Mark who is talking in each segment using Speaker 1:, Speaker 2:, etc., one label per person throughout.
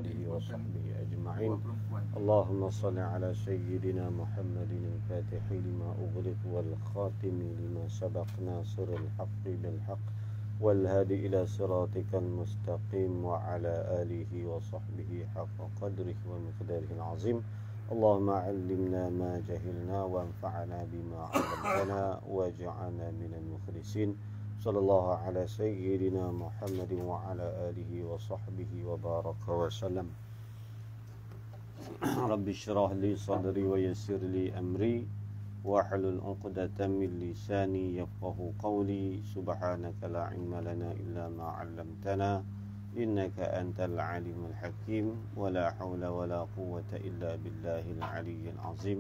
Speaker 1: آله وصحبه أجمعين. اللهم صل على سيدنا محمد الفاتح لما أغلق والخاتم لما سبق ناصر الحق بالحق والهادي إلى صراطك المستقيم وعلى آله وصحبه حق قدره ومقداره العظيم. اللهم علمنا ما جهلنا وانفعنا بما علمتنا واجعلنا من المخلصين. صلى الله على سيدنا محمد وعلى آله وصحبه وبارك وسلم. رب اشرح لي صدري ويسر لي أمري واحلل عقدة من لساني يفقه قولي. سبحانك لا علم لنا إلا ما علمتنا إنك أنت العليم الحكيم. ولا حول ولا قوة إلا بالله العلي العظيم.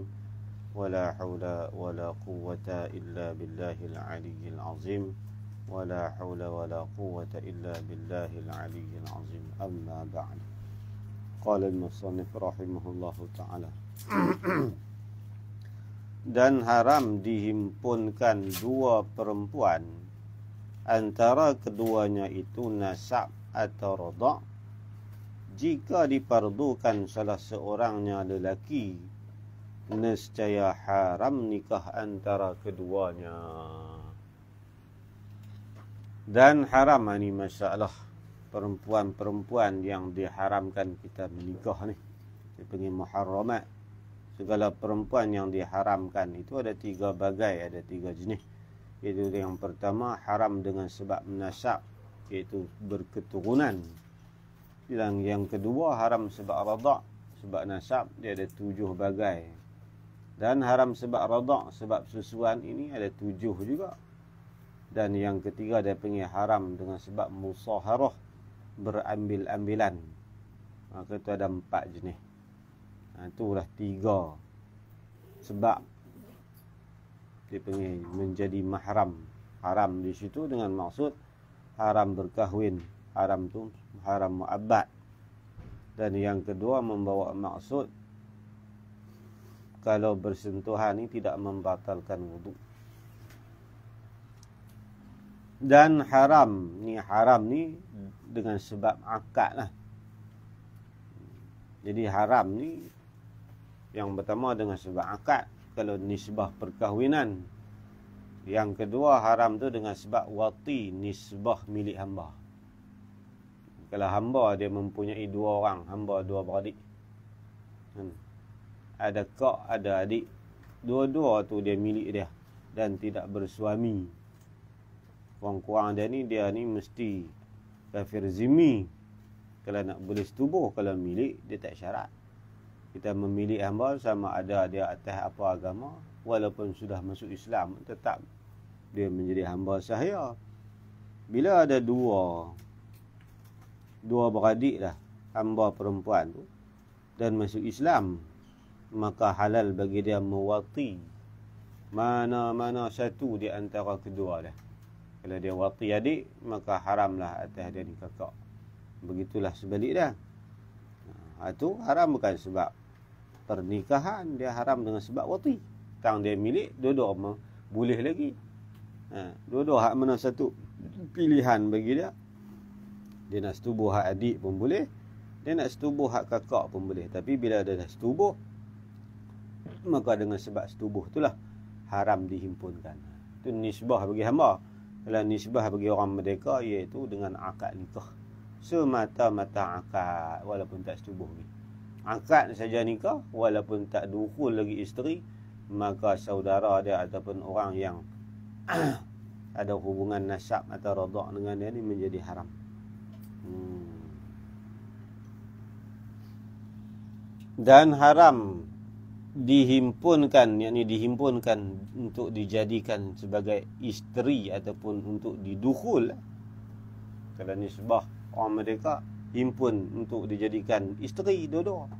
Speaker 1: ولا حول ولا قوة إلا بالله العلي العظيم. ولا حول ولا قوة إلا بالله العلي العظيم. أما بعد. قال المصنف رحمه الله تعالى dan haram dihimpunkan dua perempuan antara keduanya itu nasab atau radha' jika dipardukan salah seorangnya lelaki, nescaya haram nikah antara keduanya. Dan haram ini masalah perempuan-perempuan yang diharamkan kita menikah ni, dia panggil muharramat. Segala perempuan yang diharamkan itu ada tiga bagai, ada tiga jenis. Iaitu yang pertama haram dengan sebab nasab, iaitu berketurunan. Yang kedua haram sebab radha', sebab nasab, dia ada 7 bagai. Dan haram sebab radha', sebab susuan ini ada 7 juga. Dan yang ketiga dia panggil haram dengan sebab musaharah, berambil-ambilan. Maka itu ada 4 jenis. Itulah 3 sebab dia panggil menjadi mahram. Haram di situ dengan maksud haram berkahwin, haram tu haram mu'abbad. Dan yang kedua membawa maksud kalau bersentuhan ini tidak membatalkan wudu. Dan haram ni dengan sebab akad lah. Jadi haram ni yang pertama dengan sebab akad, kalau nisbah perkahwinan. Yang kedua haram tu dengan sebab wati, nisbah milik hamba. Kalau hamba dia mempunyai 2 orang, hamba 2 beradik. Ada kak, ada adik. Dua-dua tu dia milik dia dan tidak bersuami. Kurang-kurang dia ni mesti kafir zimmi. Kalau nak boleh setubuh, kalau milik dia tak syarat. Kita memilih hamba sama ada dia atas apa agama, walaupun sudah masuk Islam, tetap dia menjadi hamba sahaya. Bila ada dua beradik dah, hamba perempuan tu, dan masuk Islam, maka halal bagi dia mewati mana-mana satu di antara kedua dah. Kalau dia wati adik, maka haramlah atas dia ni kakak. Begitulah sebalik dah. Itu haram bukan sebab pernikahan, dia haram dengan sebab wati. Tang dia milik, dua-dua boleh lagi. Dua-dua hak mana satu pilihan bagi dia. Dia nak setubuh hak adik pun boleh, dia nak setubuh hak kakak pun boleh. Tapi bila dia dah setubuh, maka dengan sebab setubuh itulah haram dihimpunkan. Itu nisbah bagi hamba. Kalau nisbah bagi orang merdeka, iaitu dengan akad nikah. Semata-mata akad, walaupun tak setubuh lagi. Akad saja nikah, walaupun tak dukul lagi isteri, maka saudara dia ataupun orang yang ada hubungan nasab atau radha' dengan dia ni menjadi haram. Dan haram dihimpunkan, yakni dihimpunkan untuk dijadikan sebagai isteri ataupun untuk didukul. Kalau nisbah orang merdeka, himpun untuk dijadikan isteri dua-dua.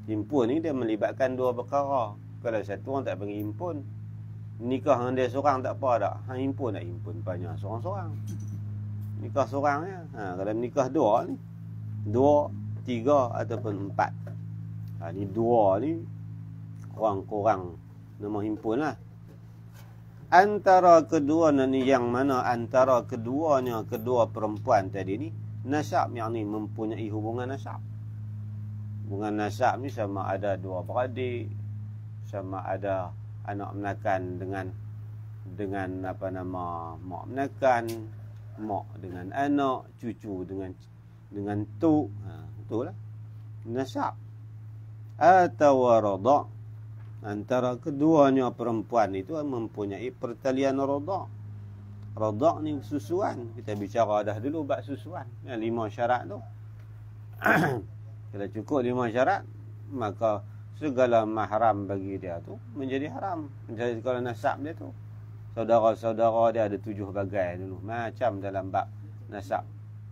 Speaker 1: Himpun ni dia melibatkan 2 perkara. Kalau satu orang tak panggil himpun, nikah dengan dia seorang tak apa tak. Himpun nak himpun banyak seorang-seorang. Nikah seorang ya. Kalau nikah 2 ni, 2, 3 ataupun 4. Ni 2 ni kurang-kurang nama himpun lah. Antara kedua ni yang mana antara keduanya, kedua perempuan tadi ni nasab, yang ni mempunyai hubungan nasab. Hubungan nasab ni sama ada dua beradik, sama ada anak menakan dengan apa nama mak menakan, mak dengan anak, cucu dengan tok. Itulah nasab. Atau radha, antara keduanya perempuan itu mempunyai pertalian radha. Radha ni susuan. Kita bicara dah dulu bab susuan. 5 syarat tu. Kalau cukup 5 syarat, maka segala mahram bagi dia tu menjadi haram. Jadi kalau nasab dia tu, saudara-saudara dia ada 7 bagai dulu. Macam dalam bab nasab.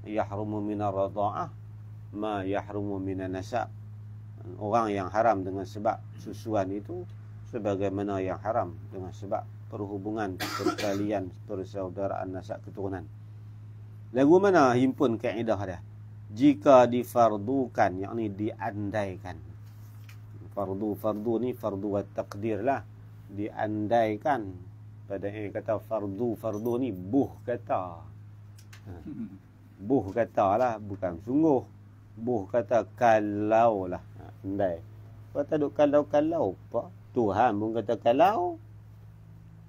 Speaker 1: Yahrumu minar radha'ah ma yahrumu minan nasab. Orang yang haram dengan sebab susuan itu sebagaimana yang haram dengan sebab perhubungan pertalian persaudaraan nasab keturunan. Lagu mana himpun kaedah dia? Jika difardukan, yakni diandaikan. Fardu ni fardu wa taqdir lah. Diandaikan. Pada kata fardu ni buh kata. Buh kata lah, bukan sungguh. Buh kata kalau lah. Andai. Kata duk kalau apa? Tuhan pun kata kalau.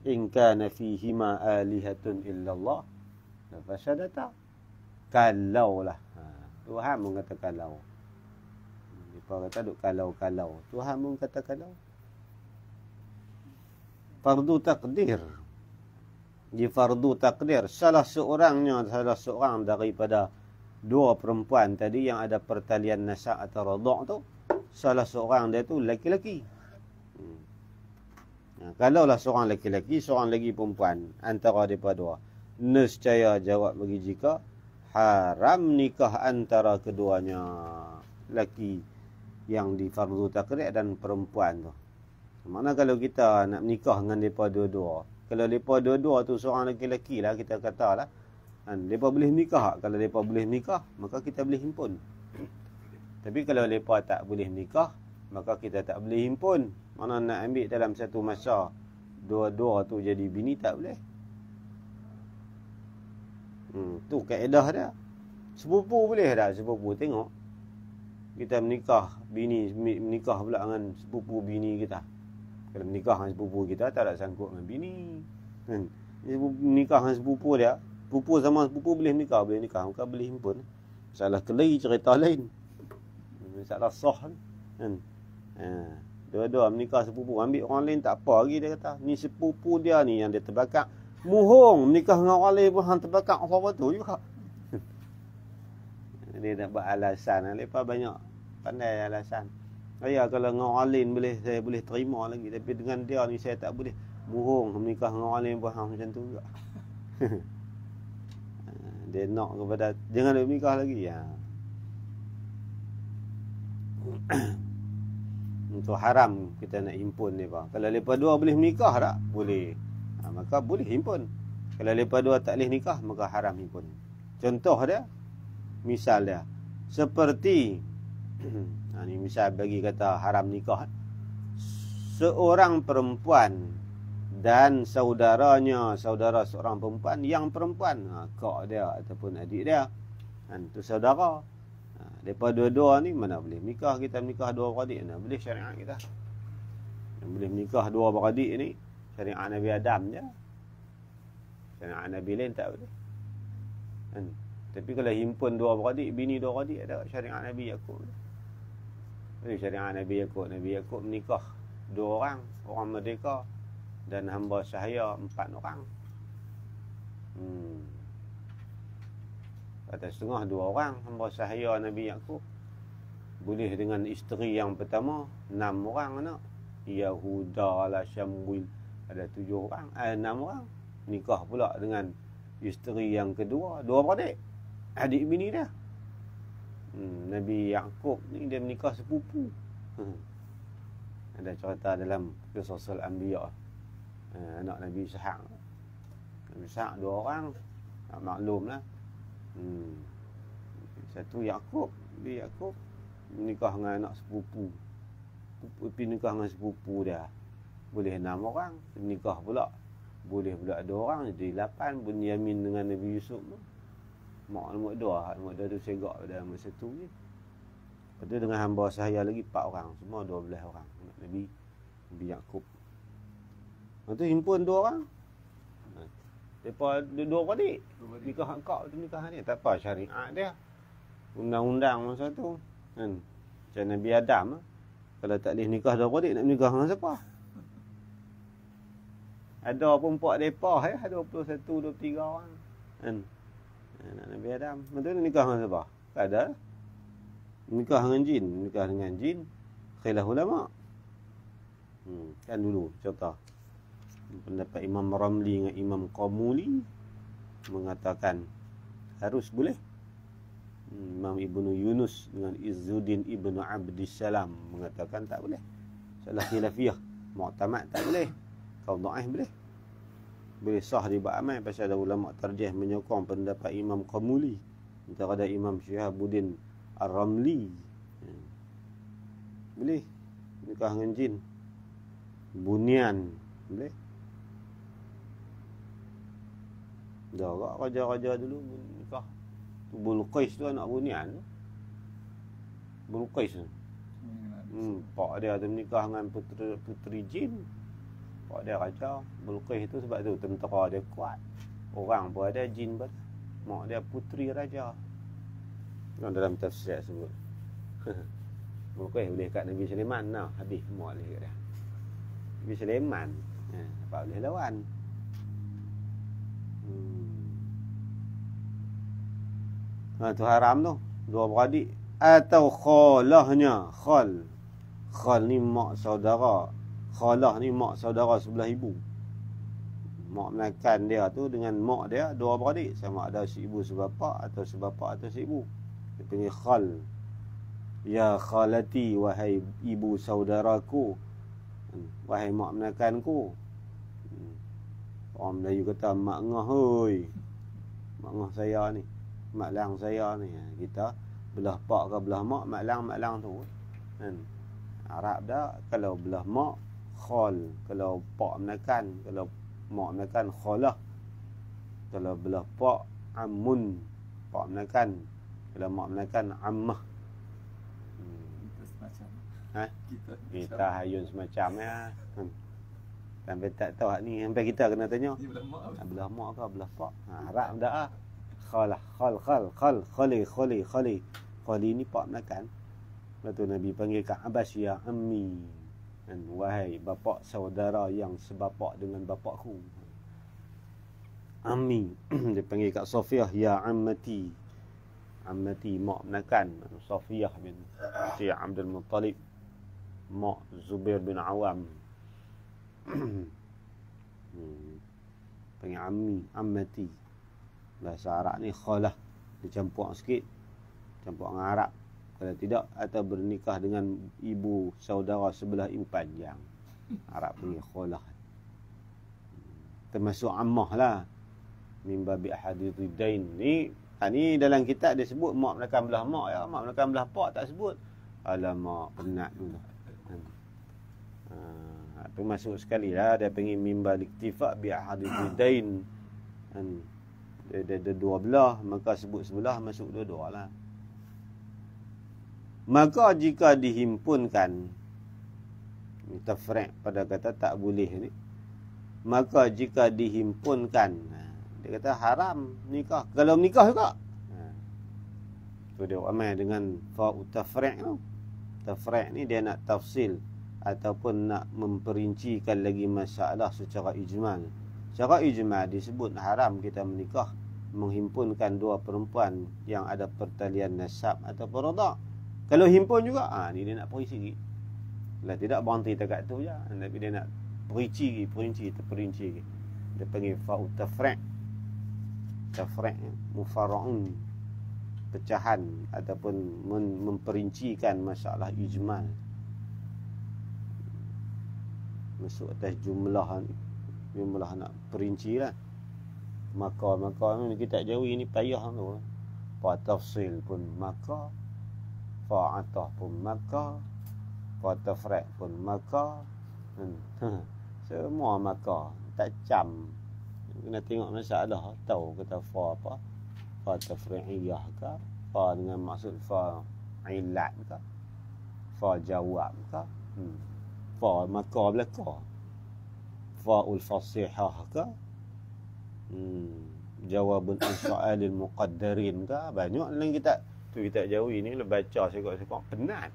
Speaker 1: In kana fihima alihatun illallah la fasadata. Kalau lah. Tuhan pun kata kalau. Mereka kata duk kalau. Tuhan pun kata kalau. Fardu takdir. Di fardu takdir. Salah seorang daripada 2 perempuan tadi yang ada pertalian nasab atau radha' tu, salah seorang dia tu laki-laki. Kalaulah seorang laki-laki, seorang lagi perempuan, antara mereka 2, nescaya jawab bagi jika haram nikah antara keduanya, laki yang di fardu takdir dan perempuan tu. Mana kalau kita nak menikah dengan mereka dua-dua, kalau mereka dua-dua tu seorang laki-laki lah, kita katalah, mereka boleh nikah. Kalau mereka boleh nikah, maka kita boleh himpun. Tapi kalau mereka tak boleh nikah, maka kita tak boleh himpun. Mana nak ambil dalam satu masa dua-dua tu jadi bini, tak boleh. Tu kaedah dia. Sepupu boleh tak? Sepupu tengok. Kita menikah, bini menikah pula dengan sepupu bini kita. Kalau menikah dengan sepupu kita, tak ada sangkut dengan bini. Menikah dengan sepupu dia, sepupu sama sepupu boleh nikah, maka boleh himpun. Salah kelai cerita lain. Salah sah kan. Dua-dua menikah sepupu, ambil orang lain tak apa lagi, dia kata. Ni sepupu dia ni yang dia terbakar. Muhung menikah dengan orang lain pun hang terbakar apa tu juga. Dia nak buat alasan. Lepas banyak pandai alasan. Saya kalau dengan orang lain saya boleh terima lagi, tapi dengan dia ni saya tak boleh. Muhung menikah dengan orang lain pun hang macam tu juga. Dia nak kepada jangan nak menikah lagi ya. Untuk haram kita nak himpun mereka. Kalau mereka 2 boleh menikah tak? Boleh. Maka boleh himpun. Kalau mereka 2 tak boleh nikah, maka haram himpun. Contoh dia, misal dia, seperti ni misal bagi kata haram nikah. Seorang perempuan dan saudaranya, saudara seorang perempuan yang perempuan, kak dia ataupun adik dia, itu saudara. Mereka dua-dua ni mana boleh nikah. Kita menikah 2 beradik, mana boleh syariat kita. Yang boleh menikah 2 beradik ni syariat Nabi Adam je. Syariat Nabi lain tak boleh. Tapi kalau himpun 2 beradik, bini 2 beradik, ada syariat Nabi Yaqub. Jadi syariat Nabi Yaqub, Nabi Yaqub menikah 2 orang, orang merdeka, dan hamba sahaya 4 orang. Kata setengah 2 orang hamba sahaya Nabi Yaqub. Boleh dengan isteri yang pertama 6 orang anak. Yahuda lah, Syamwil ada 7 orang, 6 orang. Nikah pula dengan isteri yang kedua, 2 beradik, adik bini dia. Nabi Yaqub ni dia menikah sepupu. Ada cerita dalam Qisasul Anbiya, anak Nabi Ishaq. Nabi Ishaq 2 orang, tak maklum lah. Satu Yaqub, dia Yaqub menikah dengan anak sepupu. Nikah dengan sepupu dia boleh 6 orang. Nikah pula boleh pula 2 orang, jadi 8. Bunyamin dengan Nabi Yusuf tu mak nombor 2 tu segak pada masa tu ni. Lepas tu dengan hamba sahaya lagi 4 orang. Semua 12 orang. Anak Nabi Yaqub. Lepas tu himpun 2 orang. Mereka 2 beradik. Nikah akak tu nikah dia. Tak apa syariat dia. Undang-undang masa tu. Kan? Macam Nabi Adam. Kalau tak boleh nikah 2 beradik, nak nikah dengan siapa? Ada perempuan mereka ya. 21, 23 orang. Kan? Anak Nabi Adam. Lepas tu nikah dengan siapa? Tak ada. Nikah dengan jin. Nikah dengan jin. Khilaf ulama. Kan dulu contoh. Pendapat Imam Ramli dengan Imam Qamuli mengatakan harus boleh. Imam Ibnu Yunus dengan Izzuddin Ibnu Abdissalam mengatakan tak boleh. Salah khilafiyah. Mu'tamad tak boleh. Kalau dhaif boleh. Boleh sah di ba'amal. Pasal ada ulama tarjih menyokong pendapat Imam Qamuli. Antara ada Imam Syihabuddin Ar-Ramli. Boleh. Nikah dengan jin. Bunyan. Boleh. Dah raja-raja dulu nikah. Bulqais tu anak Bunyan. Bulqais tu. Pak dia tu menikah dengan puteri jin. Pak dia raja. Bulqais tu sebab tu tentera dia kuat. Orang pun ada, jin pun. Mak dia puteri raja. Dalam tafsir sebut. Bulqais boleh kat Nabi Sulaiman. Nah, habis mak boleh kat dia. Nabi Sulaiman. Apa boleh lawan? Tu haram tu. 2 beradik. Atau khalahnya. Khal ni mak saudara. Khalah ni mak saudara sebelah ibu. Mak menakan dia tu dengan mak dia 2 beradik. Sama ada si ibu sebapa atau sebapa atau si ibu. Dia panggil khal. Ya khalati, wahai ibu saudaraku. Wahai mak menakanku. Orang Melayu kata mak ngah hoi. Mak ngah saya ni. Mak lang saya ni. Kita belah pak ke belah mak lang tu. Kan? Arab dah kalau belah mak khal, kalau pak menakan, kalau mak menakan khalah. Kalau belah pak amun, pak menakan. Kalau mak menakan ammah. Kita hayun semacam ya. Sampai tak tahu ni, sampai kita kena tanya. Belah mak ke belah pak? Arab dah ah. Khali ni pak menakan. Lepas tu Nabi panggil Kak Abbas ya ammi. Dan wahai bapa saudara yang sebapak dengan bapakku. Ammi. Dia panggil Kak Safiyah ya ammati. Ammati mak menakan. Safiyah bin Abdul Muttalib. Mak Zubair bin Awam. Panggil ammi, ammati. Bahasa Arab ni khalah. Dia campur sikit. Campur dengan Arab. Kalau tidak, atau bernikah dengan ibu saudara sebelah ibu panjang. Arab panggil khalah. Termasuk ammah lah. Min babi ahadithidain. Ni dalam kitab dia sebut mak menakan belah mak ya. Mak menakan belah pak tak sebut. Alamak, penat dulu. Termasuk sekali lah. Dia panggil min babi iktifak bi ahadithidain. Dia 2 belah, maka sebut sebelah masuk 2 lah. Maka jika dihimpunkan, tafriq pada kata tak boleh ni. Maka jika dihimpunkan, dia kata haram nikah. Kalau nikah juga. Tu dia ramai dengan fa'u tafriq tu. Tafriq ni dia nak tafsil ataupun nak memperincikan lagi masalah secara ijmal. Secara ijmal disebut haram kita menikah menghimpunkan 2 perempuan yang ada pertalian nasab ataupun radha. Kalau himpun juga, ni dia nak perinci sikit. Kalau tidak berhenti dekat tu je. Tapi dia nak perinci. Dia panggil fa'u tafriq. Tafriq mufarra'un, pecahan ataupun memperincikan masalah ijmal. Masuk atas jumlah ni. Jumlah nak perinci lah. Maka ni kitab Jawi ni payah tu. Fa tafsil pun maka, fa atah pun maka, fa tafriq pun maka. Semua maka, tak cam. Kena tengok masalah, tahu kata fa apa. Fa tafri'iyah ke, fa dengan maksud fa ilat ke, fa jawab ke, fa maka belaka, faul fasihah ke, jawabun soalil muqaddarin ke, banyak dalam kitab tu. Kitab Jawi ni lah baca sekok-sekok penat.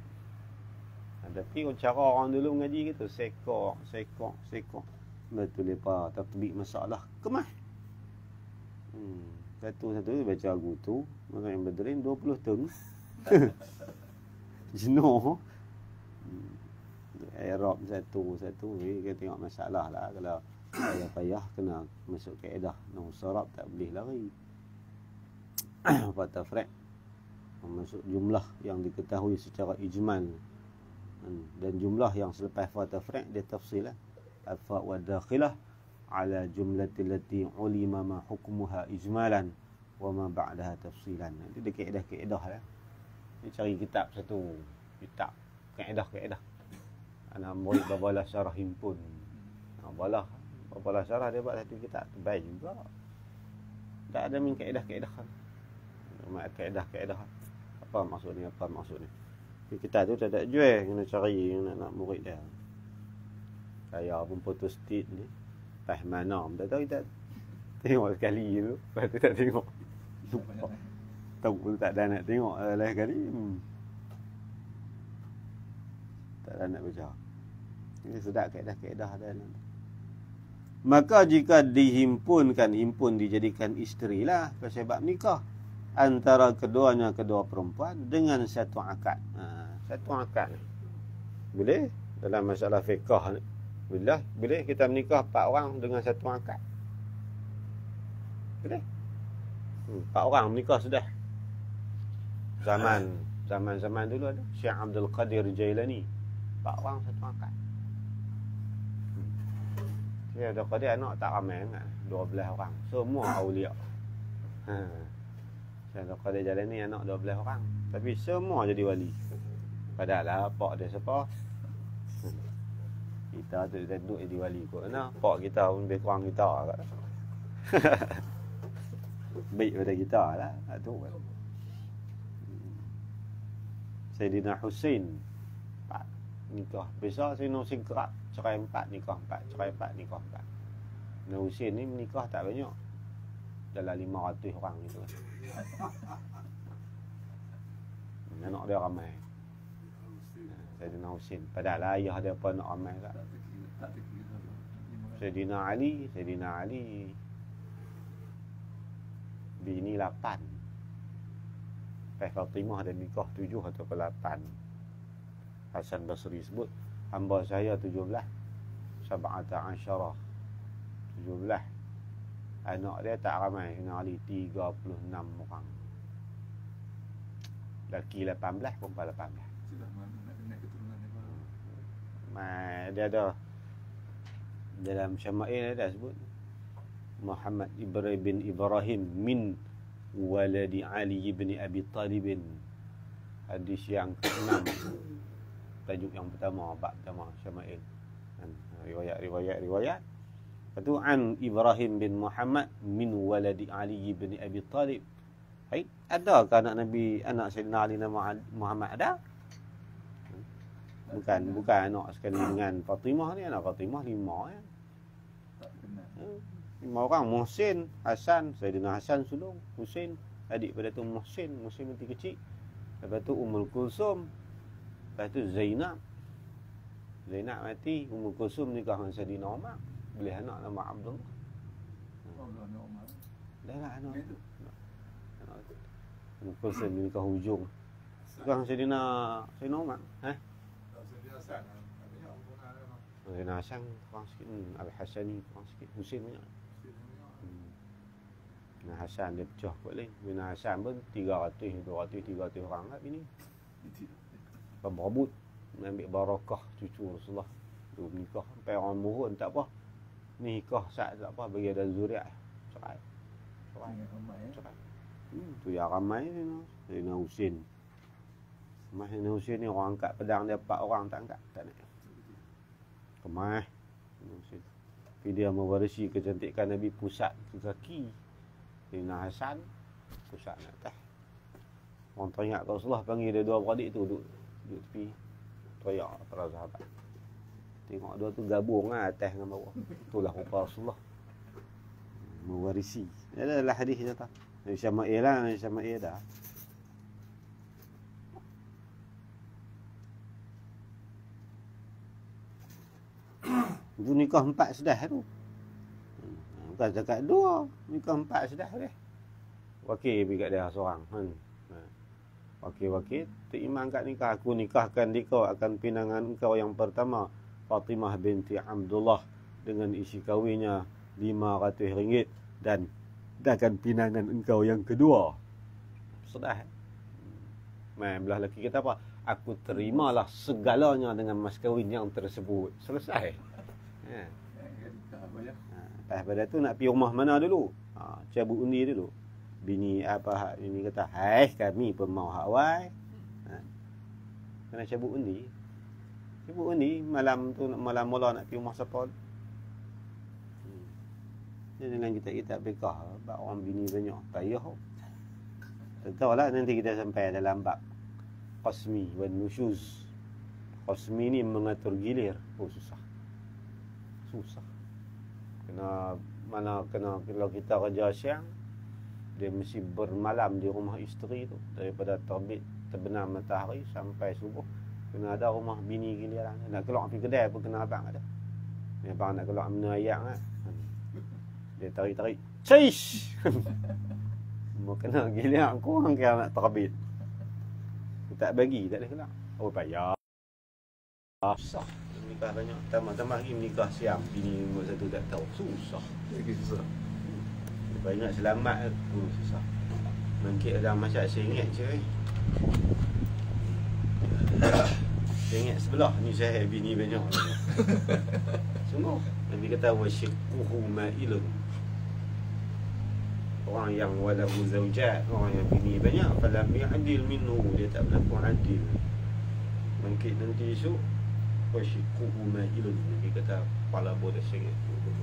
Speaker 1: Tapi cara orang dulu mengaji gitu, sekok. Betul lepa tatbik masalah kemah. Satu-satu baca lagu tu, maka yang berderin 20 tahun. Jenuh. Arab satu-satu. Kita tengok masalah lah. Kalau payah kena masuk kaedah. Sarab tak boleh lari. Pada frek. Masuk jumlah yang diketahui secara ijmal. Dan jumlah yang selepas fata frek dia tafsil lah. Al-fa' wa dakhilah ala jumlatil lati ulima ma hukmuha ijmalan wa ma ba'daha tafsilan. Itu dia kaedah-kaedah lah. Dia cari kitab satu. Kitab. Kaedah-kaedah. Anak murid babalah syarah himpun. Babalah syarah dia buat satu kitab. Terbaik juga. Tak ada min kaedah-kaedah. Kaedah-kaedah. Apa maksud ni? Kita tu tak ada jual. Kena cari nak murid dia. Saya pun putus stit ni. Pas mana? Tak tahu kita tengok sekali tu. Lepas tu tak tengok. Lupa. Tahu pun tak ada nak tengok lain kali. Tak ada nak baca. Ini sedap kaedah-kaedah dah. Maka jika dihimpunkan, himpun dijadikan isteri lah. Sebab nikah. Antara kedua perempuan dengan satu akad. Satu akad. Boleh? Dalam masalah fiqah ni. Boleh kita menikah 4 orang dengan satu akad. Boleh? 4 orang menikah sudah. Zaman dulu ada Syekh Abdul Qadir Jailani. 4 orang satu akad. Syekh Abdul Qadir anak tak ramai sangat, 12 orang. Semua aulia. Syekh Abdul Qadir Jailani anak 12 orang. Tapi semua jadi wali. Padahal pak dia siapa? Kita tu duduk jadi wali kot. Nah, pak kita pun lebih kurang kita kat. Baik pada kita lah. Tu kan. Sayyidina Husain 4 nikah. Besar Sayyidina Husain kerap. Cerai 4 nikah 4. Cerai 4 nikah 4. Sayyidina Husain ni menikah tak banyak. Dalam 500 orang gitu. Anak dia ramai. Sayyidina Husain. Padahal ayah dia pun nak ramai tak. Sayyidina Ali bini 8. Fatimah ada nikah 7 atau 8. Hasan Basri sebut, hamba saya 17. Sab'ata asyarah 17. Anak dia tak ramai. Sayyidina Ali 36 orang. Laki 18, perempuan 18. Dia ada dalam Syama'il ada sebut Muhammad bin Ibrahim min waladi Ali bin Abi Talib. Hadis yang ke-6. Tajuk yang pertama, bab pertama Syama'il. Riwayat. Itu an Ibrahim bin Muhammad min waladi Ali bin Abi Talib. Hai, adakah anak Nabi, anak Sayyidina Ali nama Muhammad ada? Bukan anak sekali dengan Fatimah ni. Anak Fatimah 5 ya. 5 orang. Muhsin, Hasan, Sayyidina Hasan sulung, Husain, adik pada tu Muhsin mati kecil. Lepas tu Ummul Kulsum. Lepas tu Zainab mati. Ummul Kulsum nikah dengan Sayyidina Umar. Boleh anak nama Abdullah. Dah lah anak tu. Ummul Kulsum nikah hujung. Nikah Sayyidina Umar. Sayyidina Hasan kurang sikit. Al-Hasani kurang sikit. Husain banyak. Sayyidina Hasan dia pecah kot lain. Sayyidina Hasan pun 300 orang lah bini. Berebut ambil barakah cucu Rasulullah. Tu nikah sampai orang mohon tak apa. Nikah sat tak apa, bagi ada zuriat. Cerai. Tu yang ramai ni. Sayyidina Husain. Sayyidina Husain ni orang angkat pedang dia 4 orang tak angkat. Tak nak. Kemah. Tapi dia mewarisi kecantikan Nabi pusat ke kaki. Sayyidina Hasan pusat ke atas. Orang teringat Rasulullah panggil dia dua beradik tu duduk tepi. Teriak para sahabat. Tengok dua tu gabung lah atas dengan bawah. Itulah rupa Rasulullah. Mewarisi. Dia adalah hadis je tak. Nabi Syama'il lah. Nabi Syama'il dah. Itu nikah 4 sedah tu. Bukan zakat 2. Nikah 4 sedah dia. Wakil pergi kat dia seorang. Wakil-wakil. Tok Imam kat nikah. Aku nikahkan dikau akan pinangan engkau yang pertama. Fatimah binti Abdullah. Dengan isi kahwinnya RM500. Dan akan pinangan engkau yang kedua. Sedah. Belah lelaki kata apa? Aku terimalah segalanya dengan mas kahwin yang tersebut. Selesai. Lepas pada tu nak pergi rumah mana dulu? Cabut undi dulu. Bini apa ini kata, hai kami pun mau hak wai. Kena cabut undi. Cabut undi malam tu malam mula nak pergi rumah siapa. Jadi dalam kita bekah bab orang bini banyak payah. Tahulah nanti kita sampai dalam bab qasmi wan nusyuz. Qasmi ni mengatur gilir. Oh susah. Kena kalau kita kerja siang, dia mesti bermalam di rumah isteri tu daripada terbenam matahari sampai subuh. Kena ada rumah bini giliran. Nak keluar pergi kedai pun kena abang ada. Ni abang nak keluar benda ayam kan. Dia tarik-tarik. Caish. Mau kena giliran kurang kira nak terbit. Tak bagi, tak boleh keluar. Oh payah. Susah. Nikah banyak. Tambah lagi menikah siang. Bini nombor 1 tak tahu. Susah.
Speaker 2: Lagi susah.
Speaker 1: Banyak selamat tu susah. Mungkin ada masyarakat RM1 je. RM1 sebelah ni saya bini banyak. Sungguh. Nabi kata wasyiquhu ma'ilun. Orang yang walahu zaujat, orang yang bini banyak, falam ya'dil minhu, dia tak berlaku adil. Mungkin nanti esok wasyiquhu ma'ilun. Nabi kata kepala bodoh RM1 tu.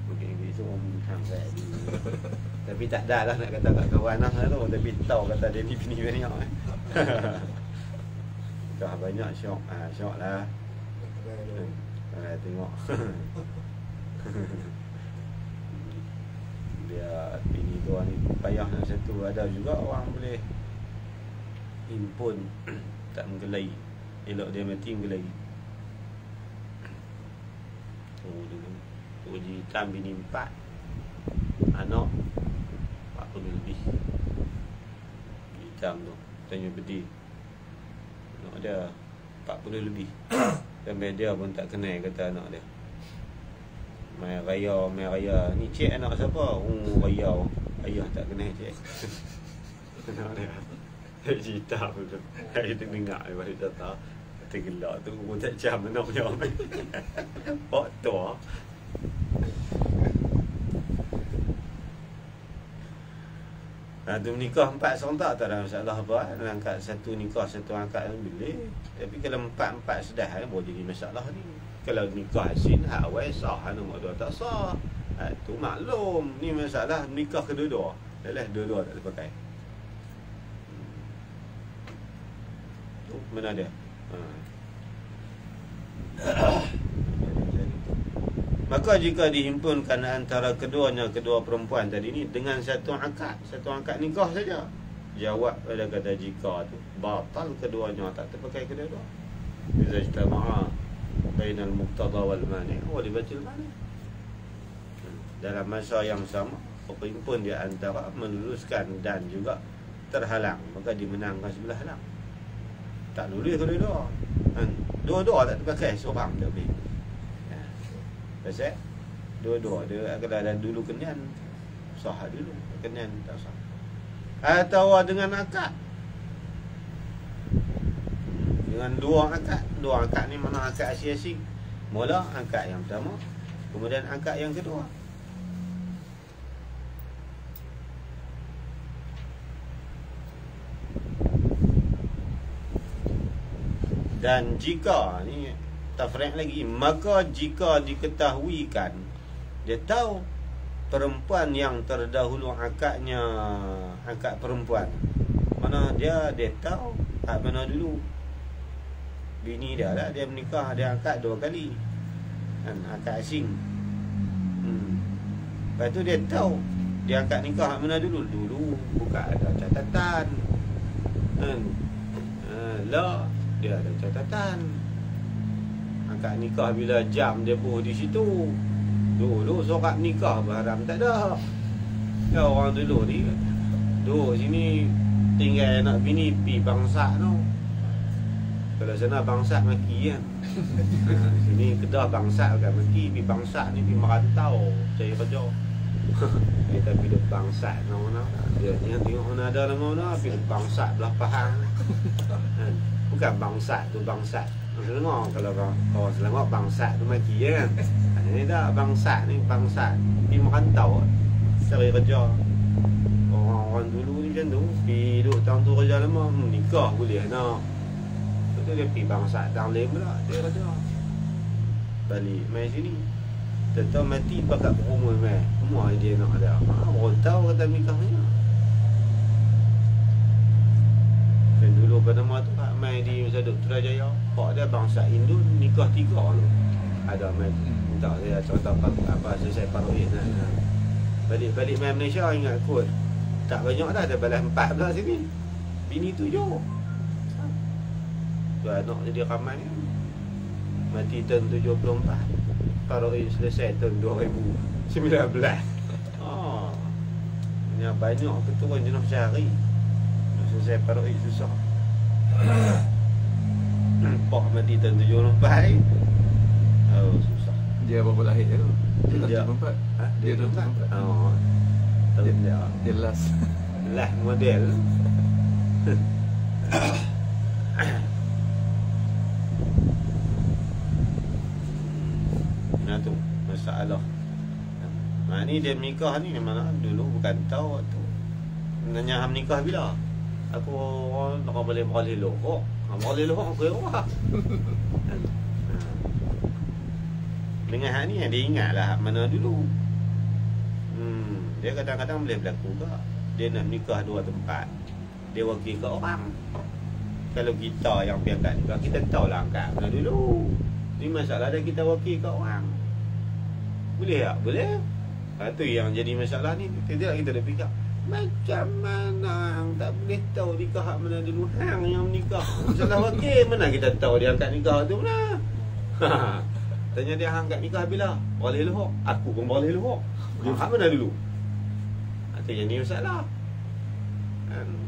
Speaker 1: Mungkin esok orang sampai dulu. Tapi tak dah lah nak kata kat kawan lah tu. Tapi tahu kata dia ni bini banyak. Dah banyak syok. Syok lah. Tengok. Dia bini tu ni payah nak satu. Ada juga orang boleh impun tak menggelai. Elok dia mati menggelai. Uji hitam bini 4. Anak 40 lebih. Hitam tu tanya bedi. Anak dia 40 lebih. Sampai dia pun tak kenal kata anak dia. Mai raya. Ni cik anak siapa? Raya. Ayah tak kenal cik. Anak dia. Hitam tu. Saya dengar daripada data. Kata gelak tu pun tak jam anak dia. Foto. Tu menikah 4 serentak tak ada masalah apa. Angkat satu nikah satu angkat boleh. Tapi kalau 4 sedah boleh jadi masalah ni. Kalau nikah asin hak awal sah, nombor 2 tak sah. Tu maklum ni masalah nikah kedua-dua. Dalam dua-dua tak dipakai. Tu mana dia? Maka jika dihimpunkan antara keduanya, kedua perempuan tadi ni dengan satu akad nikah saja. Jawab pada kata jika tu batal keduanya, tak terpakai kedua-dua. Iza ijtama'a bainal muqtada wal mani' wa libatil mani'. Dalam masa yang sama, perhimpun di antara meluluskan dan juga terhalang, maka dimenangkan sebelah halang. Tak boleh kedua-dua. Dua-dua tak terpakai, seorang tak boleh. Pasal dua-dua dia kalau ada dulu kenian sah dulu, kenian tak sah. Atau dengan akad. Dengan dua akad ni mana akad asing-asing. Mula akad yang pertama, kemudian akad yang kedua. Dan jika ni tafriq lagi, maka jika diketahuikan, dia tahu perempuan yang terdahulu akadnya akad perempuan, Mana dia tahu hak mana dulu. Bini dia lah, dia menikah, dia angkat 2 kali. Kan, angkat asing. Lepas tu dia tahu dia angkat nikah hak mana dulu. Dulu bukan ada catatan. Kan. Lah, dia ada catatan. Angkat nikah bila jam dia pun di situ. Dulu sorak nikah haram tak ada. Ya orang dulu ni duduk sini tinggal anak bini pi bangsa tu. Kalau sana bangsa maki kan. Sini Kedah bangsa kan maki, pi bangsa ni pi merantau cari kerja. Kita pi duk bangsa mana. Dia tengok mana ada nama mana pi duk bangsa belah Pahang. Bukan bangsa tu bangsa. Selangor kalau Selangor bangsa tu maki kan. Ini dah bangsa ni bangsa pi merantau cari kerja. Orang dulu ni macam tu, pergi duduk tahun tu kerja lama, nikah boleh nak. Lepas tu dia pergi bangsa tahun lain pula, dia kata balik main sini. Tentu mati bakat berumur main, semua dia nak ada. Orang tahu kata nikahnya. Dan dulu pada masa tu, main di Masa Duk Putrajaya, pak dia bangsa Indun, nikah 3 tu. Ada main, minta saya contoh apa selesai paroid nak. Balik main Malaysia ingat kot. Tak banyak dah, ada balas 4 belah sini. Bini 7. Tu anak jadi ramai ni. Mati tahun 74. Paroid selesai tahun 2019. Yang banyak keturun jenuh cari. Selesai paroid susah. Pak mati tahun 74. Susah.
Speaker 2: Dia berapa lahir tu? Dia 74.
Speaker 1: Dia 74. Dia
Speaker 2: last
Speaker 1: model. Nah tu masalah. Ni dia menikah ni mana dulu bukan tahu tu. Nanya ham nikah bila? Aku nak boleh lohok. Boleh lohok aku orang. Dengan hak ni dia ingatlah mana dulu. Dia kadang-kadang boleh berlaku ke. Dia nak nikah 2 tempat. Dia wakil ke orang. Kalau kita yang pergi angkat nikah, kita tahulah angkat mana dulu. Ni masalah dia kita wakil ke orang. Boleh tak? Boleh. Itu yang jadi masalah ni. Tidak kita dah fikir. Macam mana hang tak boleh tahu nikah hak mana dulu. Hang yang menikah. Masalah wakil mana kita tahu dia angkat nikah tu mana. Tanya dia angkat nikah bila? Boleh lohok. Aku pun boleh lohok. Hak mana dulu? Itu yang ni masalah.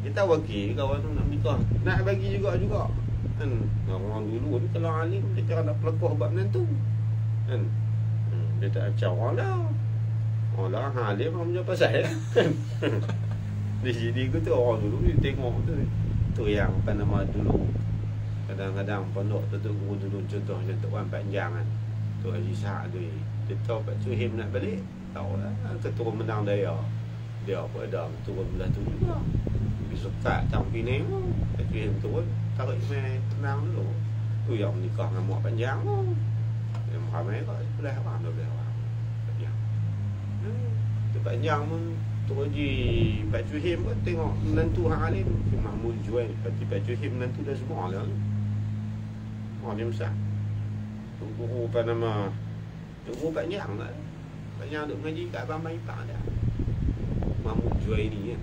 Speaker 1: Kita wakil kawan tu nak nikah, nak bagi juga kan. Orang dulu ni kalau alim dia cara nak pelekoh bab menantu kan. Dia tak acau orang dah. Orang dah alim orang punya pasal kan. Di sini aku tu orang dulu ni tengok tu yang apa nama dulu. Kadang-kadang pondok tu guru dulu contoh Wan Panjang kan. Tu Haji Sa'ad tu. Dia tahu Pak Suhim nak balik. Tahu lah ketua menang daya. Dia apa ada turun belah tu juga. Pergi sukat tang Penang tu. Pak Suhim turun tarik main tenang dulu. Tu yang menikah dengan Muak Panjang tu. Yang ramai kat belah orang dah belah orang. Panjang. Tu Panjang pun tu Haji Pak Suhim pun tengok menantu hang alim si Mahmud Juain. Pak Suhim menantu dah semua lah. Orang dia besar. Tu guru apa nama? Tu guru Panjang lah. Panjang duk mengaji kat Abang Ipang dah. Mahmud Juain ni kan.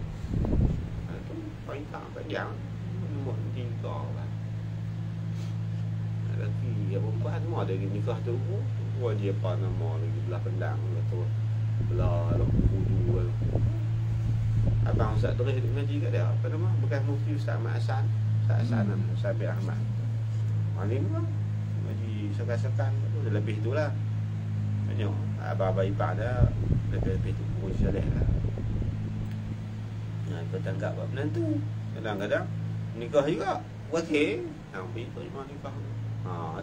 Speaker 1: Tu Ipang Panjang. Nombor 3 lah. Lelaki yang perempuan semua ada lagi nikah tu. Dia apa nama lagi belah Pendang tu. Belah Kudu tu. Abang Ustaz terus duk mengaji kat dia. Apa nama? Bekas mufti Ustaz Ahmad Hassan. Ustaz Hassan Ustaz bin Ahmad. Malim lah. Mengaji sekan-sekan tu. Lebih tu lah. Banyak abang-abang ipar dah. Lebih tu pun syalih lah. Kau tangkap buat menantu. Kadang-kadang nikah juga. Wakil. Pergi tu cuma nikah.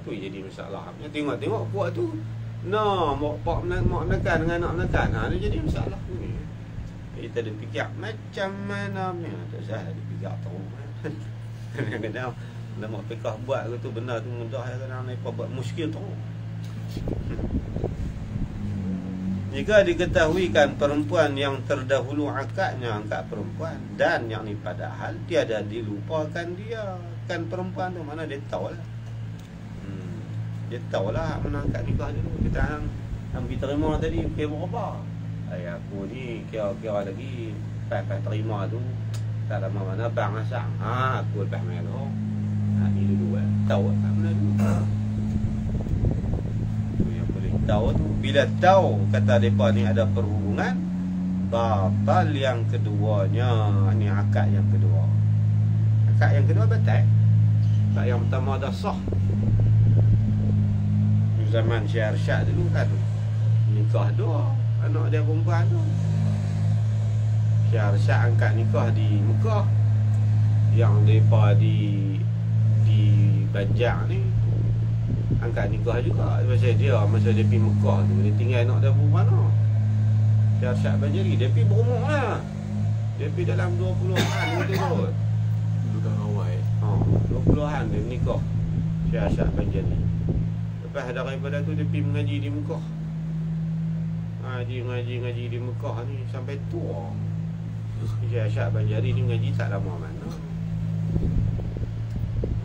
Speaker 1: Tu jadi masalah. Tengok-tengok puak tu. Mak menekan dengan anak menekan. Dia jadi masalah ni. Kita ada fikir macam mana ni. Tak salah dia fikir tahu. Kadang-kadang nama fikah buat tu benda tu mudah. Kadang-kadang mereka buat muskil tu. Jika diketahuikan perempuan yang terdahulu akadnya angkat perempuan, dan yang ni padahal tiada dilupakan dia. Kan perempuan tu mana dia tahu lah. Dia tahu lah mana angkat nikah dulu. Kita ambil terima tadi kira berapa. Aku ni kira-kira lagi pas terima tu tak lama mana bang asang. Aku lepas main tu. Ni dulu lah. Tahu lah mana dulu. Tahu tu bila tahu kata depa ni ada perhubungan, batal yang keduanya. Ni akad yang kedua. Akad yang kedua batal. Akad yang pertama dah sah. Zaman Syekh Arsyad dulu kan nikah dua anak dia perempuan tu. Syekh Arsyad angkat nikah di Mekah. Yang depa di Banjar ni angkat nikah juga. Masa dia pergi Mekah tu, dia tinggal anak dia perempuan tu. Syekh Arsyad Banjari, dia pergi berumur lah. Dia pergi dalam 20-an gitu kot.
Speaker 2: Dulu dah awal
Speaker 1: 20-an dia nikah Syekh Arsyad Banjari. Lepas daripada tu dia pergi mengaji di Mekah. Ngaji di Mekah ni sampai tua. Syekh Arsyad Banjari ni mengaji tak lama mana.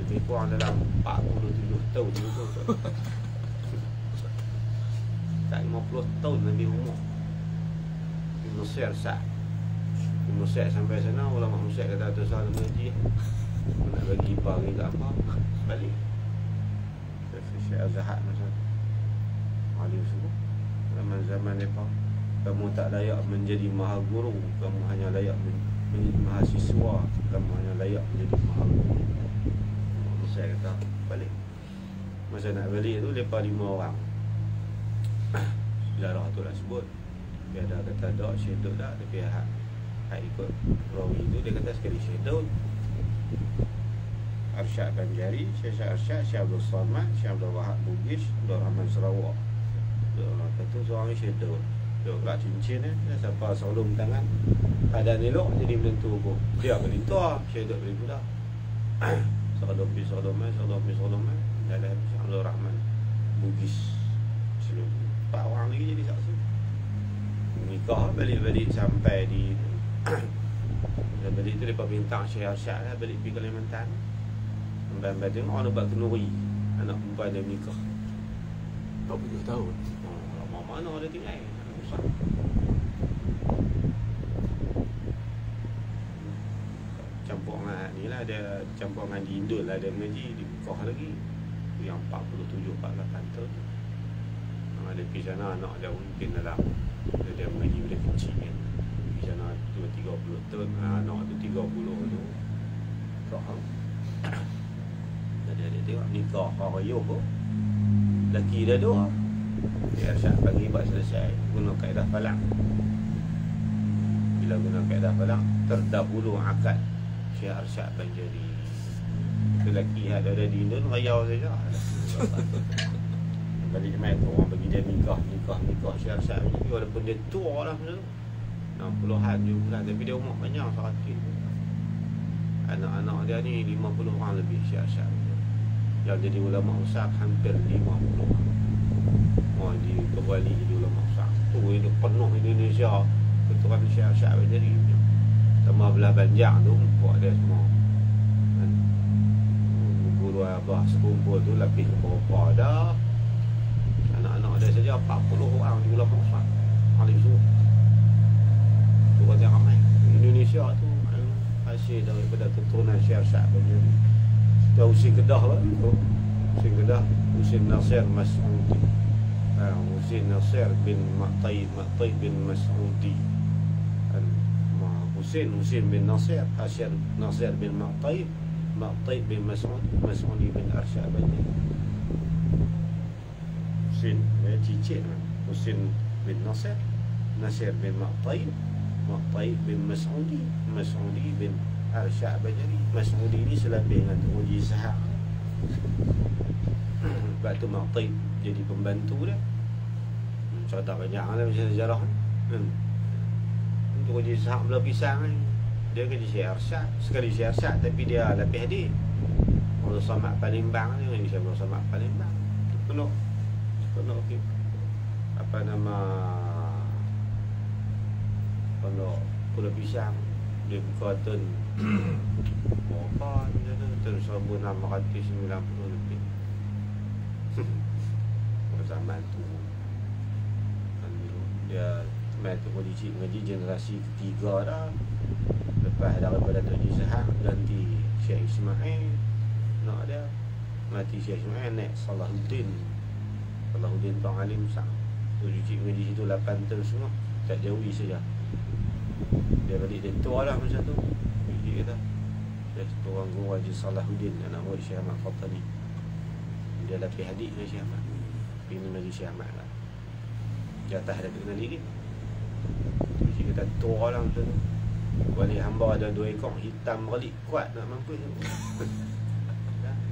Speaker 1: Lebih kurang dalam 47 tahun tu. Tak 50 tahun lebih umur. Di Mesir sah. Di Mesir sampai sana ulama Mesir kata tu salah mengaji. Nak bagi bagi ke apa? Balik. Syekh Azhar masa alim semua zaman mereka, kamu tak layak menjadi maha guru, kamu hanya layak menjadi mahasiswa, kamu hanya layak menjadi maha guru. Saya kata balik. Masa nak balik tu lepas 5 orang. Sejarah tu lah sebut. Dia ada kata tak Syekh Daud tak, tapi hak ikut rawi tu dia kata sekali Syekh Daud, Arsyad Banjari, Syekh Arsyad, Syekh Abdul Samad, Syekh Abdul Wahab Bugis, Abdul Rahman Sarawak. Kata seorang Syekh Daud. Dia kat cincin siapa solong tangan. Keadaan elok jadi menentu hukum. Dia beli tua, Syekh Daud beli budak. Salam. Dan Syekh Abdul Rahman Bugis. 4 orang lagi jadi saksi. Nikah balik-balik sampai di dan balik tu lepas bintang Syekh Arsyad lah, balik pergi Kalimantan. Sampai tengok orang buat kenuri anak perempuan dia menikah
Speaker 2: 40 tahun.
Speaker 1: Lama mana dia tinggal. Susah. Campur dengan ni lah, dia campur dengan di Indul lah, dia mengaji di Mekah lagi. Yang 47-48 tahun. Dia pergi sana anak dia mungkin dalam dia mengaji bila kecil kan. Pergi sana 30 tahun, anak tu 30 tu. Faham? Dia tengok nikah raya pun lelaki dia tu Syekh Arsyad bagi buat selesai guna kaedah falak. Bila guna kaedah falak terdahulu akad Syekh Arsyad Banjari. Lelaki ada di Indon raya saja. Balik main tu orang bagi dia nikah Syekh Arsyad Banjari walaupun dia tua lah macam tu 60-an juga tapi dia umur panjang 100. Anak-anak dia ni 50 orang lebih Syekh Arsyad. Yang jadi ulama besar hampir 50 orang. Di Bali jadi ulama besar. Tu itu penuh Indonesia. Keturunan Syekh Arsyad Banjari. Sama belah Banjar tu buat dia semua. Guru abah sekumpul tu lebih berapa dah. Anak-anak dia saja 40 orang di ulama besar. Alim semua. Tu orang ramai. Indonesia tu hasil daripada keturunan Syekh Arsyad Banjari. Dia Husin Kedah lah. Husin Kedah, Husin Nasir Mas'udi. Husin Nasir bin Ma'taib bin Mas'udi. Husin bin Nasir, Nasir bin Ma'taib bin Mas'udi bin Arsyad Banjari. Husin, dia cicit lah. Husin bin Nasir bin Ma'taib bin Mas'udi bin Arsyad Banjari. Mas'udi ni selebih dengan Tun Haji Ishaq. Sebab tu Ma'taib jadi pembantu dia. Cerita banyak lah macam sejarah ni. Tun Haji Ishaq belah pisang ni. Dia kerja Syekh Arsyad. Sekali Syekh Arsyad tapi dia lapis hadir. Abdul Samad Palembang ni dengan Syekh Abdul Samad Palembang. Penuh apa nama Pulau Pisang dia buka tahun berapa tahun 1690 lebih. Zaman tu kan dulu dia tu ngaji generasi ketiga dah. Lepas daripada Tok Haji Sahak ganti Syekh Ismail, nak dia mati Syekh Ismail, naik Salahuddin Bang Alim Sang tu cik ngaji situ 8 tahun semua tak jauhi saja. Dia balik dia tua lah macam tu. Dia kata dia orang guru Haji Salahuddin, anak murid Syekh Ahmad Khattani. Dia lapis hadik dengan Syekh Ahmad, bina lagi Syekh Ahmad lah. Jatah dia kena lagi. Cik kata tua lah macam tu. Wali hamba ada 2 ekor hitam balik kuat nak mampus.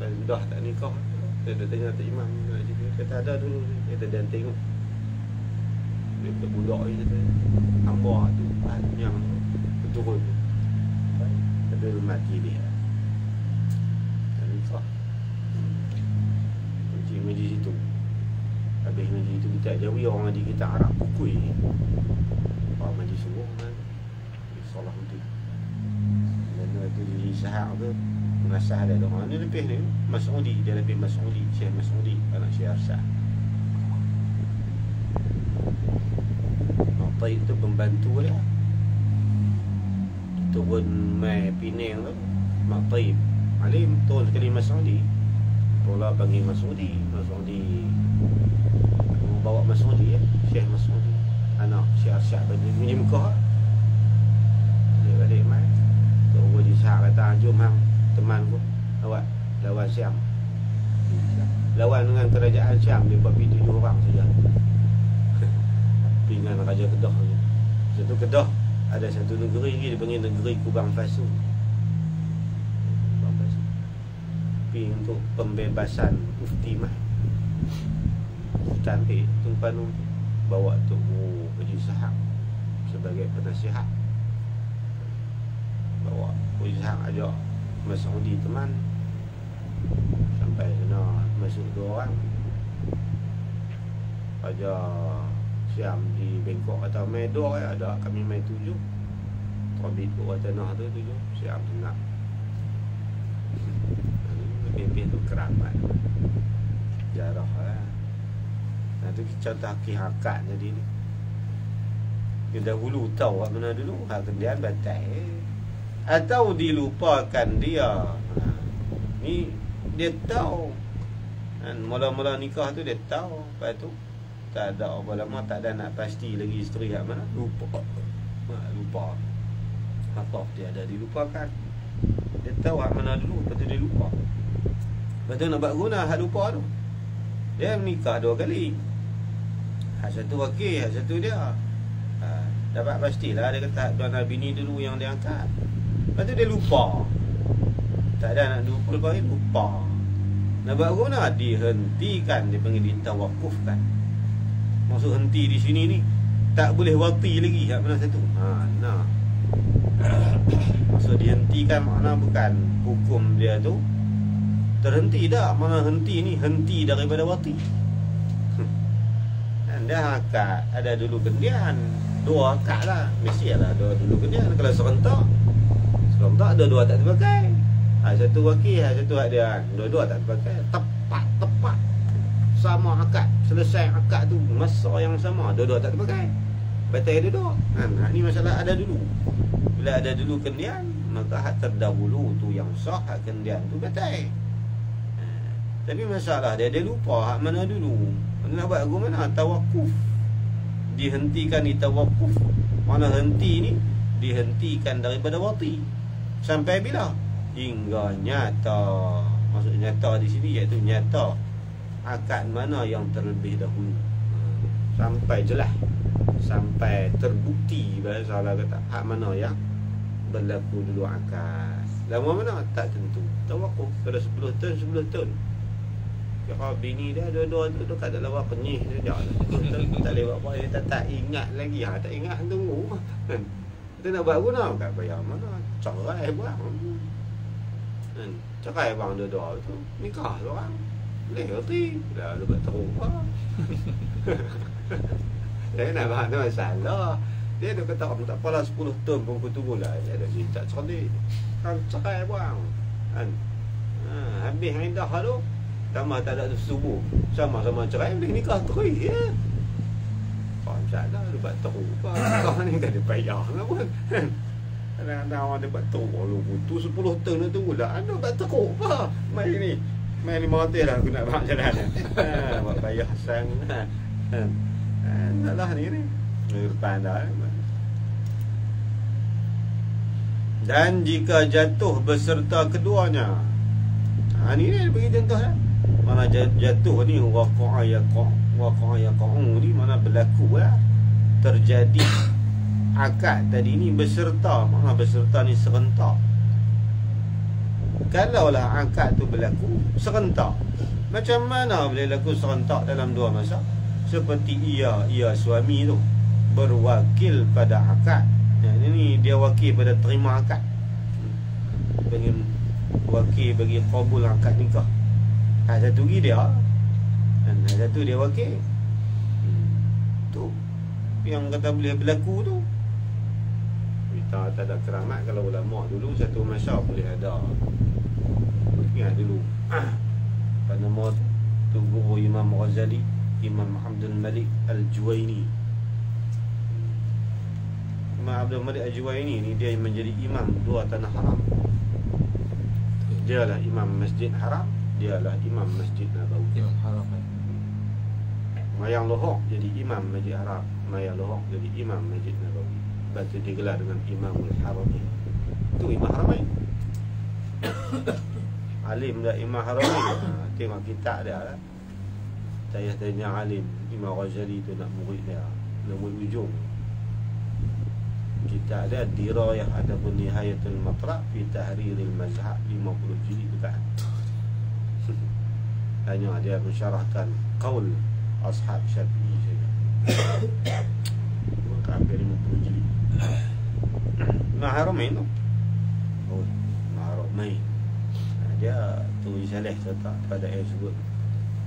Speaker 1: Dan dah tak nikah. Dia tanya Tok Imam, kata ada dulu. Dia kata dan tengok. Dia kata budak ni kata hamba tu yang turun. Ada mati dia. Dan nikah. Cik ngaji situ. Habis ngaji tu kita jauhi orang ngaji kita Arab Pukui. Orang ngaji semua kan. Salahuddin. Dan itu di Sahak tu mengasah dia orang ni lebih ni Mas'udi, dia lebih Mas'udi, Syekh Mas'udi anak Syekh Arsyad. Taib tu pembantu dia. Turun mai Penang tu Mak Taib Alim turun sekali Mas'udi. Pula panggil Mas'udi bawa Mas'udi ya, Syekh Mas'udi anak Syekh Arsyad bagi Mekah. Balik mai Tok Haji Sahak kata jom hang teman ku awak lawan Syam, lawan dengan kerajaan Syam. Dia pergi 7 orang saja. Dengan Raja Kedah ni. Satu Kedah ada satu negeri lagi dipanggil negeri Kubang Fasu. Pergi untuk pembebasan Mufti Mah. Cantik tumpan bawa Tok Haji Sahak sebagai penasihat. Bawa Haji ajak Mas'udi teman. Sampai sana masuk 2 orang. Raja Syam di Bangkok atau mai 2 ada, kami mai 7. Terbit bawah tanah tu 7. Syam senang. Pimpin tu keramat. Jarah lah. Nah tu contoh hakikat jadi ni. Kita dahulu tahu kat mana dulu, hak kendian batai. Atau dilupakan dia. Ni dia tahu. Dan mula-mula nikah tu dia tahu. Lepas tu tak ada apa lama, tak ada nak pasti lagi isteri kat mana. Lupa. Hataf dia ada dilupakan. Dia tahu hak mana dulu, lepas tu dia lupa. Lepas tu nak buat guna hak lupa tu. Dia menikah 2 kali. Hak satu wakil, hak satu dia. Dapat pastilah dia kata tuan bini dulu yang dia angkat. Lepas tu dia lupa. Tak ada nak lupa, lepas tu lupa. Nak buat guna dihentikan, dia panggil ditawakufkan. Maksud henti di sini ni tak boleh wati lagi hak mana satu. Nah. Maksud dihentikan makna bukan hukum dia tu terhenti dah. Mana henti ni henti daripada wati. Anda akad ada dulu kendian 2 akad lah. Mestilah 2 dulu kendian. Kalau serentak ada 2 tak terpakai. Satu wakil, satu hak dia. 2 tak terpakai. Tepat sama akad. Selesai akad tu masa yang sama, 2 tak terpakai. Batal duduk. Ni masalah ada dulu. Bila ada dulu kendian, maka hak terdahulu tu yang sah, hak kendian tu batal. Tapi masalah dia lupa hak mana dulu. Nak buat aku mana? Tawakuf. Dihentikan di tawakuf. Mana henti ni? Dihentikan daripada wati. Sampai bila? Hingga nyata. Maksud nyata di sini iaitu nyata akad mana yang terlebih dahulu. Sampai jelas. Sampai terbukti bahasa Allah kata hak mana yang berlaku dulu akad. Lama mana? Tak tentu. Tawakuf. Kalau 10 tahun, 10 tahun. Kalau bini dia dua-dua tu kat dalam bawah penyih dia tak lewat apa dia tak ingat lagi. Tak ingat tunggu. Kita nak buat guna kat bayar mana? Cerai bang. Cerai bang dua-dua tu nikah tu orang. Boleh reti. Dah lepas teruk. Saya nak faham tu masalah. Dia ada kata tak apalah 10 tahun pun aku tunggulah. Dia ada cerita cerdik. Kan cerai buang. Kan. Habis iddah tu tambah tak ada subuh. Sama-sama cerai boleh nikah terus ya. Kau salah debat teruk. Kau ni tak ada payah apa. Kadang-kadang orang debat teruk lu putus 10 tahun tu tunggulah. Anda debat teruk apa? Mai ni. Mai 500 lah aku nak bawa jalan. Buat payah sang. Salah ni. Depan dah. Dan jika jatuh beserta keduanya. Ni dia bagi contoh dah. Mana jatuh ni waqa'a yaqa'u ni mana berlaku lah. Terjadi akad tadi ni beserta. Mana beserta ni serentak. Kalaulah akad tu berlaku serentak. Macam mana boleh berlaku serentak dalam dua masa? Seperti ia suami tu berwakil pada akad. Ini dia wakil pada terima akad. Pengen wakil bagi qabul akad nikah. Satu lagi dia. Dan satu dia wakil. Tu yang kata boleh berlaku tu. Kita tak ada keramat. Kalau ulama dulu satu masa boleh ada. Ingat dulu pada nama tu guru Imam Ghazali, Imam Abdul Malik Al-Juwaini. Imam Abdul Malik Al-Juwaini ni dia menjadi imam dua tanah haram. Dia lah imam Masjid Haram, dia lah imam Masjid Nabawi.
Speaker 2: Imam Haram.
Speaker 1: Mayang Lohok jadi imam Masjid Haram, Mayang Lohok jadi imam Masjid Nabawi. Lepas tu digelar dengan Imamul Haramain. Tu Imam Haramain. Alim dah Imam Haramain. Tengok kitab dia lah. Saya tanya alim Imam Ghazali tu nak murid dia, nak murid ujung. Kita ada dirayah ataupun nihayatul matraq fi tahriril mazhab 50 jilid dekat. Hanya dia mensyarahkan qaul ashab Syafi'i saja. Maka hampir 50 jilid. Maharamain tu. Oh, Maharamain. Dia tulis saleh serta pada ayat sebut.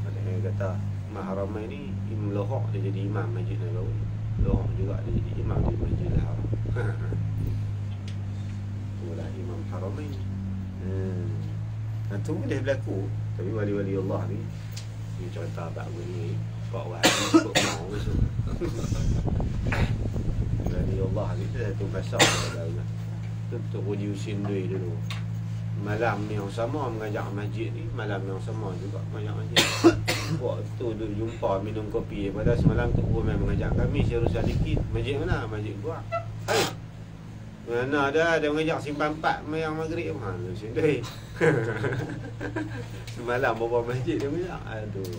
Speaker 1: Ada yang kata Maharamain ni Imam Lohok dia jadi imam Masjid Nabawi. Lohok juga dia jadi imam di Masjid Haram. Itulah Imam Haramain. Itu boleh berlaku. Tapi wali-wali Allah ni cerita bab ni Pak Wahid ikut mau besok. Wali Allah ni satu pasal untuk uji usin duit dulu. Malam yang sama mengajak masjid ni, malam yang sama juga mengajak masjid. Waktu duduk jumpa minum kopi pada semalam tu memang mengajak kami Syarul Sadikin. Masjid mana? Masjid gua. Hai. Mana ada mengajak simpan 4 mayang maghrib. Sendiri. Semalam bawa masjid dia mengajak. Aduh.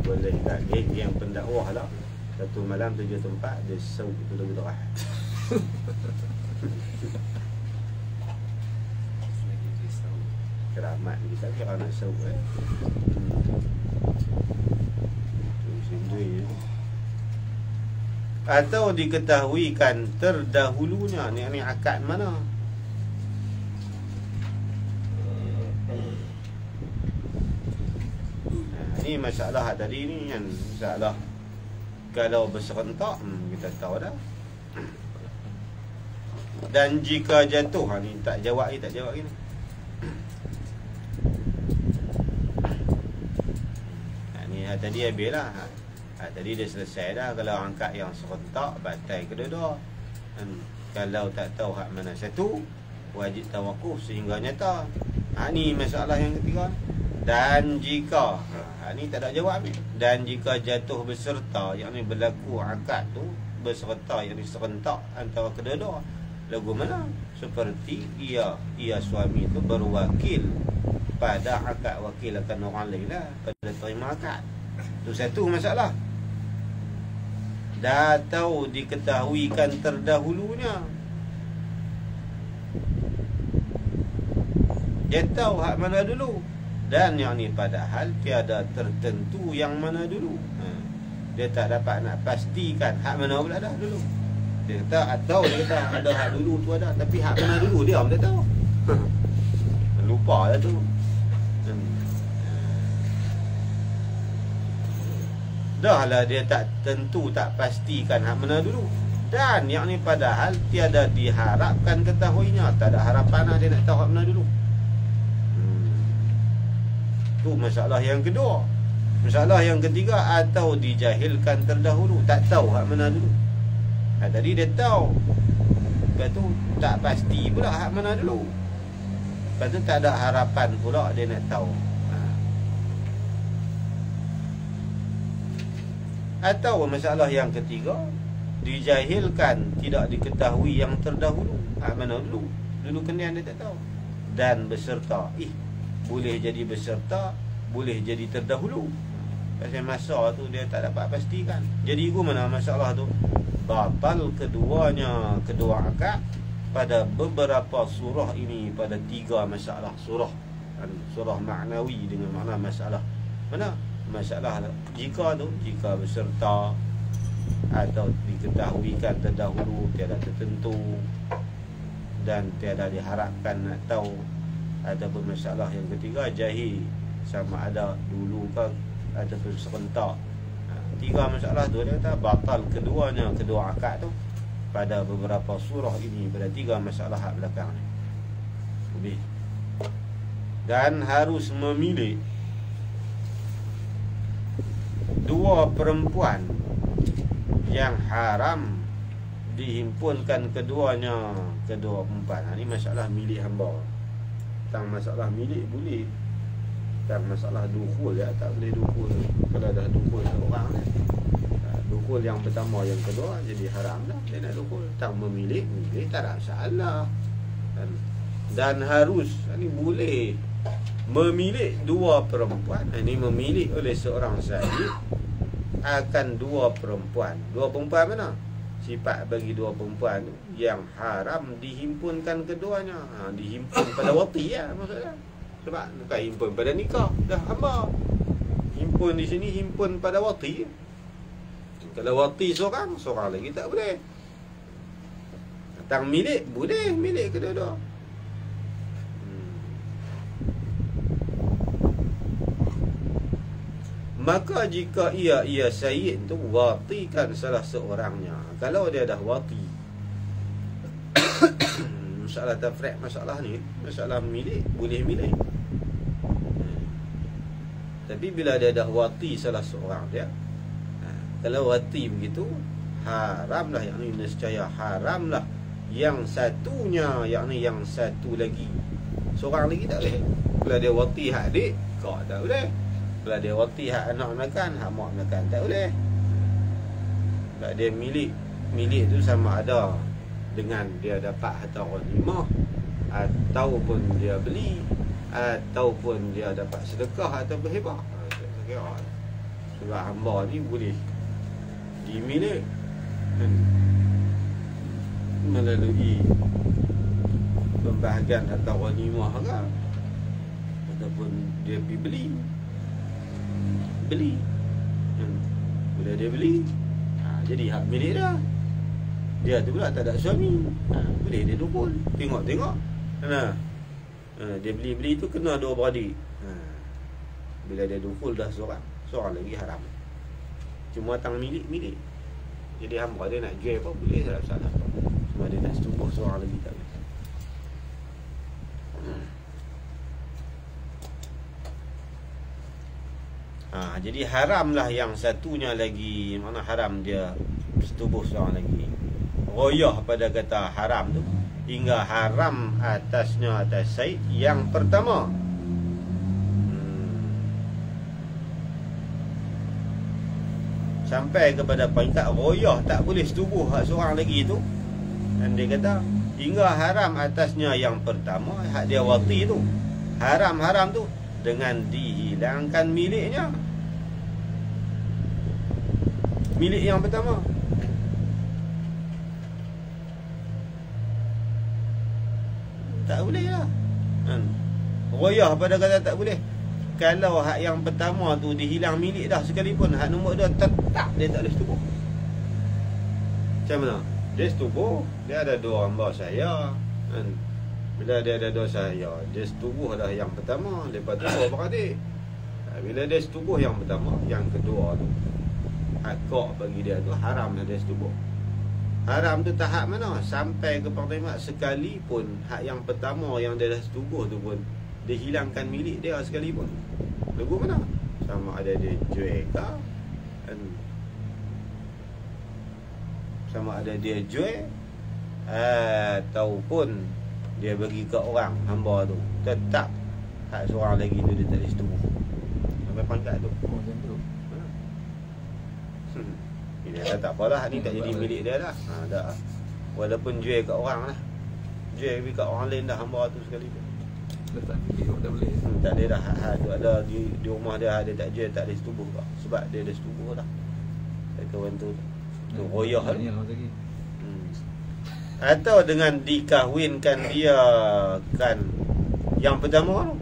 Speaker 1: Boleh tak geng yang pendakwah lah. Satu malam 7 tempat dia sauk itu lebih terah. Keramat kita kira nak sauk sendiri. Atau diketahuikan terdahulunya ni akad mana? Ni masalah tadi ni kan, masalah kalau berserentak kita tahu dah. Dan jika jatuh ni tak jawab ni. Ni tadi habislah. Tadi dia selesai dah. Kalau angkat yang serentak batal kedua-dua. Kalau tak tahu hak mana satu, wajib tawakuf sehingga nyata. Ni masalah yang ketiga. Dan jika ni tak ada jawab ni. Dan jika jatuh beserta, yang ni berlaku akad tu beserta, yang ni serentak antara kedua-dua, lagu mana? Seperti ia suami tu berwakil pada akad, wakil akan orang lain lah pada terima akad. Tu satu masalah. Dah tahu diketahuikan terdahulunya. Dia tahu hak mana dulu. Dan yang ni padahal tiada tertentu yang mana dulu. Dia tak dapat nak pastikan hak mana pula dah dulu. Dia kata atau dia kata ada hak dulu tu ada, tapi hak mana dulu dia tak tahu. Lupa lah tu. dah lah dia tak tentu, tak pastikan hak mana dulu. Dan yang ni padahal tiada diharapkan ketahuinya, tak ada harapan lah dia nak tahu hak mana dulu. Tu masalah yang kedua. Masalah yang ketiga, atau dijahilkan terdahulu, tak tahu hak mana dulu. Tadi dia tahu, lepas tu tak pasti pula hak mana dulu. Lepas tu tak ada harapan pula dia nak tahu. Atau masalah yang ketiga, dijahilkan, tidak diketahui yang terdahulu. Mana dulu? Dulu kemudian dia tak tahu. Dan beserta, boleh jadi beserta, boleh jadi terdahulu. Pasal masa tu dia tak dapat pastikan. Jadi mana masalah tu? Batal keduanya, kedua akad pada beberapa surah ini, pada 3 masalah surah. Surah maknawi dengan makna masalah. Mana? Masalah jika beserta atau diketahuikan terdahulu, tiada tertentu dan tiada diharapkan nak tahu. Ataupun masalah yang ketiga, jahil, sama ada dulu ke ataupun serentak. 3 masalah tu dia kata batal keduanya, kedua akad tu pada beberapa surah ini, pada 3 masalah hak belakang ni. Lebih. Dan harus memilih 2 perempuan yang haram dihimpunkan keduanya, kedua perempuan. Ini masalah milik hamba. Tentang masalah milik boleh, tentang masalah dukul ya tak boleh dukul. Kalau dah dukul seorang ni, dukul yang pertama, yang kedua jadi haram dah, dia nak dukul. Tentang memilih tak ada masalah. Dan harus, ini boleh memilih 2 perempuan. Ini memilih oleh seorang syahid akan 2 perempuan. 2 perempuan mana? Sifat bagi 2 perempuan yang haram dihimpunkan keduanya. Dihimpun pada wati ya maksudnya. Sebab bukan himpun pada nikah, dah hamba. Himpun di sini himpun pada wati. Kalau wati seorang lagi tak boleh. Tentang milik boleh, milik kedua-dua. Maka jika ia sayyid tu watikan salah seorangnya. Kalau dia dah wati, masalah tafriq, masalah ni, masalah milik, boleh milik. Tapi bila dia dah wati salah seorang dia, kalau wati begitu, haramlah, yang ni nescaya haramlah yang satunya, yang ni yang satu lagi, seorang lagi tak boleh. Bila dia wati hak adik, kau tak boleh. Kalau dia wati hak anak makan, hak mak makan, tak boleh. Kalau dia milik tu sama ada dengan dia dapat harta ghanimah, ataupun dia beli, ataupun dia dapat sedekah ataupun hibah. Sebab hamba ni boleh dimilik melalui pembahagian harta ghanimah ke, ataupun dia pergi beli. Bila dia beli, jadi hak milik dah. Dia tu pula tak ada suami, boleh dia dukul. Tengok dia beli tu kena 2 beradik. Bila dia dukul dah seorang lagi haram. Cuma tang milik. Jadi hamba dia nak jual apa boleh, tak ada masalah. Cuma dia nak setubuh seorang lagi tak boleh. Jadi haramlah yang satunya lagi. Mana haram dia setubuh seorang lagi. Royah pada kata haram tu, hingga haram atasnya, atas sayyid yang pertama. Sampai kepada peringkat royah tak boleh setubuh hak seorang lagi tu. Dan dia kata hingga haram atasnya yang pertama, hak dia wati tu, haram tu dengan dihilangkan miliknya. Milik yang pertama. Tak boleh lah. Royah pada kata tak boleh. Kalau hak yang pertama tu dihilang milik dah sekalipun, hak nombor 2 tetap dia tak boleh setubuh. Macam mana? Dia setubuh, dia ada 2 hamba saya. Bila dia ada 2 saya, dia setubuh dah yang pertama, lepas tu 2 beradik. Bila dia setubuh yang pertama, yang kedua tu hak kok bagi dia tu haram dah dia setubuh. Haram tu tahap mana? Sampai ke pertama sekali pun hak yang pertama yang dia dah setubuh tu pun dia hilangkan milik dia sekali pun. Lagu mana? Sama ada dia jual ke, sama ada dia jual ataupun dia bagi ke orang hamba tu, tetap hak seorang lagi tu dia tak boleh setubuh. Sampai pangkat tu.
Speaker 2: Oh, macam tu.
Speaker 1: Dia kata tak apalah, ni tak jadi milik dia dah. Dah. Walaupun jual kat orang lah. Jual pergi kat orang lain dah hamba tu sekali tu.
Speaker 2: Dah tak milik, tak boleh.
Speaker 1: Tak boleh dah. Hak tu ada di rumah dia, dia tak jual, tak boleh setubuh kak. Sebab dia dah setubuh dah. Dia kawan tu. Tu royah kan.
Speaker 2: Lagi.
Speaker 1: Atau dengan dikahwinkan dia kan yang pertama tu.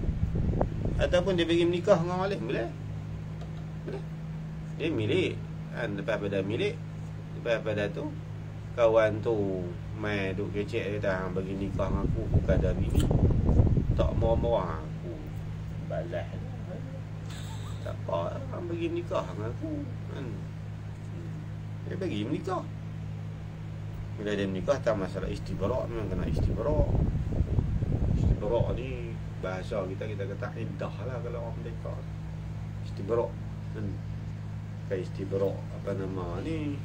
Speaker 1: Ataupun dia bagi menikah dengan orang lain. Boleh? Boleh. Dia milik. Lepas pada milik, lepas pada tu kawan tu mai duk kecek kata hang bagi nikah dengan aku bukan ada bini. Tak marah-marah aku. Balas. Tak apa, hang bagi nikah dengan aku kan. Dia bagi menikah. Bila dia menikah tak masalah istibrak, memang kena istibrak. Istibrak ni bahasa kita kata iddah lah kalau orang menikah. Istibrak kan. Istibrak apa nama ni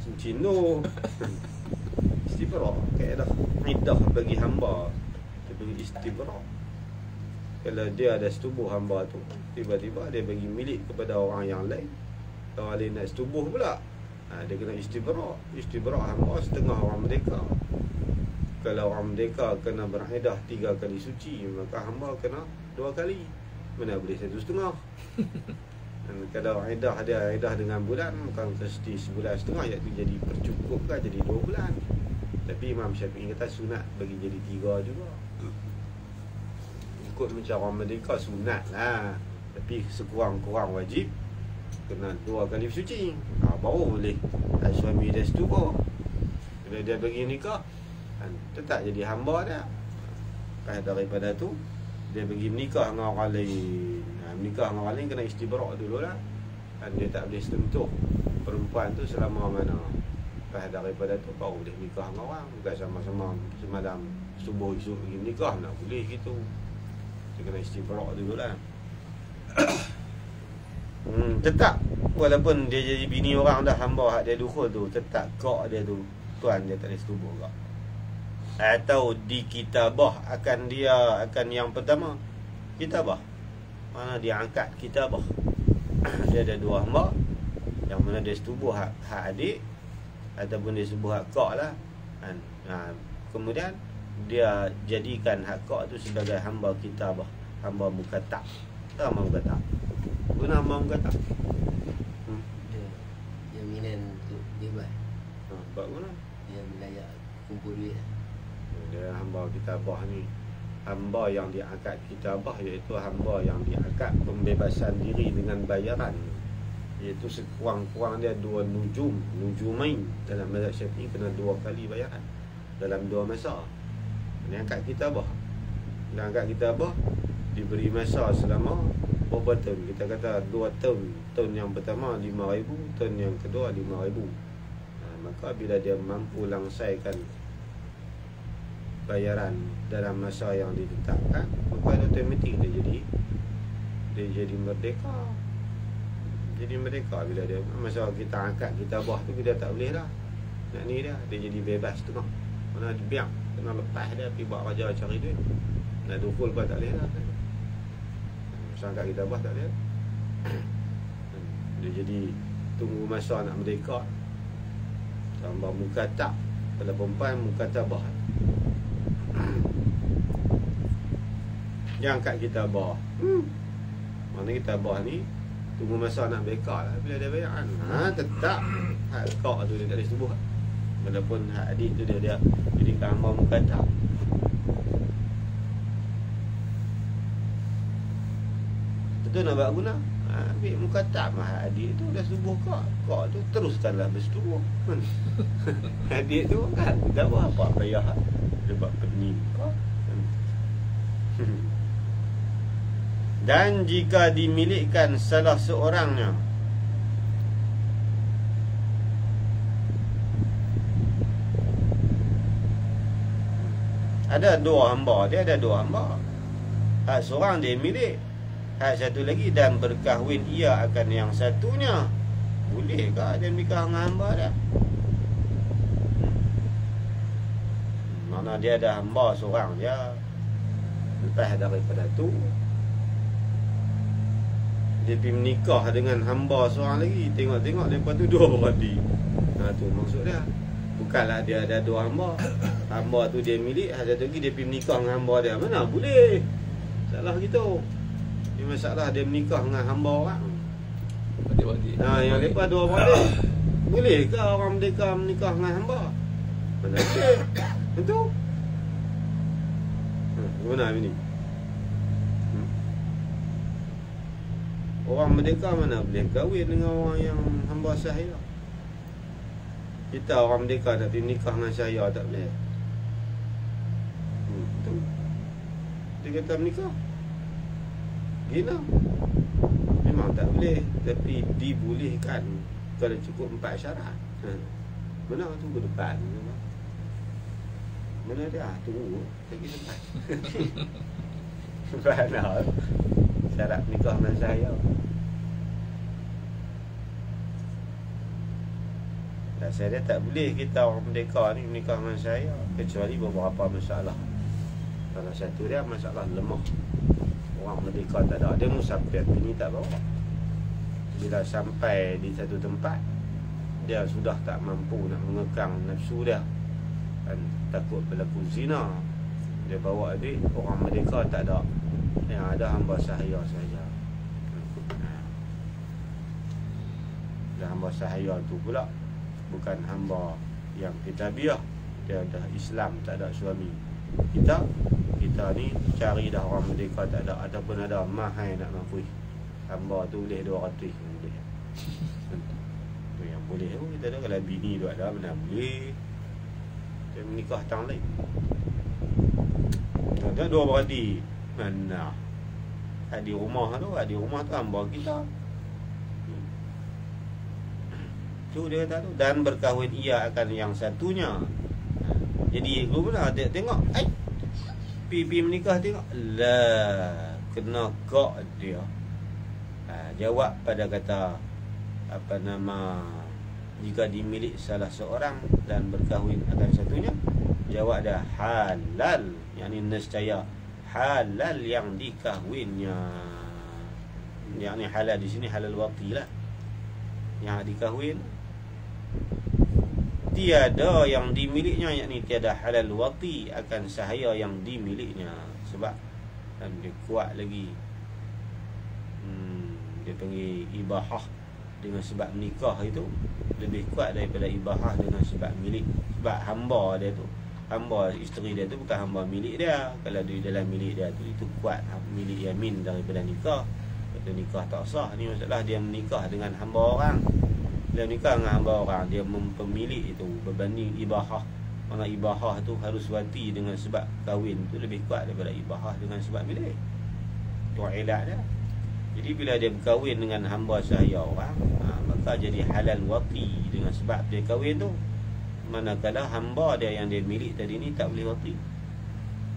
Speaker 1: cincin tu istibrak kayak dah iddah bagi hamba dia bagi istibrak. Kalau dia ada setubuh hamba tu, tiba-tiba dia bagi milik kepada orang yang lain, orang lain nak setubuh pula, dia kena istibrak. Istibrak hamba setengah orang merdeka. Kalau orang merdeka kena beriddah 3 kali suci, maka hamba kena 2 kali. Mana boleh 1,5. Kalau iddah dia iddah dengan bulan, bukan mesti sebulan setengah, iaitu jadi percukup kan jadi 2 bulan. Tapi Imam Syafi'i kata sunat bagi jadi 3 juga. Ikut macam orang merdeka sunat lah, tapi sekurang-kurang wajib kena 2 kali bersuci. Baru boleh suami dia setubuh. Bila dia bagi nikah, tetap jadi hamba dia. Lepas daripada tu dia bagi menikah dengan orang lain. Menikah dengan orang lain kena istibrak dulu lah. Dia tak boleh sentuh perempuan tu selama mana. Lepas daripada tu baru boleh nikah dengan orang. Bukan sama-sama semalam subuh esok pergi menikah, nak boleh gitu. Dia kena istibrak dulu lah. Tetap walaupun dia jadi bini orang dah, hamba hak dia dukhul tu, tetap kak dia tu tuan dia tak boleh setubuh kak. Atau dikitabah akan dia, akan yang pertama kitabah, mana dia angkat kitabah. Dia ada 2 hamba, yang mana dia setubuh hak adik ataupun dia setubuh hak kak lah. Kemudian dia jadikan hak kak tu sebagai hamba kitabah, hamba mukatab. Hamba mukatab. Guna hamba mukatab.
Speaker 3: Jaminan untuk bebas.
Speaker 1: Buat guna?
Speaker 3: Dia belajar kumpul duit.
Speaker 1: Dia hamba kitabah ni, hamba yang diangkat kitabah, iaitu hamba yang diangkat pembebasan diri dengan bayaran, iaitu sekurang-kurang dia 2 nujumain. Dalam mazhab Syafi'i kena 2 kali bayaran dalam 2 masa. Dia angkat kitabah. Dia angkat kitabah diberi masa selama berapa tahun? Kita kata 2 tahun. Tahun yang pertama 5,000, tahun yang kedua 5,000. Maka bila dia mampu langsaikan bayaran dalam masa yang ditetapkan, maka automatik dia jadi merdeka. Jadi merdeka bila dia masa kita angkat kitabah tu, kita tak boleh dah nak ni dia jadi bebas tengah. Mana biang kena lepas dia pergi buat kerja cari duit. Nak dukul pun tak boleh dah. Masa angkat kitabah tak boleh. Dia jadi tunggu masa nak merdeka. Tambah mukatab. Kalau perempuan mukatabah. Yang kat kitabah, mana kitabah ni tunggu masa nak beka lah. Bila dia bayar tetap hak kak tu dia tak boleh setubuh. Walaupun hak adik tu dia jadi hamba mukatab. Tentu nak buat guna. Ambil mukatab hak adik tu dah setubuh kak tu teruskanlah bersetubuh. Adik tu kan tak apa bayar dia buat pernikah. Dan jika dimilikkan salah seorangnya, Ada dua hamba, dia ada dua hamba. Hak seorang dia milik, hak satu lagi dan berkahwin ia akan yang satunya. Bolehkah dia nikah dengan hamba dia? Mana dia ada hamba seorang dia. Lepas daripada tu dia pergi menikah dengan hamba seorang lagi. Tengok-tengok lepas tu dua beradi. Tu maksud dia. Bukanlah dia ada dua hamba. Hamba tu dia milik, ada satu lagi dia pergi menikah dengan hamba dia. Mana boleh? Salah gitu. Ini masalah dia menikah dengan hamba orang.
Speaker 2: Adik-adik.
Speaker 1: Yang lepas dua beradi. Bolehkah orang merdeka menikah dengan hamba? Mana boleh? Tentu. Mana ini? Orang merdeka mana boleh kahwin dengan orang yang hamba sahaya. Kita orang merdeka nak pergi nikah dengan sahaya tak boleh. Betul. Dia kata menikah gina memang tak boleh. Tapi dibolehkan kalau cukup 4 syarat. Mana tu ke depan? Mana dia? Tunggu lagi sempat. Mana syarat nikah dengan saya. Dan saya tak boleh kita orang merdeka ni menikah dengan saya kecuali beberapa masalah. Salah satu dia masalah lemah. Orang merdeka tak ada, dia musafir, bini tak bawa. Bila sampai di satu tempat, dia sudah tak mampu nak mengekang nafsu dia dan takut berlaku zina, dia bawa adik. Orang merdeka tak ada, yang ada hamba sahaya saja. Dan hamba sahaya tu pula bukan hamba yang kitabiah, dia dah Islam, tak ada suami. Kita ni cari dah orang merdeka tak ada, ataupun ada mahai nak mampu. Hamba tu boleh 200 boleh. Tu yang boleh tu kita ada. Kalau bini tu ada, mana boleh dia menikah tang lain. Ada dua beradi. Mana di rumah tu hamba kita. Tu dia kata tu, dan berkahwin ia akan yang satunya. Jadi guru pula dia tengok, pipi menikah tengok, lah kena kok dia. Jawab pada kata apa nama, jika dimilik salah seorang dan berkahwin akan satunya, jawab dia halal, yakni nescaya halal yang dikahwinnya. Yakni halal di sini halal waqti lah. Yang dikahwin tiada yang dimiliknya, yakni tiada halal wati akan sahaya yang dimiliknya. Sebab dan dia kuat lagi, dia panggil ibahah dengan sebab nikah itu lebih kuat daripada ibahah dengan sebab milik. Sebab hamba dia tu, hamba isteri dia tu bukan hamba milik dia. Kalau di dalam milik dia tu, itu kuat milik yamin daripada nikah. Kata nikah tak sah. Ni masalah dia menikah dengan hamba orang. Dia nikah dengan hamba orang, dia mempemilik itu berbanding ibahah. Mana ibahah tu harus wati dengan sebab kahwin tu lebih kuat daripada ibahah dengan sebab milik. Itu ilat dia. Jadi bila dia berkahwin dengan hamba sahaya orang, maka jadi halal wati dengan sebab dia kahwin tu. Manakala hamba dia yang dia milik tadi ni tak boleh wati.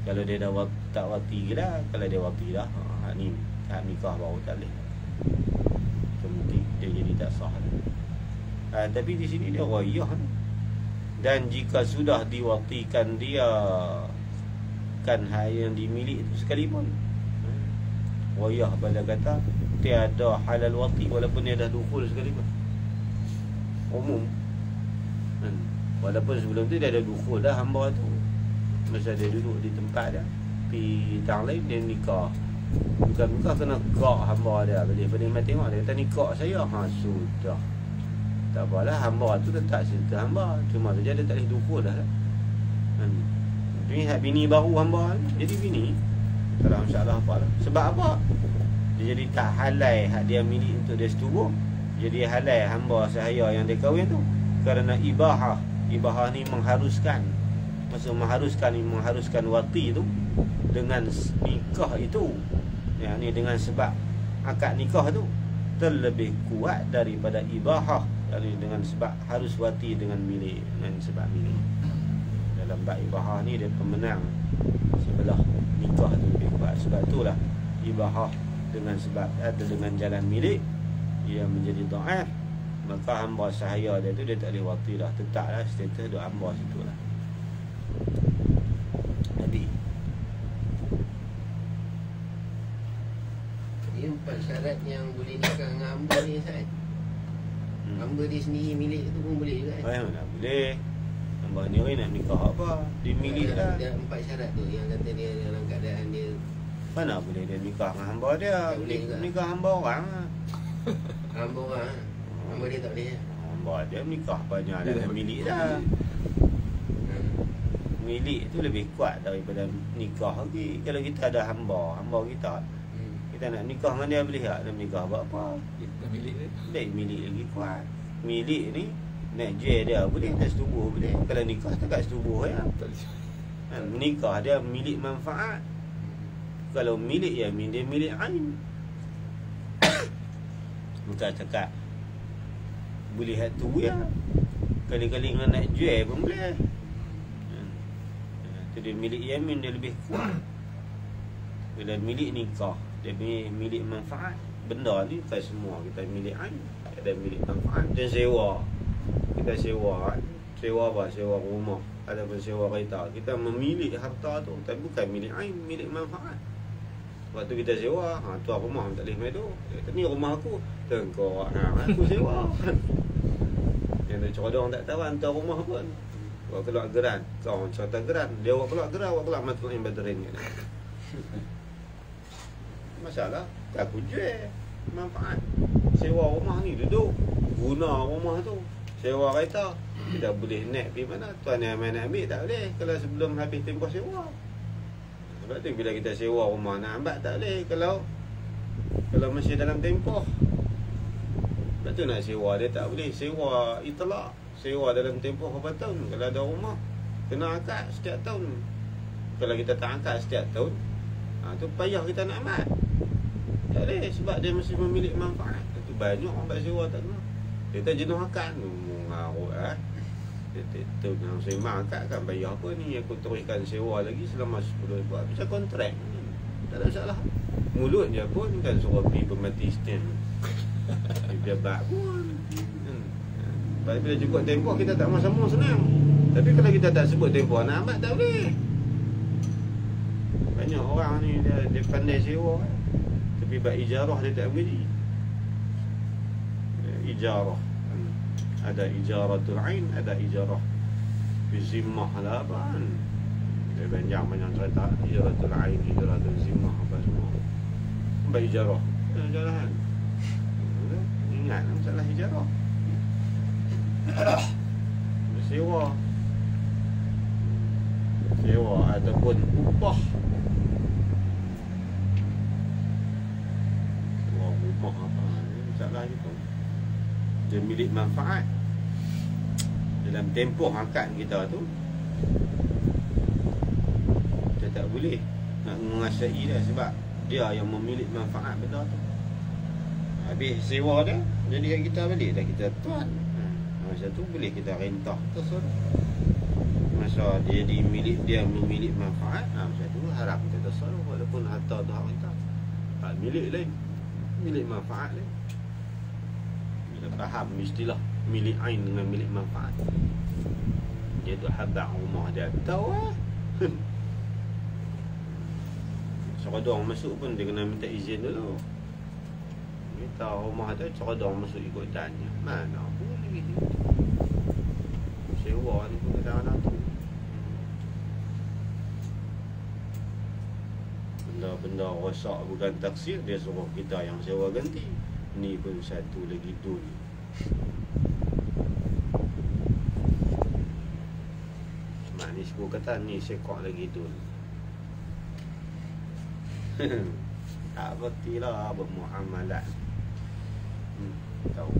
Speaker 1: Kalau dia dah tak wati ke dah, kalau dia wati dah, ni hak nikah baru tak boleh. Kemudian dia jadi tak sah. Tapi di sini dia rayah. Dan jika sudah diwatikan dia kan hal yang dimiliki itu sekalipun, rayah pada kata tiada halal wati walaupun dia dah dukul sekalipun. Umum. Walaupun sebelum tu dia ada dukul dah hamba tu. Masa dia duduk di tempat dia, pi tang lain dia nikah. Bukan kena kak hamba dia. Balik tengok dia kata nikah saya. Sudah. Tak apalah, hamba tu tetap serta hamba. Cuma saja dia tak boleh dukul dah. Ini hak bini baru hamba ni, jadi bini. Kalau insyaAllah apa lah. Sebab apa? Dia jadi tak halal hak dia milik untuk dia setubuh. Jadi halal hamba sahaya yang dia kahwin tu. Kerana ibahah. Ibahah ni mengharuskan. Maksud mengharuskan wati tu dengan nikah itu. Yang ni dengan sebab akad nikah tu terlebih kuat daripada ibahah. Dengan sebab harus wati dengan milik, dengan sebab milik. bab ibahah ni dia pemenang sebelah nikah tu lebih kuat. Sebab itulah ibahah dengan sebab atau dengan jalan milik ia menjadi dhaif. Maka hamba sahaya dia tu dia tak boleh wati dah, tetaplah status duk hamba situ lah. Nabi
Speaker 3: Ini 4 syarat yang boleh nikah dengan hamba ni Ustaz. Hamba dia sendiri milik tu pun boleh juga.
Speaker 1: Mana boleh. Hamba ni orang nak nikah apa? Dia milik dah.
Speaker 3: Ada 4 syarat tu yang kata dia dalam keadaan dia.
Speaker 1: Mana boleh dia nikah dengan hamba dia?
Speaker 3: Tak boleh juga.
Speaker 1: Nikah hamba orang.
Speaker 3: Hamba orang. Hamba dia tak boleh.
Speaker 1: Hamba dia nikah banyak dah milik dah. Milik tu lebih kuat daripada nikah lagi. Kalau kita ada hamba kita nak nikah dengan dia boleh tak? Nak nikah buat apa?
Speaker 2: Dah milik dia.
Speaker 1: Dia milik lagi kuat. Milik ni nak jual dia boleh, tak setubuh boleh. Kalau nikah tak kat setubuh ya.
Speaker 2: Tak boleh.
Speaker 1: Nikah dia milik manfaat. Kalau milik ya dia milik ain. Bukan cakap boleh hatu ya. Kali-kali nak jual pun boleh. Dia milik yamin dia lebih kuat. Bila milik nikah dia milik manfaat. Benda ni bukan semua kita milik ain. Ada milik manfaat. Dia sewa. Kita sewa. Sewa apa? Sewa rumah. Ada pun sewa kereta. Kita memilih harta tu. Tapi bukan milik ain, milik manfaat. Waktu kita sewa, tuan rumah tak boleh main tu. Kata ni rumah aku. Tengkor, aku sewa. Yang nak codong tak tahu tuan rumah pun. Awak keluar geran. Kau cerita geran. Dia awak keluar geran, awak keluar mati yang badarin. Masalah, aku jual manfaat. Sewa rumah ni duduk, guna rumah tu. Sewa kereta, kita boleh naik pergi mana. Tuan yang main nak ambil tak boleh kalau sebelum habis tempoh sewa. Sebab tu bila kita sewa rumah nak ambil tak boleh kalau masih dalam tempoh. Sebab tu nak sewa dia tak boleh. Sewa itlak, sewa dalam tempoh berapa tahun. Kalau ada rumah kena akad setiap tahun. Kalau kita tak akad setiap tahun, tu payah kita nak ambil. Tak boleh sebab dia masih memiliki manfaat. Itu banyak orang buat sewa tak kena. Dia tak jenuh akad mengarut Dia tu yang sembang akad kan bayar apa ni. Aku teruskan sewa lagi selama 10 buat macam kontrak. Tak ada masalah. Mulutnya pun kan suruh pergi pemati stem. Dia bak pun. Bila cukup tempoh kita tak sama-sama senang. Tapi kalau kita tak sebut tempoh nak ambil tak boleh. Banyak orang ni dia pandai sewa tapi bab ijarah dia tak boleh. Ijarah ada ijaratul ain, ada ijarah bizimmah lah apa kan. Dia banyak cerita ijaratul ain, ijaratul zimmah apa semua. Bab ijarah jalan. Ingat masalah ijarah. Sewa ataupun upah. Sewa rumah apa ni masalah gitu. Dia milik manfaat. Dalam tempoh akad kita tu kita tak boleh nak menguasai dia sebab dia yang memiliki manfaat benda tu. Habis sewa dia jadi hak kita balik dah kita tuan. Masa tu boleh kita rentah terus. Masa dia jadi milik dia memiliki manfaat, masa tu harap kita terus walaupun harta tu hak kita. Tak milik lain. Milik manfaat lain. Bila faham istilah milik ain dengan milik manfaat. Dia tu habaq rumah dia tahu Serodong masuk pun dia kena minta izin dulu. Minta rumah tu serodong masuk ikut tanya. Mana boleh gitu. Sewa ni pun kadang-kadang tu. Benda-benda rosak bukan taksir, dia suruh kita yang sewa ganti. Ni pun satu lagi dul. Manis pun kata ni sekok lagi dul. Tak bertilah bermuamalat. Tahu.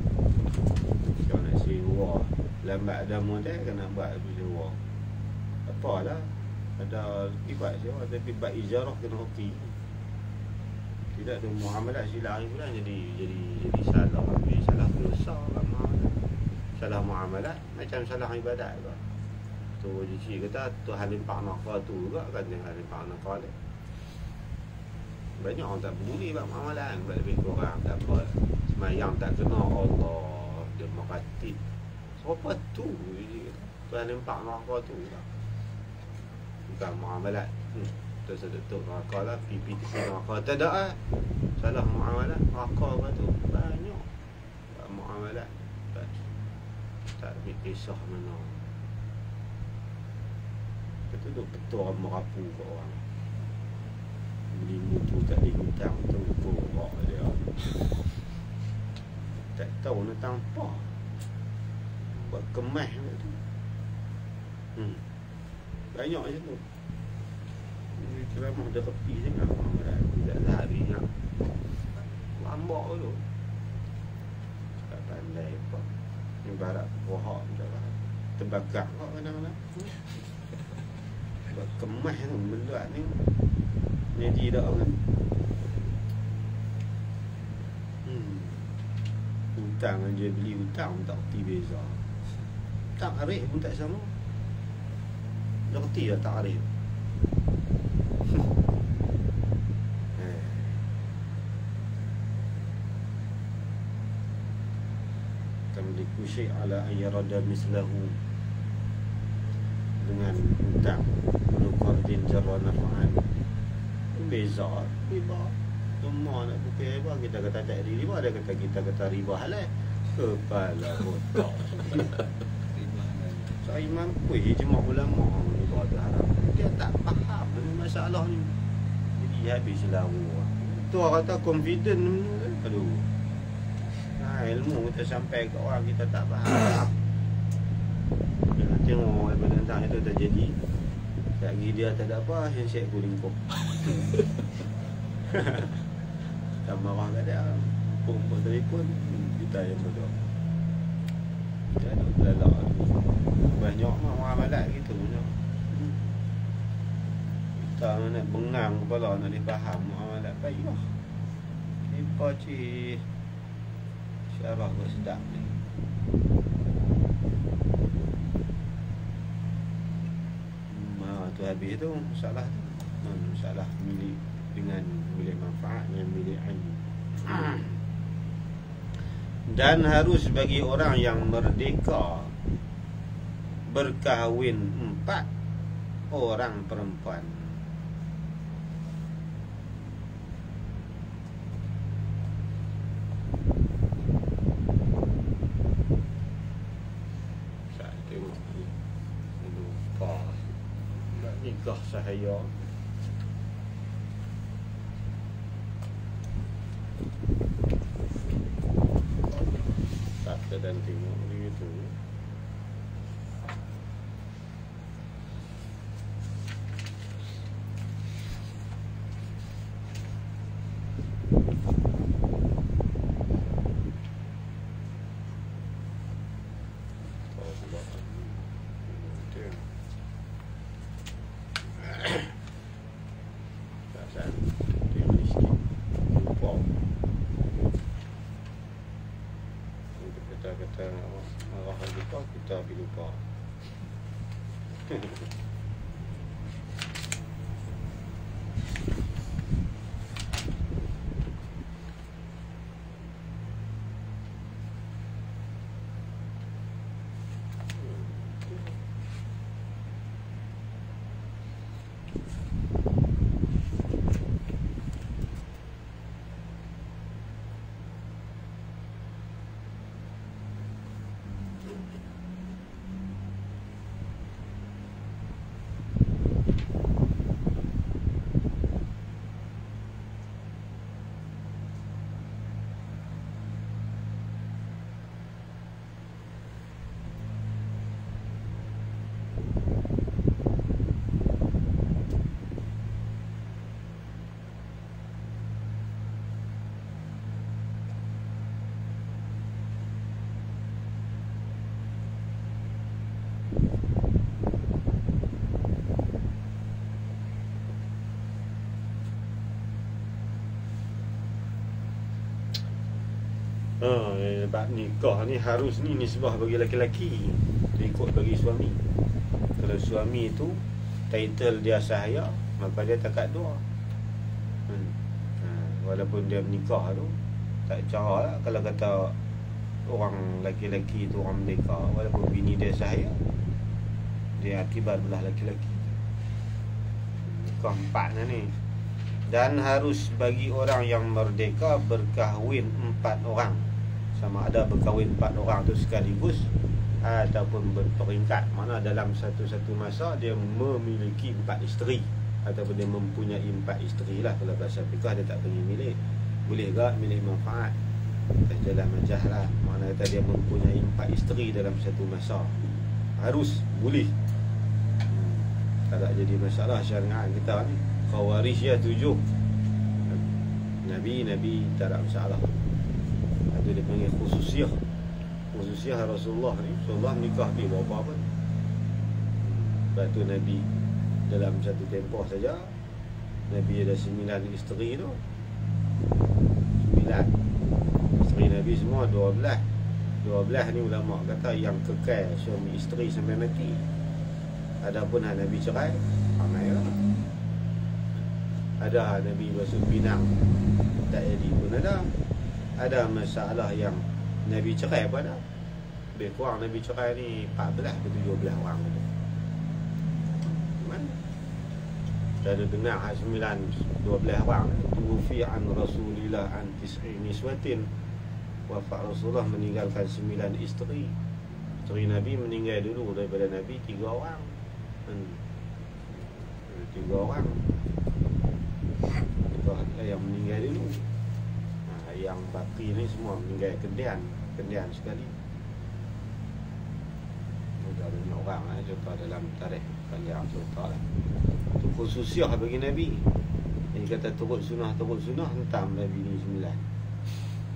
Speaker 1: Kalau nak sewa lambat ada modal kena buat sewa. Apalah ada buat sewa tapi buat ijarah kena okey. Tidak ada muamalat silap pula jadi salah. Salah dosa lah muamalat. Salah muamalat macam salah ibadat juga. Tu Cici kata tu Halim Pak Naka tu juga kan yang Halim Pak Naka dia. Banyak orang tak peduli bab amalan, bab lebih kurang tak apa. Semayang tak kena Allah, dia merati. Siapa tu? Tu Halim Pak Naka tu juga. Bukan muamalat. Tu neraka lah, pipi neraka tak ada lah. Salah muamalat, neraka apa tu banyak. Muamalat tak ambil kisah mana. Itu duk betul merapu kat orang. Beli mutu tak dihutang tu borak dia. Tak tahu nak tanpa. Buat kemas tu. Banyak je tu. Ceramah dah tepi sangat orang tidak lari nak lambak dulu. Tak pandai apa. Ni barat pohon je lah. Terbakar kau kadang-kadang. Buat kemas tu benda ni. Jadi dah kan. Hutang aja beli hutang tak reti beza. Tak arif pun tak sama. Dah reti dah tak arif. Tamliku syai' ala an yarada mislahu. Dengan hutang Qardin jarra naf'an. Beza riba. Semua nak buka riba, kita kata tak riba, dia kata kita kata riba halal. Kepala botak. Saya mampu ijma' ulama riba tu haram. Dia tak faham masalah ni. Jadi habis lawa. Tu orang kata confident. Aduh. Ilmu kita sampai ke orang kita tak faham. Kita tengok benda itu terjadi. Tak lagi dia tak ada apa, handshake guling kop. Tak marah kat dia. Pun telefon, kita yang bodoh. Kita ada belalak. Banyak muamalat gitu punya. Kita nak bengang kepala nak difaham muamalat baik lah. Apa cik syarah kau sedap ni. Tu habis tu masalah tu. Masalah milik dengan milik manfaat dengan milik ain. Dan harus bagi orang yang merdeka berkahwin 4 orang perempuan. Saya tengok ni. Lupa. Nikah sahaya. Tak dan tengok ni tu. Kata marah lupa, kita pergi lupa. Bab nikah ni harus ni nisbah bagi laki-laki, ikut bagi suami. kalau suami tu title dia sahaya, maka dia takat dua. Walaupun dia menikah tu tak cara lah. Kalau kata orang laki-laki tu orang merdeka, walaupun bini dia sahaya, dia akibat belah laki-laki. Nikah 4 ni. Dan harus bagi orang yang merdeka berkahwin 4 orang. Sama ada berkahwin 4 orang tu sekaligus ataupun berperingkat. Mana dalam satu-satu masa dia memiliki 4 isteri, ataupun dia mempunyai 4 isteri lah. Kalau bahasa fikah dia tak pergi milik. Boleh ke milik manfaat, jalan majah lah. Mana kata dia mempunyai 4 isteri dalam satu masa, harus boleh. Tak ada jadi masalah syariat kita ni. Khawarij ya 7 Nabi tak ada masalah. Itu dia panggil khususiah. Khususiah Rasulullah ni, Rasulullah nikah di berapa pun. Lepas tu Nabi dalam satu tempoh saja Nabi ada 9 isteri tu. 9 isteri Nabi semua 12 ni ulama kata yang kekal suami isteri sampai mati. Adapun Nabi cerai, ramai lah. Ada Nabi basuh pinang tak jadi pun ada. Ada masalah yang Nabi cerai pun ada. Lebih kurang Nabi cerai ni 14 ke 17 orang tu. Mana? Kita ada dengar 12 orang tuwfi an Rasulillah an tis'i niswatin. Wafat Rasulullah meninggalkan 9 isteri. Isteri Nabi meninggal dulu daripada Nabi 3 orang. 3 orang. Yang meninggal dulu. Yang baki ni semua meninggal kendian sekali. Ada banyak orang lah contoh dalam tarikh panjang contoh lah. Itu khususiah bagi Nabi. Dia kata turut sunnah hentam Nabi ni 9.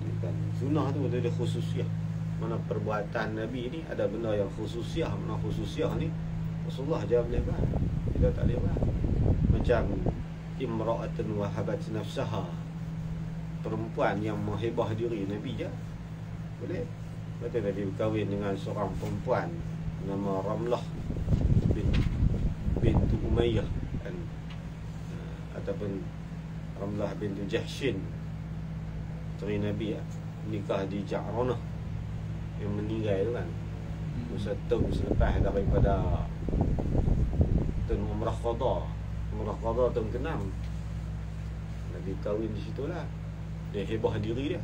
Speaker 1: Bukan sunnah tu ada khususiah. Mana perbuatan Nabi ni ada benda yang khususiah. Mana khususiah ni Rasulullah jawab lebar, kita tak lebar. Macam imra'atun wahabat nafsaha, perempuan yang menghibah diri Nabi je boleh. Betul Nabi berkahwin dengan seorang perempuan nama Ramlah bintu Umayyah kan? Ataupun Ramlah bintu Jahshin, isteri Nabi nikah di Ja'ranah yang meninggal tu kan. Satu selepas daripada Tun Umrah Qadha tahun ke-6 Nabi kahwin di situlah. Dia hebah diri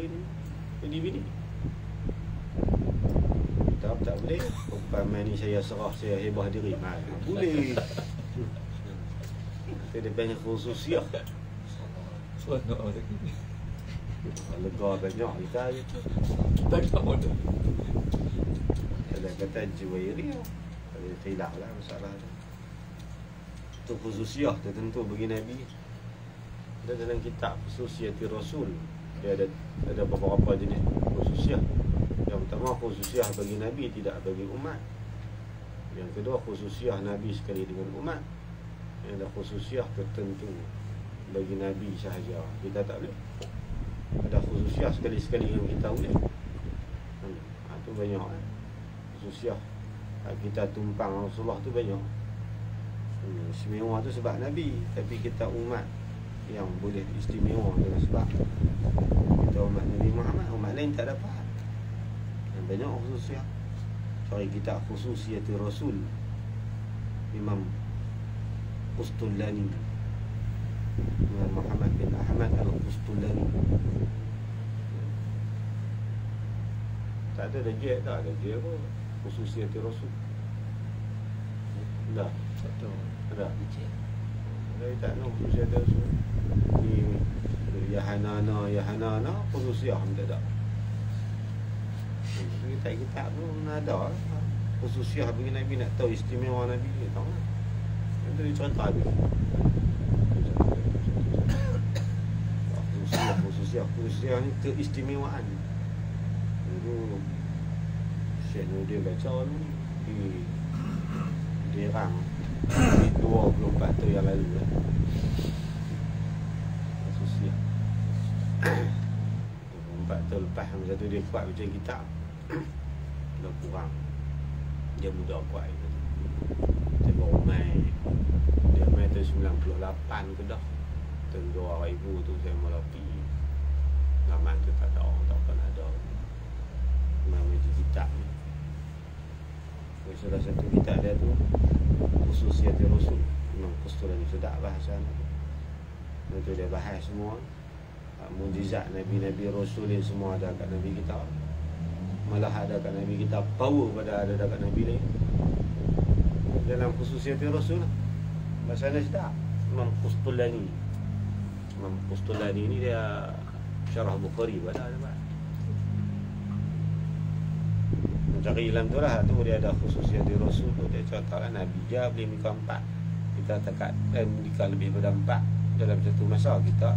Speaker 1: ni jadi bini. Tak boleh. Umpama ni saya serah, saya hebah diri, boleh. Dia banyak khususiah.
Speaker 2: Seronok macam ni.
Speaker 1: Lega banyak kita je.
Speaker 2: Tak tahu tu.
Speaker 1: Ada kata Juwairi, ada tilak lah masalah tu. Itu khususiah tertentu bagi Nabi. Dan dalam kitab Khususiyati Rasul dia ada beberapa jenis khususiah. Yang pertama khususiah bagi Nabi, tidak bagi umat. Yang kedua khususiah Nabi sekali dengan umat. Yang ada khususiah tertentu bagi Nabi sahaja, kita tak boleh. Ada khususiah sekali-sekali yang kita boleh. Itu banyak khususiah. Kita tumpang Rasulullah tu banyak. Istimewa tu sebab Nabi, tapi kita umat yang boleh istimewa dengan sebab kita umat Nabi Muhammad, umat lain tak dapat. Banyak khususiah. Cari kitab Khususiyati Rasul Imam Qustullani, Imam Muhammad bin Ahmad Al-Qustullani. Tak ada rejek, tak ada rejek apa Khususiyati Rasul. Tak
Speaker 2: tahu.
Speaker 1: Ada. Dia tak nak khususiyati Rasul. Ni Yahanana khususiah tak ada. Kita pun ada khususiah bagi Nabi, nak tahu istimewa Nabi ni, tahu kan? Itu dicontoh habis. Khususiah ni keistimewaan. Itu Syekh Nurdin baca ni di Derang di 24 tahun yang lalu lah. Khususiah 24 tahun lepas, satu dia kuat macam kita dah kurang. Dia muda kuat itu. Dia baru main. Dia main tahun 98 ke dah. Tahun 2000 tu saya mula pergi. Zaman tu tak ada orang, tak pernah ada. Memang majlis kitab ni. Salah satu kitab dia tu Khususiyat Rasul. Memang Qustulani sedap bahasa ni. Itu dia bahas semua mukjizat Nabi-Nabi Rasulin semua ada kat Nabi kita. Malah ada kat Nabi kita power pada ada kat Nabi lain. Dalam Khususiyat Rasul bahasa dia sedap. Imam Qustulani. Imam Qustulani ni dia syarah Bukhari pada ada. Mencari ilmu tu lah tu dia ada Khususiyat Rasul tu dia contohlah Nabi dia boleh nikah 4. Kita tekat nikah lebih pada 4 dalam satu masa. Kita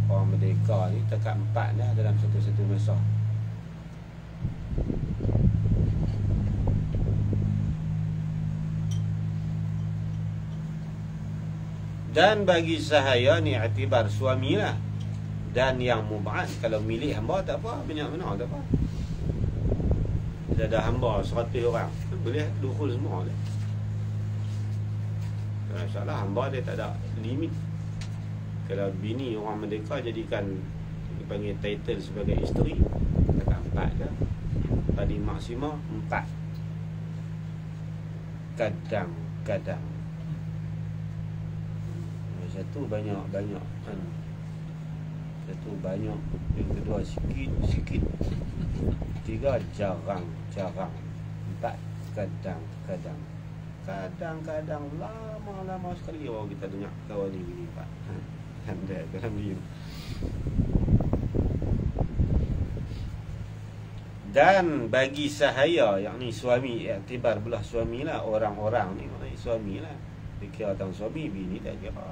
Speaker 1: orang merdeka ni tekat 4 dah dalam satu masa. Dan bagi sahaya ni iktibar suami lah. Dan yang mub'ad kalau milik hamba tak apa, banyak mana tak apa. Dia ada hamba 100 orang, boleh dukul semua dia. Tak masalah, hamba dia tak ada limit. Kalau bini orang merdeka jadikan dipanggil title sebagai isteri, dekat 4 je. Tadi maksimum 4. Kadang-kadang satu banyak-banyak kan. Satu banyak, yang kedua sikit-sikit. 3 jarang-jarang. 4 kadang-kadang. Kadang-kadang lama-lama sekali orang kita dengar kawan ni begini Pak. Anda dalam dia. Dan bagi sahaya, yakni suami, iktibar belah suami lah. Orang-orang ni maknanya suami lah. Dia kira tentang suami, bini tak kira.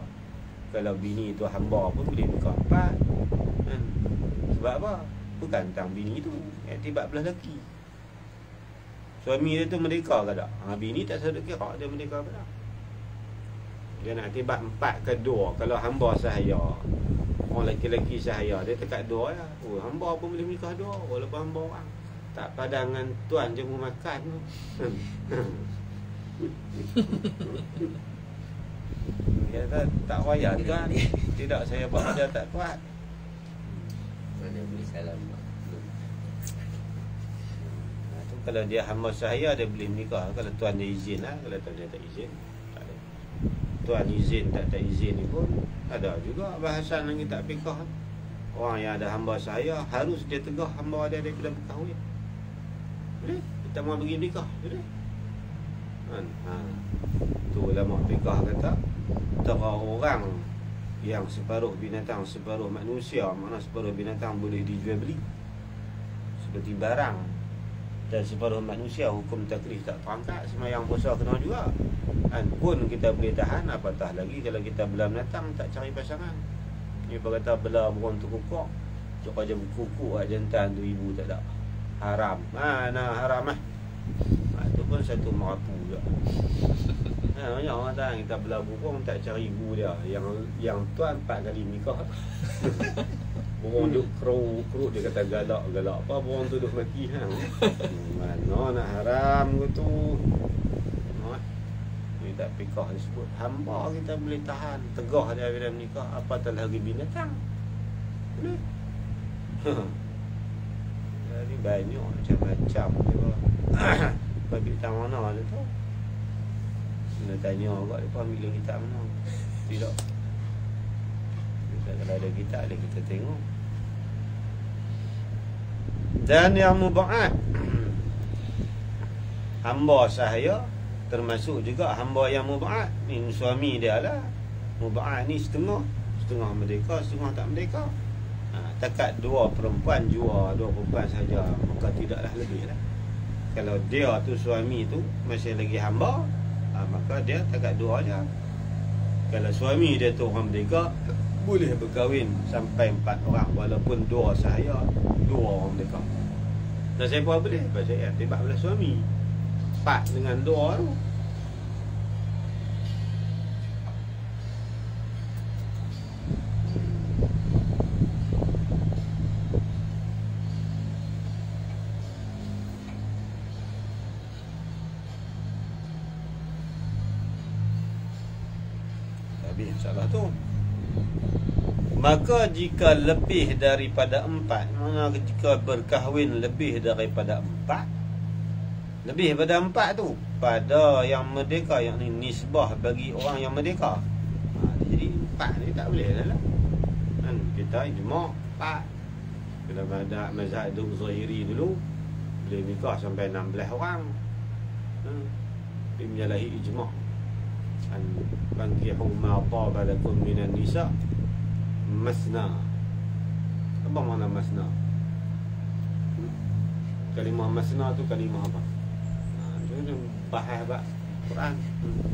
Speaker 1: Kalau bini tu hamba pun boleh buka 4 kan? Sebab apa? Bukan tentang bini tu, iktibar belah lelaki. Suami dia tu merdeka ke tak? Bini tak sedar kira dia merdeka ke tak? Dia nak iktibar 4 ke 2. Kalau hamba sahaya, orang lelaki-lelaki sahaya, dia tekat 2 lah. Oh, hamba pun boleh menikah 2 walaupun hamba orang. Tak padangan tuan je mau makan tu. Dia tak payah tuan. Tidak, saya buat dia tak kuat.
Speaker 3: Mana boleh salam
Speaker 1: tu kalau dia hamba sahaya dia boleh menikah. Kalau tuan dia izin lah. Kalau tuan dia tak izin, tak ada. Tuan izin tak izin ni pun ada juga bahasan yang kita fikah. Orang yang ada hamba sahaya harus dia tegah hamba dia daripada berkahwin. Boleh? Kita mau pergi nikah, boleh? Kan? Tu ulama fikah kata antara orang yang separuh binatang, separuh manusia, makna separuh binatang boleh dijual beli seperti barang, dan separuh manusia hukum taklif tak terangkat, semayang puasa kena juga kan. Pun kita boleh tahan, apatah lagi kalau kita belah binatang tak cari pasangan. Ni berkata belah burung tu kukuk, cok aja berkukuk jantan tu ibu tak ada. Haram. Mana haram lah. Itu pun satu merapu juga. Banyak orang tak, kita belah burung tak cari ibu dia. Yang tuan 4 kali nikah. Burung duk keruk dia kata galak apa, burung tu duk mati hang. Mana nak haram ke tu. Ni tak fikah disebut. Hamba kita boleh tahan, tegah dia bila menikah, apatah lagi binatang. Boleh. Ni banyak macam-macam dia. Bagi kita mana dia tu. Kena tanya kat dia ambil kita mana. Tidak. Kalau ada kita tengok. Dan yang muba'ad, hamba sahaya termasuk juga hamba yang muba'ad. Ni suami dia lah. Muba'ad ni setengah merdeka, setengah tak merdeka. Takat 2 perempuan jua 2 perempuan saja, maka tidaklah lebih lah. Kalau dia tu suami tu masih lagi hamba, maka dia takat 2 aja. Kalau suami dia tu orang merdeka, boleh berkahwin sampai 4 orang, walaupun 2 sahaya, 2 orang merdeka. Dan saya pun boleh, sebab saya tiba belah suami 4 dengan 2 tu. masalah tu. Maka jika lebih daripada 4, mana jika berkahwin lebih daripada 4, lebih daripada 4 tu pada yang merdeka, yang ni nisbah bagi orang yang merdeka. Jadi 4 ni tak boleh lah. Kan kita ijma' 4. Kalau pada mazhab Zahiri dulu boleh nikah sampai 16 orang. Dia menyalahi ijma'. An fankihu ma taba lakum minan nisa masna. Apa makna masna? Kalimah masna tu kalimah apa? Dia bahas apa? Quran.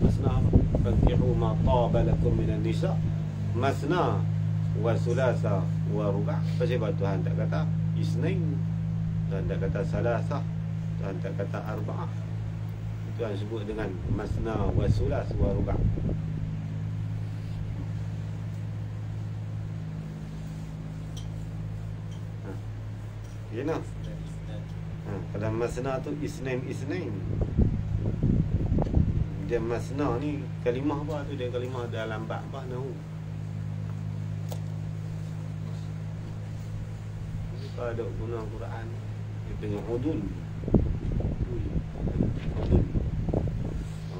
Speaker 1: Masna apa? Fankihu ma taba lakum minan nisa masna wa sulasa wa ruba'. Sebab Tuhan tak kata isnain, Tuhan tak kata salasa, Tuhan tak kata arba'ah. Tuhan sebut dengan masna wa sulas wa ruba'. Jelas. Kalau masna tu isnain. Dia masna ni kalimah apa tu? Dia kalimah dalam bab apa nahu? Kalau ada guna Quran, dia punya udul.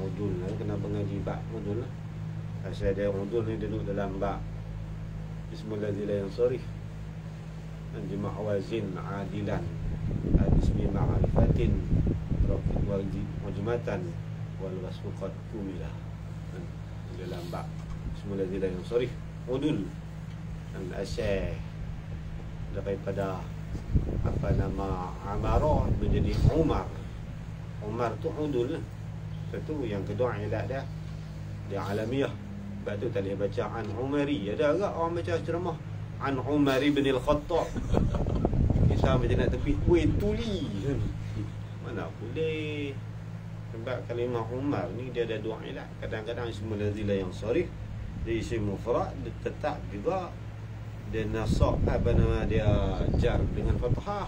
Speaker 1: Udul lah, kena mengaji bab udul lah. Asal dia udul ni duduk dalam bab Bismillahirrahmanirrahim la yansarif Jima' wazin adilan Bismi ma'arifatin Rafid wajmatan Wal wasfuqat kumilah. Dalam bab Bismillahirrahmanirrahim la yansarif udul. Dan asal daripada apa nama Amarah menjadi Umar. Umar tu udul lah. Satu. Yang kedua ilat dia alamiah. Sebab tu tak boleh baca an Umari. Ada agak orang baca ceramah an Umar ibn al-Khattab. Kita macam nak tepi kuih tuli. Mana boleh. Sebab kalimah Umar ni dia ada dua ilat. Kadang-kadang ismul lazila yang sarih, dia isim mufrad, dia tetap juga dia nasab apa nama dia jar dengan fathah.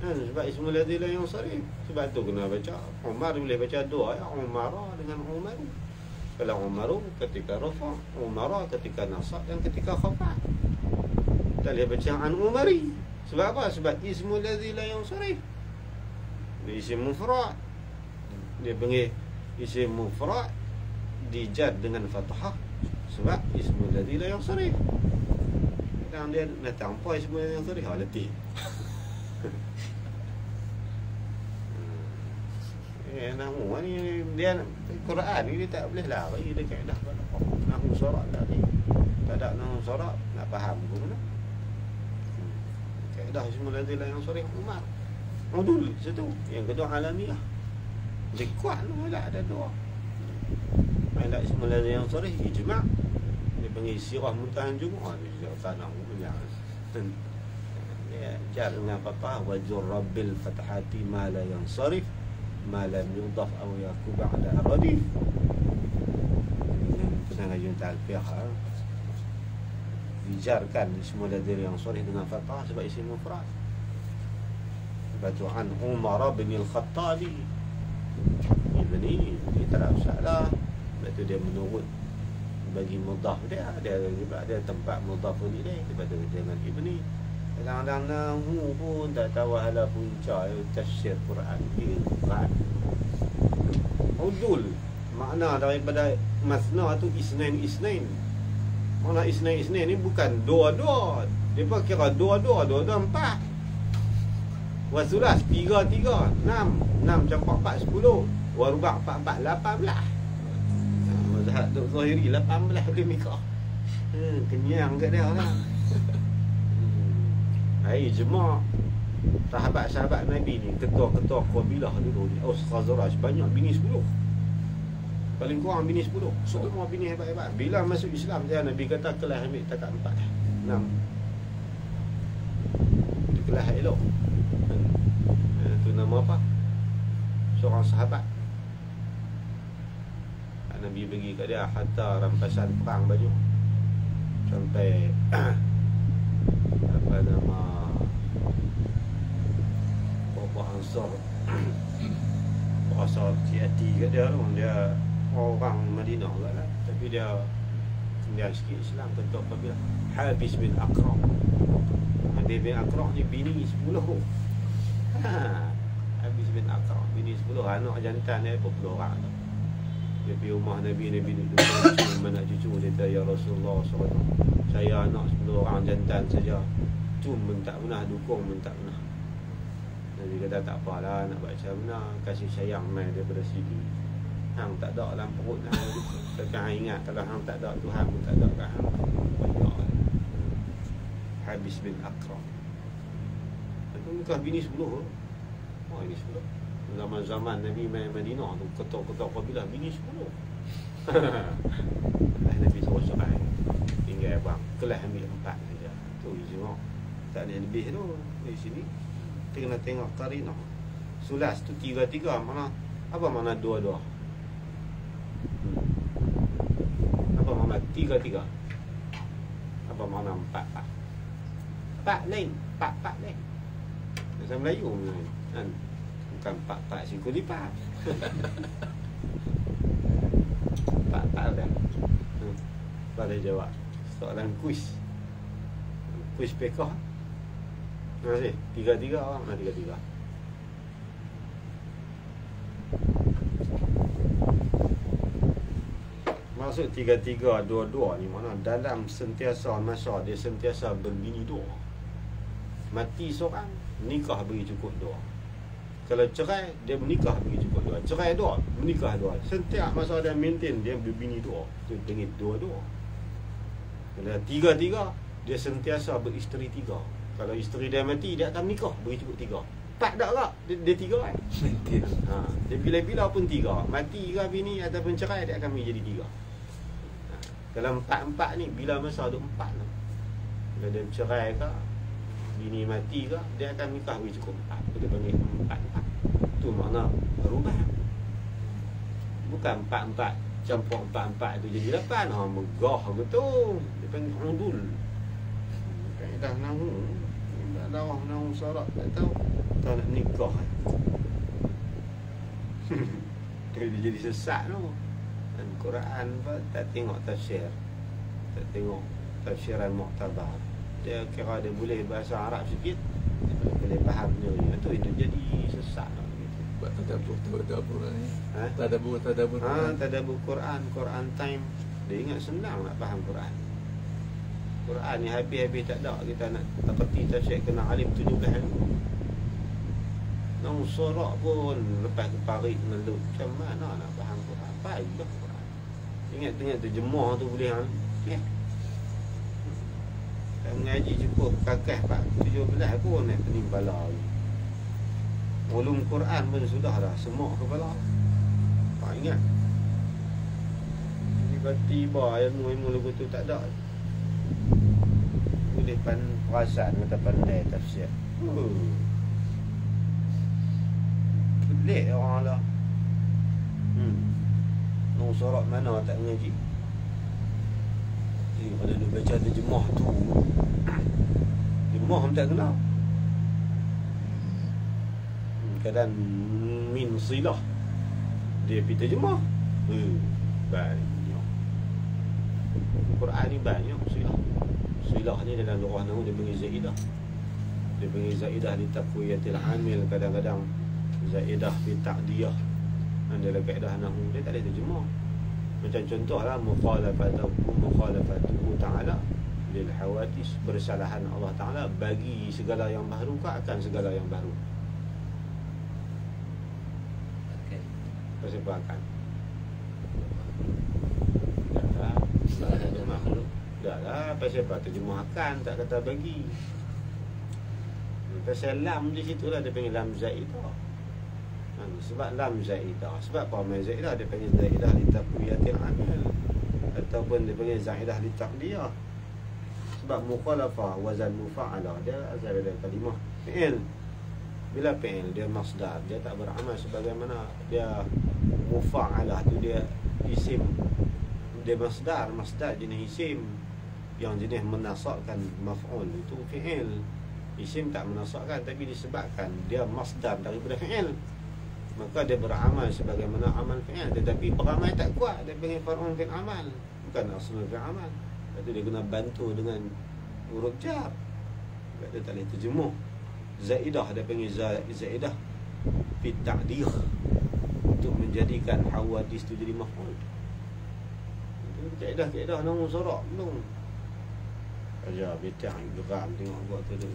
Speaker 1: Sebab ismul lazila yang sarih. Sebab tu kena baca Umar, boleh baca dua ya, Umara dengan Umar. Kalau Umaru ketika rafa', Umara ketika nasab dan ketika khafat. Tak boleh baca an Umari. Sebab apa? Sebab ismul lazila yang sarih. Dia isim mufrad. Dia panggil isim mufrad dijad dengan fathah sebab ismul lazila yang sarih. Dan dia datang apa ismul lazila yang sarih? Letih. Nahu ni dia Quran ni dia tak boleh lah bagi dia kaedah nahu sorak tadi. Tak ada nahu sorak nak faham ke mana? Kaedah ismul lazila yang sarih Umar. Udul satu. Yang kedua alamiah. Dia kuat lah ada dua. Ada ismul lazila yang sarih ijma'. Dia panggil sirah muntahan Jumaat. Dia tak nak punya. Dia jar dengan fathah wa jurrabil fathati ma la yansarif ma lam yudaf aw yakub ala radif. Kena ajun talfiah. Dijarkan ismul lazila yang sarih dengan fathah sebab isim mufrad. Sebab an Umar bin al-Khattabi. Ibni dia tak salah. Sebab tu dia menurut bagi mudhaf dia juga ada tempat mudhaf ni dia. Sebab tu dengan ibni. Kadang-kadang nahu pun tak tahu hala punca tafsir Quran dia kan. Udul makna daripada masna tu isnain. Mana isnain ni bukan dua-dua. Depa kira dua-dua 4. Wasulas 3 6 campur 4 10. Waruba 4 18. Mazhab Zahiri 18 boleh nikah. Kenyang kat dia lah. Ijma' sahabat-sahabat Nabi ni, ketua-ketua kabilah dulu ni, Aus Khazraj, banyak bini 10. Paling kurang bini 10. Semua bini hebat-hebat. Bila masuk Islam dia Nabi kata kelas ambil takat 4 6. Itu kelas elok. Itu nama apa? Seorang sahabat. Nabi bagi kat dia harta rampasan perang banyak. Sampai apa nama Ansar rasa hati kat dia tu. Dia orang Madinah lah, tapi dia Dia sikit Islam ketua kabilah. Habis bin Aqra. Habis bin Aqra ni bini 10. Habis bin Aqra bini 10, anak jantan dia 20 orang. Dia pergi rumah Nabi duduk cuma nak cucu. Dia kata, ya Rasulullah SAW, saya anak 10 orang jantan saja, cuma tak pernah dukung, tak pernah. Nabi kata, tak apalah, nak baca mana, kasih sayang mai daripada sini. Hang tak ada dalam perut hang. Takkan hang ingat kalau hang tak ada, Tuhan pun tak ada kat hang. Banyak. Habis bin Aqra. Itu nikah bini 10. Oh, ini 10. Zaman-zaman Nabi main Madinah tu, ketua-ketua kabilah bini 10. Nabi suruh cerai. Tinggal bang, kelas ambil 4 saja. Tu tengok. Tak ada lebih tu di sini. Kita kena tengok qarinah. Sulas tu 3-3 mana? Apa makna 2-2? Apa makna 3-3? Apa makna 4-4? 4 lain, 4-4 lain. Bahasa Melayu kan. Bukan 4-4 sikul lipat. 4-4 dah. Pada jawab soalan kuis. Kuis pekah. Terima kasih. 3-3 orang. 3-3. Maksud 3-3, 2-2 ni mana? Dalam sentiasa masa dia sentiasa berbini 2. Mati seorang, nikah bagi cukup 2. Kalau cerai, dia menikah bagi cukup 2. Cerai 2, menikah 2. Setiap masa dia maintain, dia berbini 2. Itu panggil 2-2. Kalau 3-3, dia sentiasa beristeri 3. Kalau isteri dia mati, dia akan menikah bagi cukup 3. 4 tak tak? Dia 3 kan?
Speaker 2: Maintain.
Speaker 1: Dia bila-bila pun 3. Mati ke bini ataupun cerai, dia akan menjadi 3. Kalau 4-4 ni, bila masa ada 4 lah. Kalau dia cerai ke, bini mati ke, dia akan nikah bagi cukup 4. Dia panggil 4-4. Itu makna berubah. Bukan 4-4 campur 4-4 tu jadi 8. Megah betul. Dia panggil udul. Kaedah nahu. Darah nahu syarat tak tahu. Tak nak nikah. Dia jadi sesat tu. Dan Quran pun tak tengok tafsir. Tak tengok tafsiran muktabar. Dia kira dia boleh bahasa Arab sikit, dia boleh faham dia. Itu jadi sesat gitu.
Speaker 2: Buat tadabbur ni. Tadabbur.
Speaker 1: Tadabbur Quran time. Dia ingat senang nak faham Quran. Quran ni habis-habis tak ada kita nak terpeti tafsir kena alim 17 dulu. Nang sorak pun lepas keparit melut. Macam mana nak faham Quran? Payah Quran. Ingat terjemah tu boleh mengaji cukup kakak 17 pun nak pening bala ni. Ulum Quran pun sudah dah semua kepala. Tak ingat. Tiba-tiba ilmu lepas tu tak ada. Boleh perasan kata pandai tafsir. Pelik orang lah. Nung sorak mana tak mengaji. Kalau dia baca terjemah tu, terjemah tak kenal. Kadang min silah dia pergi terjemah. Banyak Quran ni banyak silah. Silah ni dalam lughah nahwu dia panggil zaidah. Dia panggil zaidah li taqwiyatil amil. Kadang-kadang zaidah fi ta'diyah. Dalam kaedah nahwu dia tak ada terjemah. Macam contohlah mukhalafatuhu ta'ala lil hawadis, bersalahan Allah Ta'ala bagi segala yang baru ke akan segala yang baru. Pasal akan. Dah lah, pasal apa terjemahkan tak kata bagi. Pasal lam di situ lah dia panggil lam zaidah. Sebab lam zaidah. Sebab apa main zaidah? Dia panggil zaidah li taqwiyatil amal ataupun dia panggil zaidah li taqdiyah. Sebab mukhalafah wazan mufa'alah dia asal dari kalimah fi'il. Bila fi'il dia masdar, dia tak beramal sebagaimana dia mufa'alah tu dia isim. Dia masdar jenis isim yang jenis menasabkan maf'ul itu fi'il. Isim tak menasabkan tapi disebabkan dia masdar daripada fi'il, maka dia beramal sebagaimana amal fi'il. Tetapi beramal tak kuat, dia panggil far'un fil amal. bukan asal fi amal. Lepas tu dia kena bantu dengan huruf jar. Dia tak boleh terjemuh. Zaidah, dia panggil zaidah fi ta'dih, untuk menjadikan hawadis tu jadi maf'ul. Kaedah nombor sorak belum. Aja betah geram tengok buat tu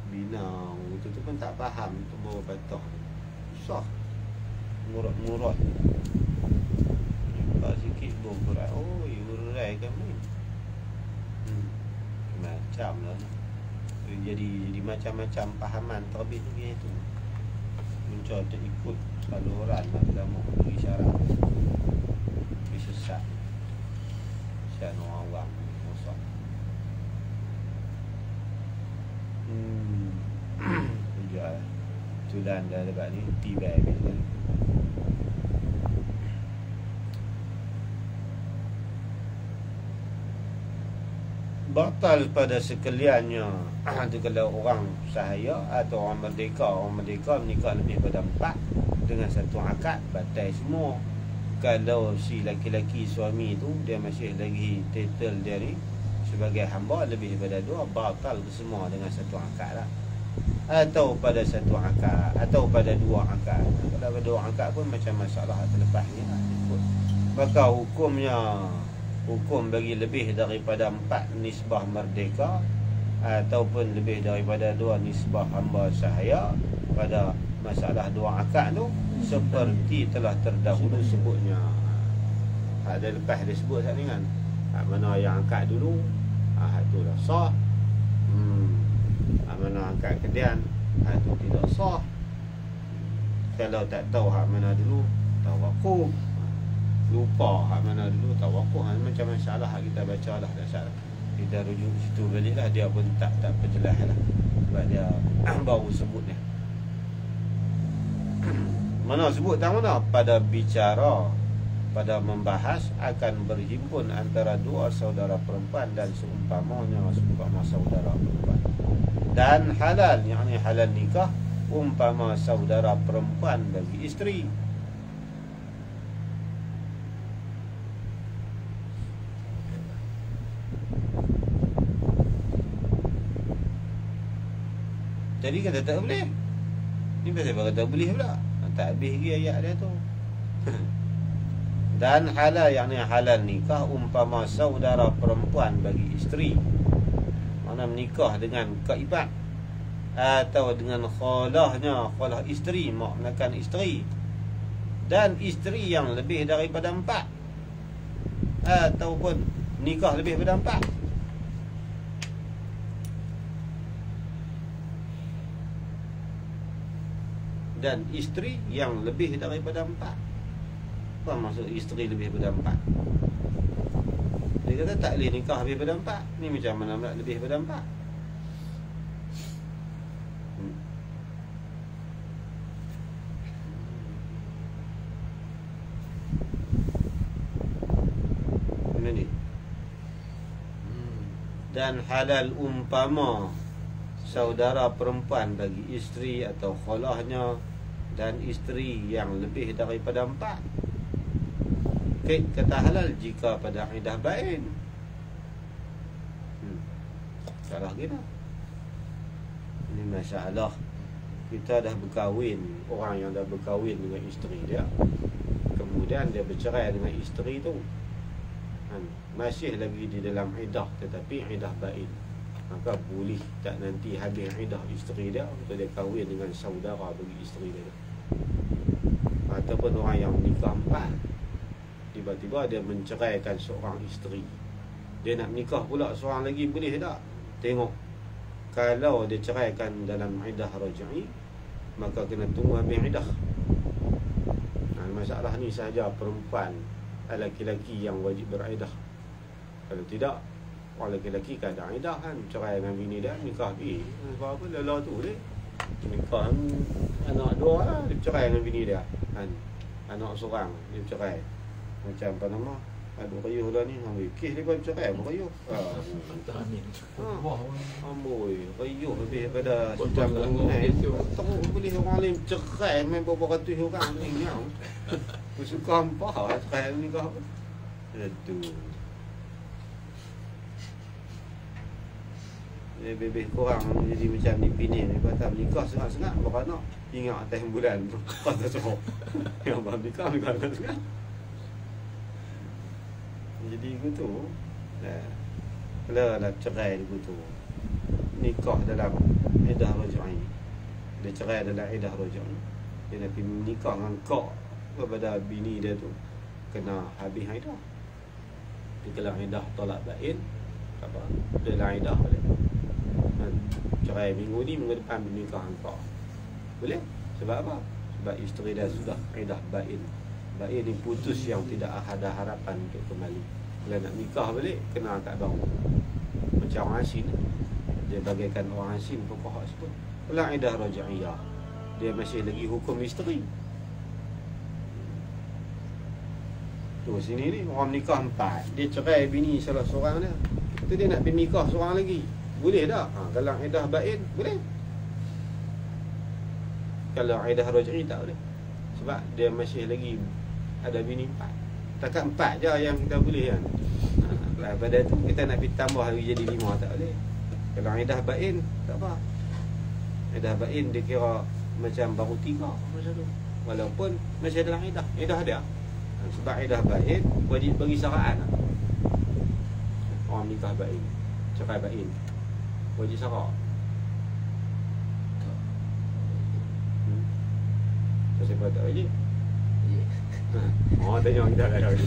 Speaker 1: binau tu pun tak faham tu bawa patah. Susah. Murad. Nampak sikit Quran. Oh, urai kami. Macam lah. Jadi macam-macam pahaman terbit begitu. Mencoba ikut saluran agama isyarat. Sesat. Sesat orang awam rosak. Tujuan tulan dah lepas ni tiba habis. Batal pada sekaliannya itu kalau orang sahaya atau orang merdeka menikah lebih pada 4 dengan satu akad, batal semua. Kalau si laki-laki suami tu dia masih lagi title dia ni sebagai hamba lebih daripada 2, batal semua dengan satu akad lah. Atau pada satu akad atau pada 2 akad. Kalau pada 2 akad pun macam masalah terlepas ni lah. Maka hukum bagi lebih daripada 4 nisbah merdeka ataupun lebih daripada 2 nisbah hamba sahaya pada masalah 2 akad tu seperti telah terdahulu sebutnya. Ada lepas dia sebut saat ni kan, mana yang akad dulu tu dah sah, mana akad kemudian tu tidak sah. Kalau tak tahu hak mana dulu, tawakuf. Lupa hak mana dulu, tawakuf. Macam masalah hak kita baca lah, tak salah. Kita rujuk situ balik lah. Dia pun tak perjelas lah, sebab dia baru sebut ni. Mana sebut tak mana? Pada bicara, pada membahas akan berhimpun antara 2 saudara perempuan dan seumpama saudara perempuan. Dan halal, yakni halal nikah umpama saudara perempuan bagi isteri. Jadi kata tak boleh. Ni pasal kata boleh pula. Tak habis lagi ayat dia tu. Dan halal, yakni halal nikah umpama saudara perempuan bagi isteri. Mana menikah dengan kaibat atau dengan khalahnya, khalah isteri, mak menakan isteri, dan isteri yang lebih daripada 4 ataupun nikah lebih daripada 4. Dan isteri yang lebih daripada 4. Apa maksud isteri lebih daripada 4? Dia kata tak boleh nikah lebih daripada 4. Ni macam mana pula lebih daripada 4? Mana ni? Dan halal umpama saudara perempuan bagi isteri atau khalahnya dan isteri yang lebih daripada 4. Kata halal jika pada iddah bain. Salah gila. Ini masalah. Kita dah berkahwin, orang yang dah berkahwin dengan isteri dia, kemudian dia bercerai dengan isteri tu, masih lagi di dalam iddah tetapi iddah bain, maka boleh tak nanti habis iddah isteri dia untuk dia kahwin dengan saudara bagi isteri dia. Ataupun orang yang menikah 4, tiba-tiba dia menceraikan seorang isteri, dia nak menikah pula seorang lagi, boleh tak? Tengok, kalau dia ceraikan dalam iddah raj'i, maka kena tunggu habis iddah. Masalah ni sahaja perempuan, lelaki-lelaki yang wajib beriddah. Kalau tidak, orang lelaki-lelaki kadang iddah kan, cerai dengan bini dia, nikah pergi. Sebab apa? Lelah tu dia nikah anak 2 lah, dia cerai dengan bini dia kan. Anak seorang dia cerai. Macam apa nama, Aduh kayuh dah ni. Kes dia kau cerai apa kayuh?
Speaker 2: Antara ni.
Speaker 3: Wah.
Speaker 1: Amboi, kayuh lebih daripada
Speaker 2: Botol
Speaker 1: sejam
Speaker 2: langgar
Speaker 1: bulan.
Speaker 2: gitu.
Speaker 1: Teruk boleh orang lain cerai main beberapa ratus orang ni nyau. Aku suka apa cerai ni kau. Aduh. Bebeh korang jadi macam ni bini ni kata menikah sengat-sengat beranak ingat atas bulan tu kata sorok yang baru nikah sengat jadi begitu kalau nak cerai begitu nikah dalam iddah raj'i dia cerai dalam iddah raj'i dia nak pergi nikah dengan kau kepada bini dia tu kena habis iddah dia kalau iddah tolak bain apa dia lah iddah balik cerai minggu ni, minggu depan menikah engkau. Boleh? Sebab apa? Sebab isteri dah sudah iddah bain. Bain ni putus yang tidak ada harapan untuk kembali. Kalau nak nikah balik, kena tak baru. Macam orang asin. Dia bagaikan orang asin pokok sebut. Kalau iddah raj'iyah, dia masih lagi hukum isteri. Tu sini ni orang nikah 4. Dia cerai bini salah seorang dia. Tu dia nak pergi nikah seorang lagi. Boleh tak? Kalau iddah bain, boleh. Kalau iddah raj'i tak boleh. Sebab dia masih lagi ada bini 4. Takat 4 je yang kita boleh kan. Pada tu kita nak pergi tambah lagi jadi 5 tak boleh. Kalau iddah bain, tak apa. Iddah bain dia kira macam baru 3 macam tu. Walaupun masih dalam iddah. Iddah dia. Sebab iddah bain wajib bagi saraan. Orang nikah bain, cerai bain. Wajib sarak. Siapa tak wajib? Oh, tanya kita dah lagi.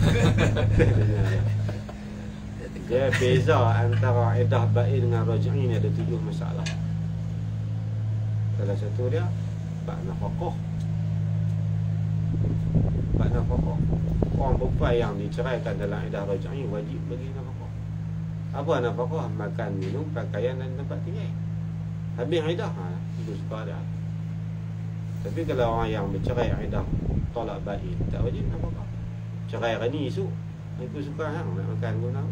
Speaker 1: Dia beza antara iddah bain dengan raj'i ni ada 7 masalah. Salah satu dia bab nafkah. Bab nafkah. Orang perempuan yang diceraikan dalam iddah raj'i wajib bagi nafkah. Apa nafkah? Makan, minum, pakaian dan tempat tinggal. Habis iddah, itu suka dia. Tapi kalau orang yang bercerai iddah tolak bain, tak wajib nafkah. Cerai hari ni esok, itu suka hang nak makan guna.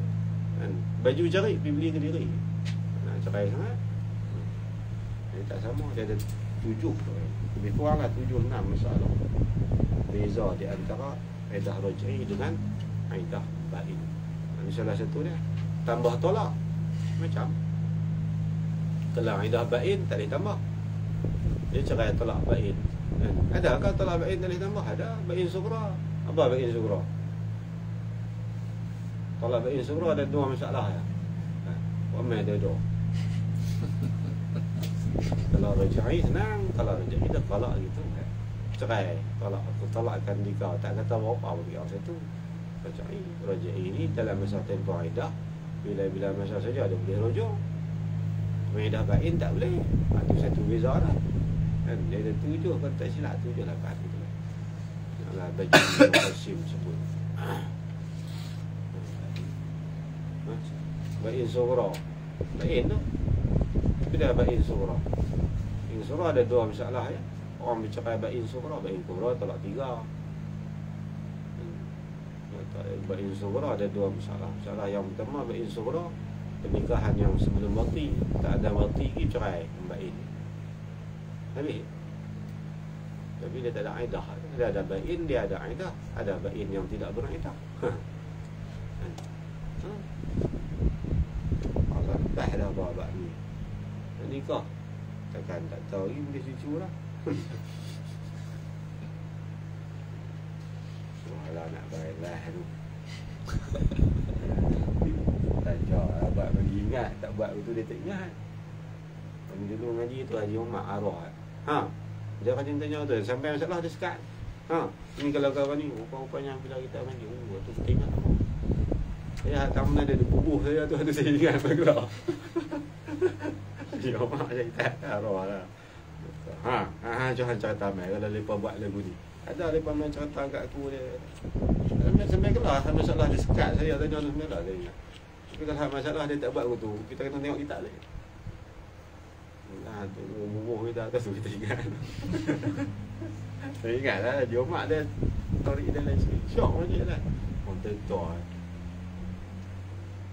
Speaker 1: Kan? Baju cari, pergi beli ke diri. Nak cerai sangat. Dia tak sama, dia ada 7. Lebih kurang lah 7-6 masalah. Beza di antara iddah raj'i dengan iddah bain. Ini salah satu dia. Tambah tolak macam kalau iddah bain tak boleh tambah. Dia cerai tolak bain. Ada kan tolak bain tak boleh tambah? Ada. Bain sughra. Apa bain sughra? Tolak bain sughra ada 2 masalah ya. Ramai ada 2. Kalau raj'i senang, kalau raj'i kita tolak gitu kan. Cerai, tolak, tolakkan nikah tak kata berapa bagi orang satu. Raj'i ini dalam masa tempoh iddah bila masa saja ada boleh rujuk. Iddah bain tak boleh. Itu satu beza lah. Kan dia ada 7 kalau tak silap 7 8 gitu lah. Janganlah bagi Qasim sebut. Bain sughra. Bain tu. Bila bain sughra. Bain sughra ada 2 masalah ya. Orang bercerai bain sughra, bain kubra tolak 3. Bain sughra ada 2 masalah. Masalah yang pertama bain sughra, pernikahan yang sebelum wati, tak ada wati pergi cerai bain. Habis. Tapi dia tak ada iddah. Dia ada bain, dia ada iddah. Ada bain yang tidak beriddah. Allah dah dah bawa ni. Nikah. Takkan tak tahu lagi boleh cucu lah. Walau nak bailah tu. Tajak abang bagi ingat, tak buat betul dia tak ingat. Kami dulu ngaji tu Haji Umar Arwah. Dia akan tanya tu sampai masalah dia sekat. Ini kalau kau ni rupanya bila kita ngaji tu kita ingat apa. Saya kamu ada di bubuh saya tu ada saya ingat bergerak. Haji Umar cerita Arwah lah. Jangan cerita mai kalau lepa buat lagu ni. Ada lepa main cerita kat aku dia. Sampai kelah masalah dia sekat saya tanya tu sebenarnya dia. Tapi kalau masalah dia tak buat begitu, kita kena tengok kita lagi. Tu bubuh kita atas tu kita ingat. Saya ingat lah Haji Umar dia story dia lain sikit. Syok macam lah. Orang tertua.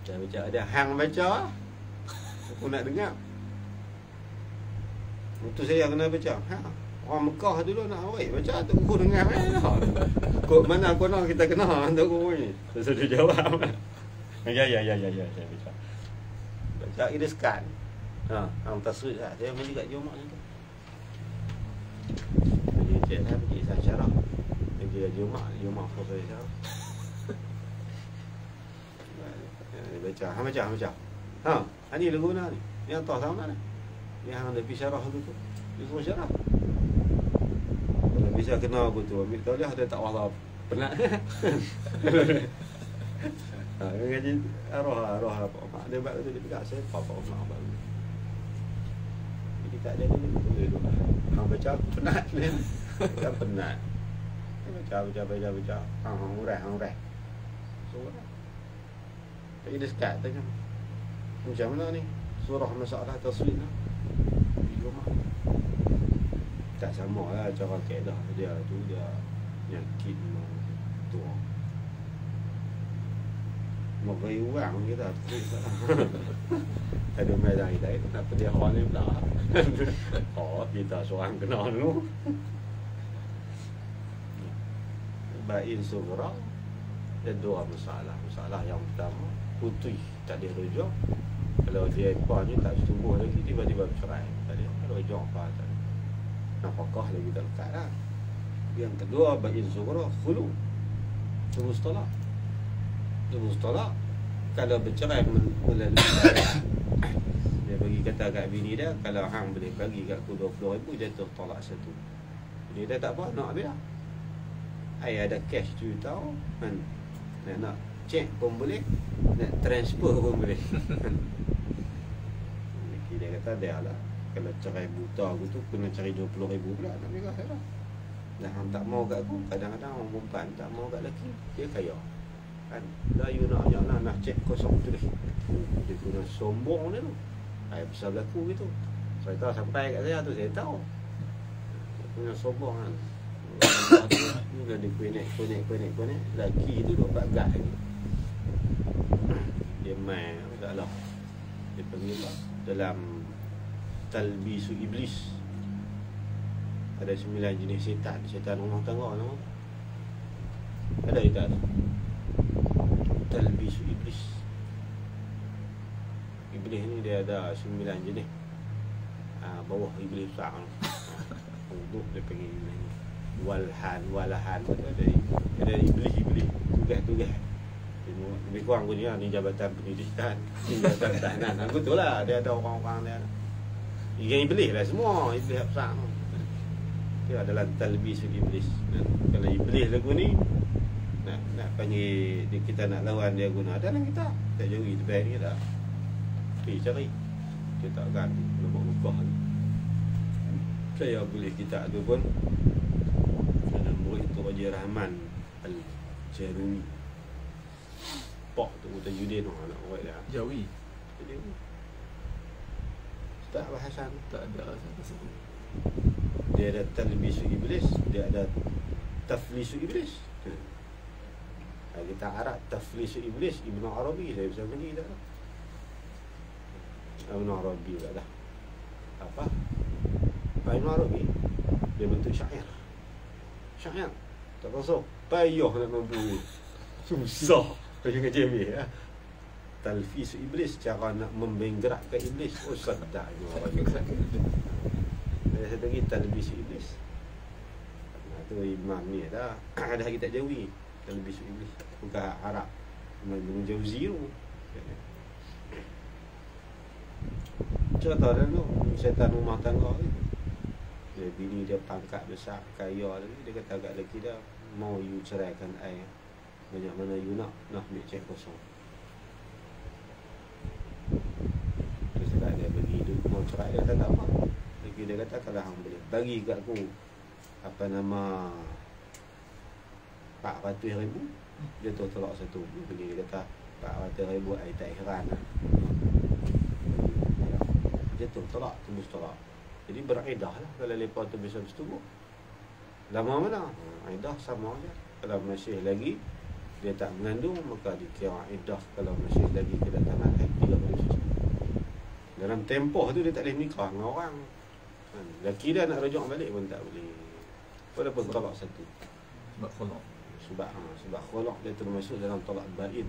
Speaker 1: Dah baca ada hang baca. Aku nak dengar. Itu saya kena baca. Ha. Orang Mekah dulu nak awak baca tu aku dengar kok mana aku nak kita kena untuk aku ni. Saya sudah jawab. Ya saya baca. Baca ini sekan. Ha, hang taswid lah. Saya main dekat Jumaat ni tu. Jadi cik saya pergi syarah. Pergi Jumaat kau saya syarah. Baca, baca. Ha, ni lagu mana ni? Yang tahu sama ni. Yang hang ada syarah tu. Dia semua syarah. Kalau bisa kena aku tu ambil tauliah dia tak wahab. Penat. Ha, ngaji arwah apa mak dia buat tu dia pegang saya apa mak abang. Jadi tak ada dulu. Hang baca aku penat ni. Baca penat. Baca. Hang urai. So tak ada sekat tanya. Macam mana ni? Surah masalah taswid lah. Tak sama lah cara kaedah dia tu dia yakin tu. Mau bagi uang kita ada medan kita itu nak pergi orang ni pula. Oh kita seorang kena dulu. Bain surah ada dua masalah yang pertama putih tak ada rujuk. Kalau dia ekor ni tak tumbuh lagi tiba-tiba bercerai tak ada rujuk apa tak ada. Nafkah lagi tak lekat lah. Yang kedua bain surah khulu terus tolak kalau bercerai melalui dia bagi kata kat bini dia kalau hang boleh bagi kat aku 20,000 jatuh tolak satu. Bini dia tak apa nak habis lah. Ai ada cash juta kan. Nak cek pun boleh, nak transfer pun boleh. Dia kata dia lah kalau cerai buta aku tu kena cari 20,000 pula nak nikah saya lah. Dah hang tak mau kat aku, kadang-kadang orang perempuan tak mau kat lelaki, dia kaya. Kan, dah you nak ajak lah, nak cek kosong tu dah. Dia guna sombong dia tu. Ai pasal berlaku gitu. Saya tahu sampai kat saya tu saya tahu. Dia punya sombong kan. Ni dah dia konek. Lelaki tu duk bagat ni. Dia main taklah. Dia panggil lah dalam talbisu iblis. Ada 9 jenis syaitan rumah tangga nama. Ada kita ada. Talbisu iblis. Iblis ni dia ada 9 jenis. Bawah iblis besar. Untuk dia panggil ni. Walahan. Ada iblis. Tugas. Lebih kurang pun ni jabatan pendidikan, jabatan tahanan. Aku tu lah dia ada orang-orang dia. Ikan iblis lah semua, iblis besar. Dia adalah talbis iblis. Kalau iblis lagu ni nak panggil dia, kita nak lawan dia guna dalam kita. Tak jauhi tebai ni dah. Pergi cari. Kita akan lubuk-lubuk ni. Saya boleh kita tu pun ada murid tu Haji Rahman Al-Jarumi. Pak tu kata Yudin anak orang dia.
Speaker 2: Jawi.
Speaker 1: Jadi tak bahasan
Speaker 2: Tak ada tersebut.
Speaker 1: dia ada talbisu iblis, dia ada taflisu iblis. Kita Arab taflisu iblis Ibnu Arabi saya bisa bagi dah. Ibnu Arabi dah. Apa? Ibnu Arabi dia bentuk syair. Tak kosong. Payah nak membuli. Susah. Kau kerja ambil ya. Talfisu iblis, cara nak membenggerakkan iblis. Oh sedap Ibnu Arabi. Saya lagi talbisu iblis. Tu imam ni dah ada kitab Jawi talbisu iblis. Bukan Arab. Ibnu Jauzi tu. Cerita dah tu syaitan rumah tangga ni. Dia bini dia pangkat besar, kaya lagi. Dia kata kat lelaki dia, mau you ceraikan I. Banyak mana you nak ambil cek kosong. Terus dia bagi dia mau cerai, dia kata tak apa. Lagi dia kata kalau hang boleh bagi kat aku apa nama 400,000, dia tu tolak satu. Beli dia kata 400,000 I tak heran lah. Dia tu tolak, tembus tolak. Jadi beredah lah kalau lepas tu bisa bersetubuh. Lama mana? Edah sama je. Kalau masih lagi dia tak mengandung, maka dikira iddah kalau masih lagi kedatangan haid 3 bulan suci. Dalam tempoh tu dia tak boleh nikah dengan orang. Lelaki dia nak rujuk balik pun tak boleh. Walaupun talak satu.
Speaker 2: Sebab khuluk.
Speaker 1: Sebab khuluk dia termasuk dalam talak bain.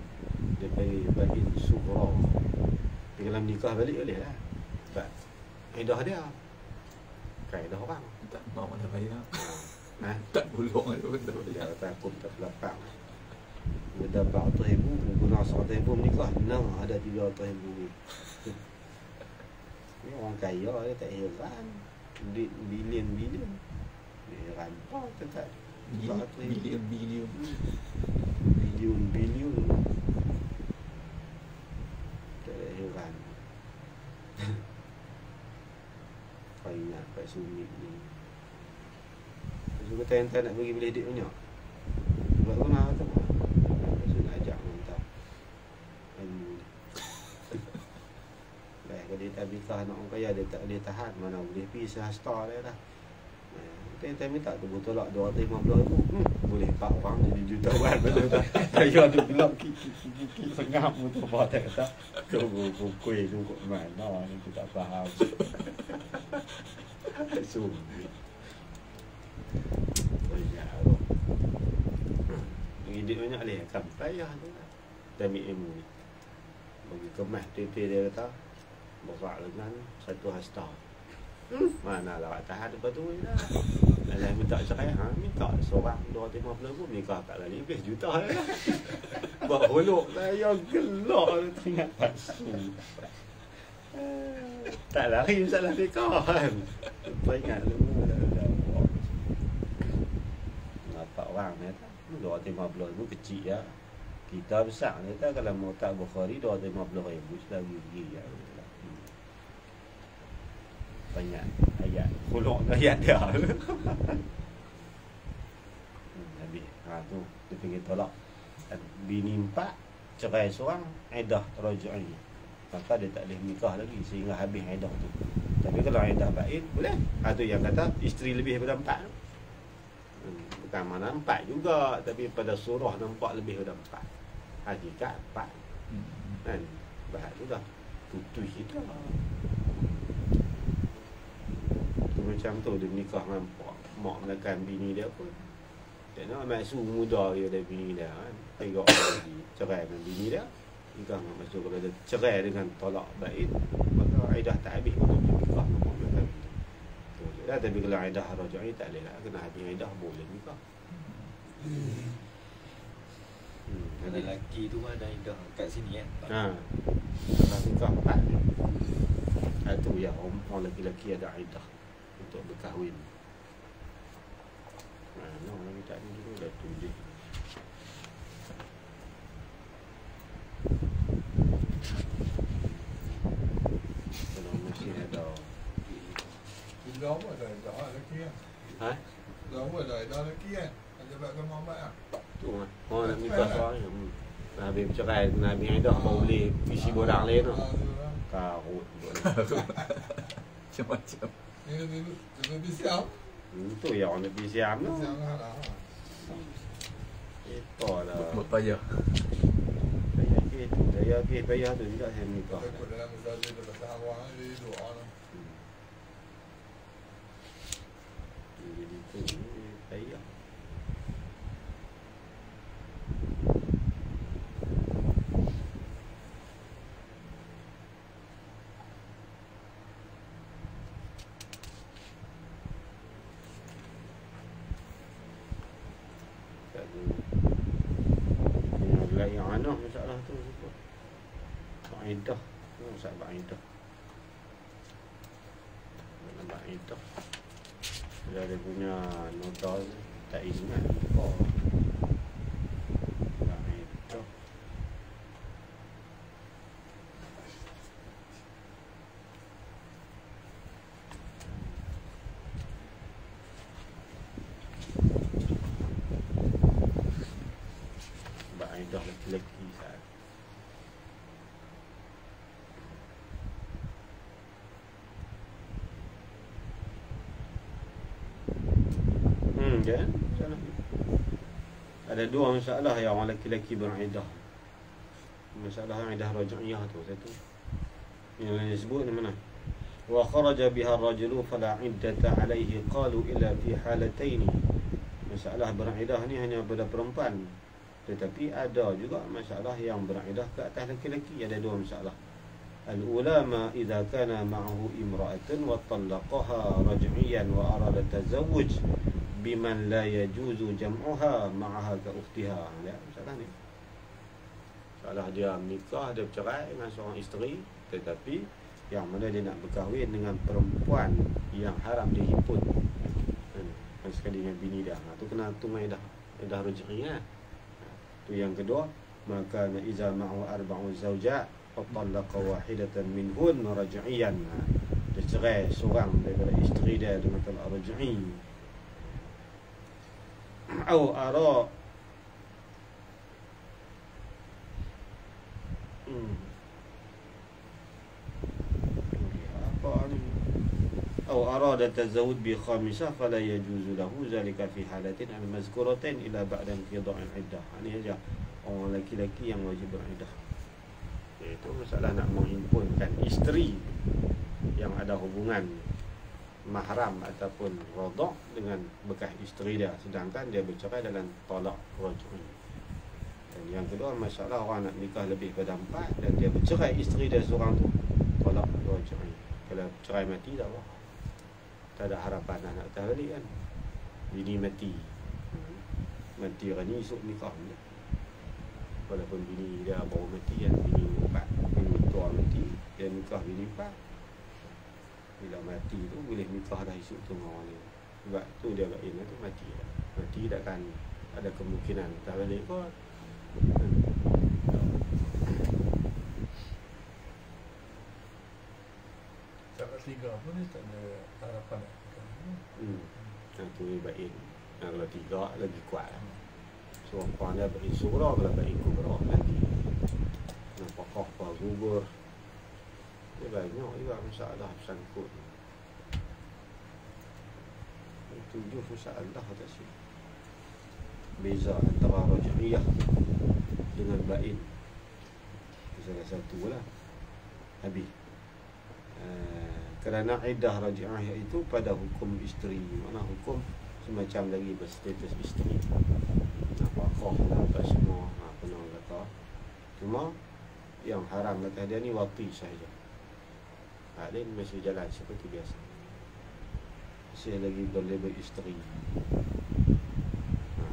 Speaker 1: Dia panggil bain sughra. Tapi kalau nikah balik boleh lah. Sebab iddah dia kaedah orang.
Speaker 2: Tak mau dah bayar.
Speaker 1: Tak
Speaker 2: gulung ada pun dah bayar.
Speaker 1: Dia takut tak lapang. Dia dapat 100,000 guna 100,000 menikah. Ada 300,000 ni. Ni orang kaya dia tak heran. Duit bilion-bilion. Dia heran apa tak.
Speaker 2: Bilion.
Speaker 1: Bilion. Tak heran. Kau ingat Pak Sumit ni. Dia kata nak bagi boleh dik banyak. Sebab guna tu. Saya nak ajak mentah. Kalau dia tak nikah nak orang kaya, dia tak boleh tahan. Mana boleh pergi sehasta dia dah. Kita minta tu tolak 250,000. Boleh 4 orang jadi jutawan. Saya ada gelap kiki sengap tu apa tak kata. Kau kuih tu kok mana ni aku tak faham. Sungguh. Banyak Allah. Hidup banyak leh akan payah tu lah. Demi ilmu ni. Bagi kemas tete dia kata berak dengan 1 hasta. Mana lah tahan lepas tu je lah. Kalau minta cerai, minta seorang 250,000 nikah kat lagi 20 juta lah. Buat huluk saya gelak tengah pasu. Tak lari masalah nikah kan. Ingat dulu dah. Nampak orang ni tak 250,000 kecil ya. Kita besar ni tak, kalau mau tak Bukhari 250,000 selagi gigi ya. Banyak ayat huluk ayat dia. Habis tu dia pergi tolak. Bini 4 cerai seorang, iddah raj'i. Maka dia tak boleh nikah lagi sehingga habis iddah tu. Tapi kalau iddah bain boleh. Tu yang kata isteri lebih daripada 4. Bukan mana 4 juga, tapi pada surah nampak lebih daripada 4. Hakikat 4. Kan? Bahas tu dah putus kita. Macam tu dia nikah dengan mak menekan bini dia pun. Dia nak masuk muda dia dari bini dia kan. Tengok lagi cerai dengan bini dia. Nikah dengan masuk kalau dia cerai dengan tolak bain, maka iddah tak habis pun nikah dengan mak menekan bini. Tu je lah. Tapi kalau iddah raj'i tak boleh lah. Kena habis iddah boleh nikah.
Speaker 4: Kalau lelaki tu ada iddah kat sini kan.
Speaker 1: Kalau nikah 4. Itu ya orang lelaki ada iddah untuk berkahwin. Mana orang tak ni dulu dah tulis. Kalau masih ada.
Speaker 2: Dah apa dah lelaki kan? Dah apa dah lelaki kan? Ada bagai Muhammad lah.
Speaker 1: Tu lah. Orang nak nikah soalnya. Habis bercerai, kena habis iddah baru boleh isi borang lain tu. Karut.
Speaker 2: Macam-macam. Ini lebih siap.
Speaker 1: Itu yang orang lebih siap tu.
Speaker 2: Siap lah.
Speaker 1: Itu lah.
Speaker 2: Berpayah.
Speaker 1: Payah tu juga saya nikah.
Speaker 2: Takut dalam masa dia pasal awang dia doa lah.
Speaker 1: Jadi tu payah. Yang anak masalah tu Ba'idah. Masalah Ba'idah. Ba'idah. Bila dia punya nota tak ingat. Ba'idah. Ba'idah lelaki saat. Kan? Ada dua masalah yang orang lelaki-lelaki beriddah. Masalah yang iddah raj'iyah tu satu. Yang lain disebut ni mana? Wa kharaja biha ar-rajulu fala 'iddata 'alayhi qalu illa fi halatayn. Masalah beriddah ni hanya pada perempuan. Tetapi ada juga masalah yang beriddah ke atas lelaki-lelaki. Ada dua masalah. Al-ula ma idza kana ma'ahu imra'atun wa talaqaha raj'iyan wa arada tazawwuj biman la yajuzu jam'uha ma'aha ka ukhtiha. Ya, masalah ni. Masalah dia menikah, dia bercerai dengan seorang isteri, tetapi yang mana dia nak berkahwin dengan perempuan yang haram dia himpun. Kan sekali dengan bini dia. Tu kena tunai dah. Dah raj'iyah. Tu yang kedua, maka iza ma'u arba'u zawjat wa talaqa wahidatan minhun raj'iyan. Dia cerai seorang daripada isteri dia dengan talaq raj'i. Au ara apa ni? Au arada tazawwud bi khamisah fala yajuzu lahu zalika fi halatin al-mazkuratain ila ba'da inqidah' al-iddah. Ini aja orang lelaki-lelaki yang wajib beriddah. Iaitu masalah nak menghimpunkan isteri yang ada hubungan mahram ataupun radha' dengan bekas isteri dia, sedangkan dia bercerai dalam talaq raj'i. Dan yang kedua, masalah orang nak nikah lebih pada 4 dan dia bercerai isteri dia seorang tu, talaq raj'i. Kalau cerai mati tak apa, tak ada harapan nak datang balik kan. Bini mati kan ni esok nikah dia. Walaupun bini dia baru mati kan, bini 4, bini tua mati, dia nikah bini 4. Bila mati tu boleh nikah dah esok tu dengan orang lain. Sebab tu dia bain tu mati dah. Mati takkan ada kemungkinan tak balik kot.
Speaker 2: Cakap tiga pun ni tak ada harapan nak nikah.
Speaker 1: Tu dia bain. Kalau 3 lagi kuat lah. So orang dia bain surah, kalau bain kubra lagi. Nampak apa gugur. Dia banyak juga masalah bersangkut. 7 masalah atas sini. Beza antara raj'iyah dengan bain. Salah satu lah. Habis. Kerana iddah raj'iyah iaitu pada hukum isteri. Mana hukum semacam lagi berstatus isteri. Nafkah apa semua. Kena kata. Cuma yang haram atas dia ni wati sahaja. Lain masih jalan seperti biasa. Masih lagi boleh beristeri.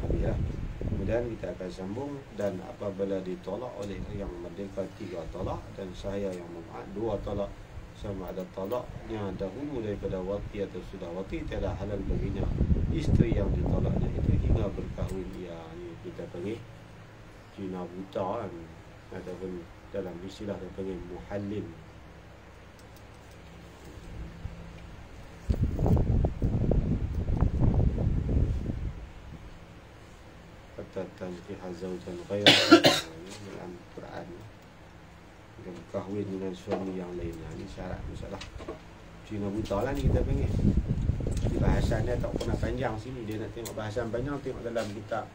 Speaker 1: Habislah. Kemudian kita akan sambung. Dan apabila ditolak oleh yang merdeka 3 talak dan saya yang mema'at 2 talak, sama ada talak yang dahulu daripada wati atau sudah wati, tiada halal baginya isteri yang ditolaknya itu hingga berkahwin. Ya, ni kita panggil Cina buta kan, ataupun dalam istilah kita panggil muhallim. Tankiha zawjan ghayra dalam Quran. Dia berkahwin dengan suami yang lain. Ini syarat masalah Cina buta lah ni kita panggil. Di bahasan dia tak pernah panjang sini. Dia nak tengok bahasan panjang, tengok dalam kitab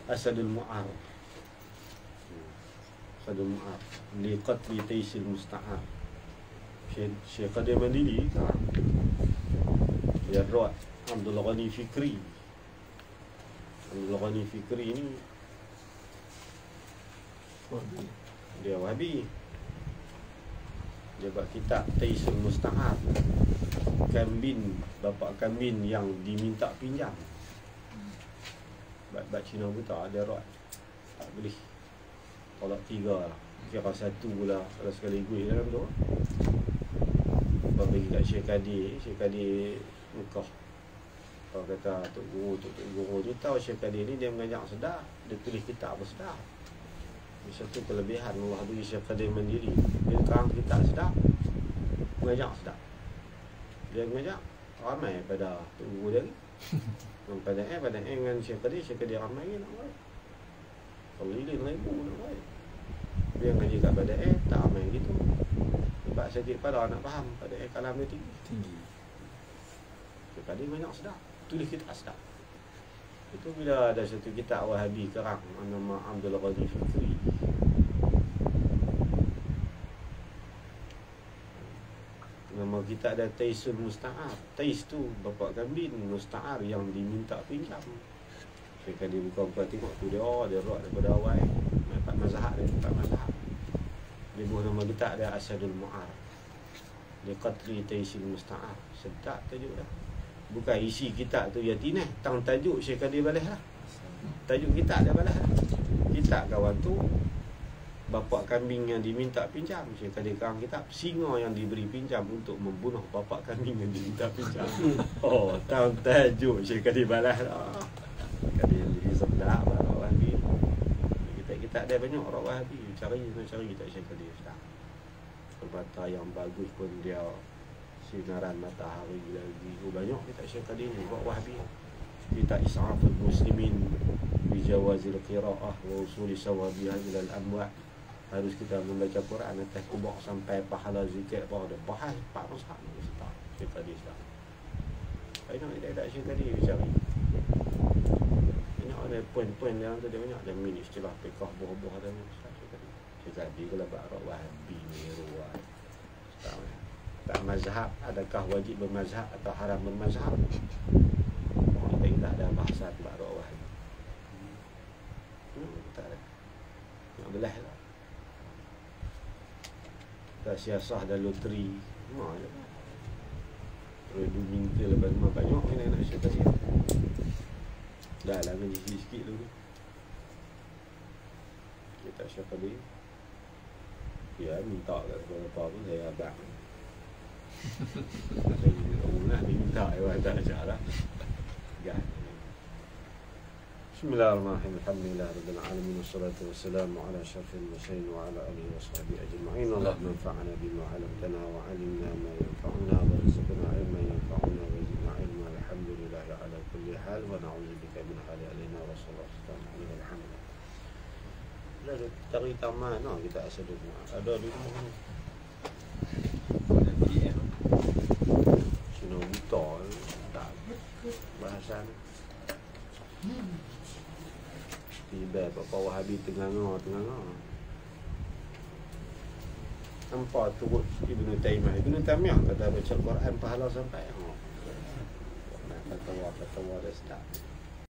Speaker 1: Asadul Mu'ar. Asadul Mu'ar li qatli Taisil Musta'ar. Syekh Qadir Mandili dia rawat Abdul Ghani Fikri. Abdul Ghani Fikri ni dia Wahabi. Dia buat kitab Taisul Musta'ar. Kambin, bapa kambin yang diminta pinjam. Bab Cina buta ada rawat. Tak boleh. Tolak 3 lah. Kira 1 pula kalau sekaligus dalam tu. Apa bagi kat Syekh Qadir. Syekh Qadir Mekah. Kalau kata Tok Guru tu tahu Syekh Qadir ni dia mengajar sedap. Dia tulis kitab apa sedap. Satu kelebihan Allah bagi Syekh Qadir Mandiri. Dia karang kitab sedap, mengajar sedap. Dia mengajar ramai pada Tok Guru dia ni. Pada dengan Syekh Qadir ramai ni nak buat. Kalau lilin 1000 nak buat. Dia ngaji kat pada tak ramai gitu. Sebab sedikit pada nak faham pada kalam dia tinggi. Syekh Qadir banyak sedap, tulis kitab sedap. Itu bila ada satu kitab Wahabi kerang nama Abdul Ghani Fikri. Nama kitab ada Taisul Musta'ar. Tais tu bapak kambing, Musta'ar yang diminta pinjam. Ketika dia buka tengok tu dia rock daripada awal. Empat mazhab dia, empat mazhab. Dia buat nama kitab dia Asadul Mu'ar. Dia Qatri Taisul Musta'ar. Sedap tajuk dah. Bukan isi kitab tu yatinah. Tang tajuk Syekh Qadir balas lah. Tajuk kitab dia balas lah. Kitab kawan tu bapak kambing yang diminta pinjam. Syekh Qadir karang kitab singa yang diberi pinjam untuk membunuh bapak kambing yang diminta pinjam. Oh, tang tajuk Syekh Qadir balas lah. Qadir jadi sedap lah orang Wahabi. Kitab dia banyak orang Wahabi. Cari kitab Syekh Qadir sekarang. Permata yang bagus pun dia sinaran matahari lagi. Banyak kitab Syekh Qadir ni buat Wahabi. Kitab Is'aful Muslimin bi Jawazil Qira'ah wa Usuli Sawabiha ila al-Amwat. Harus kita membaca Quran atas kubur sampai pahala zikir apa ada. Bahas Pak Mus'ab ni setah Syekh Qadir sekarang. Banyak kitab Syekh Qadir cari. Banyak ada poin-poin yang tu dia banyak. Ada min istilah fiqh buah-buah ada Syekh Qadir. Syekh Qadir kalau barak Wahabi ni ruwat. Tak mazhab, adakah wajib bermazhab atau haram bermazhab? Kita tak ada bahasan barak Wahabi. Tak ada. Nak belah lah. Tak siasah dan loteri. Memang je lah. Redu minta lepas rumah banyak yang nak Syekh Qadir. Dah lah ngaji sikit-sikit dulu. Kita Syekh Qadir. Ya, minta kat apa pun saya abang. Saya minta tak cara. Bismillahirrahmanirrahim. Alhamdulillah rabbil alamin wassalatu wassalamu ala asyrafil mursalin wa ala alihi washabihi ajma'in. Allahumma anfa'na bima 'allamtana wa 'allimna ma yanfa'una warzuqna 'ilman yanfa'una wa zidna 'ilma. Alhamdulillah ala kulli hal wa na'udzubika min hali alaina wa sallallahu alaihi wa sallam. Dah cari taman no kita Asadul Mu'ar. Ada di rumah ni. Sino buta tak bahasan. Tiba Bapak Wahabi tengah-tengah. Nampak turut Ibnu Taimiyah. Ibnu Taimiyah kata baca Quran pahala sampai. Nak kata dah sedap.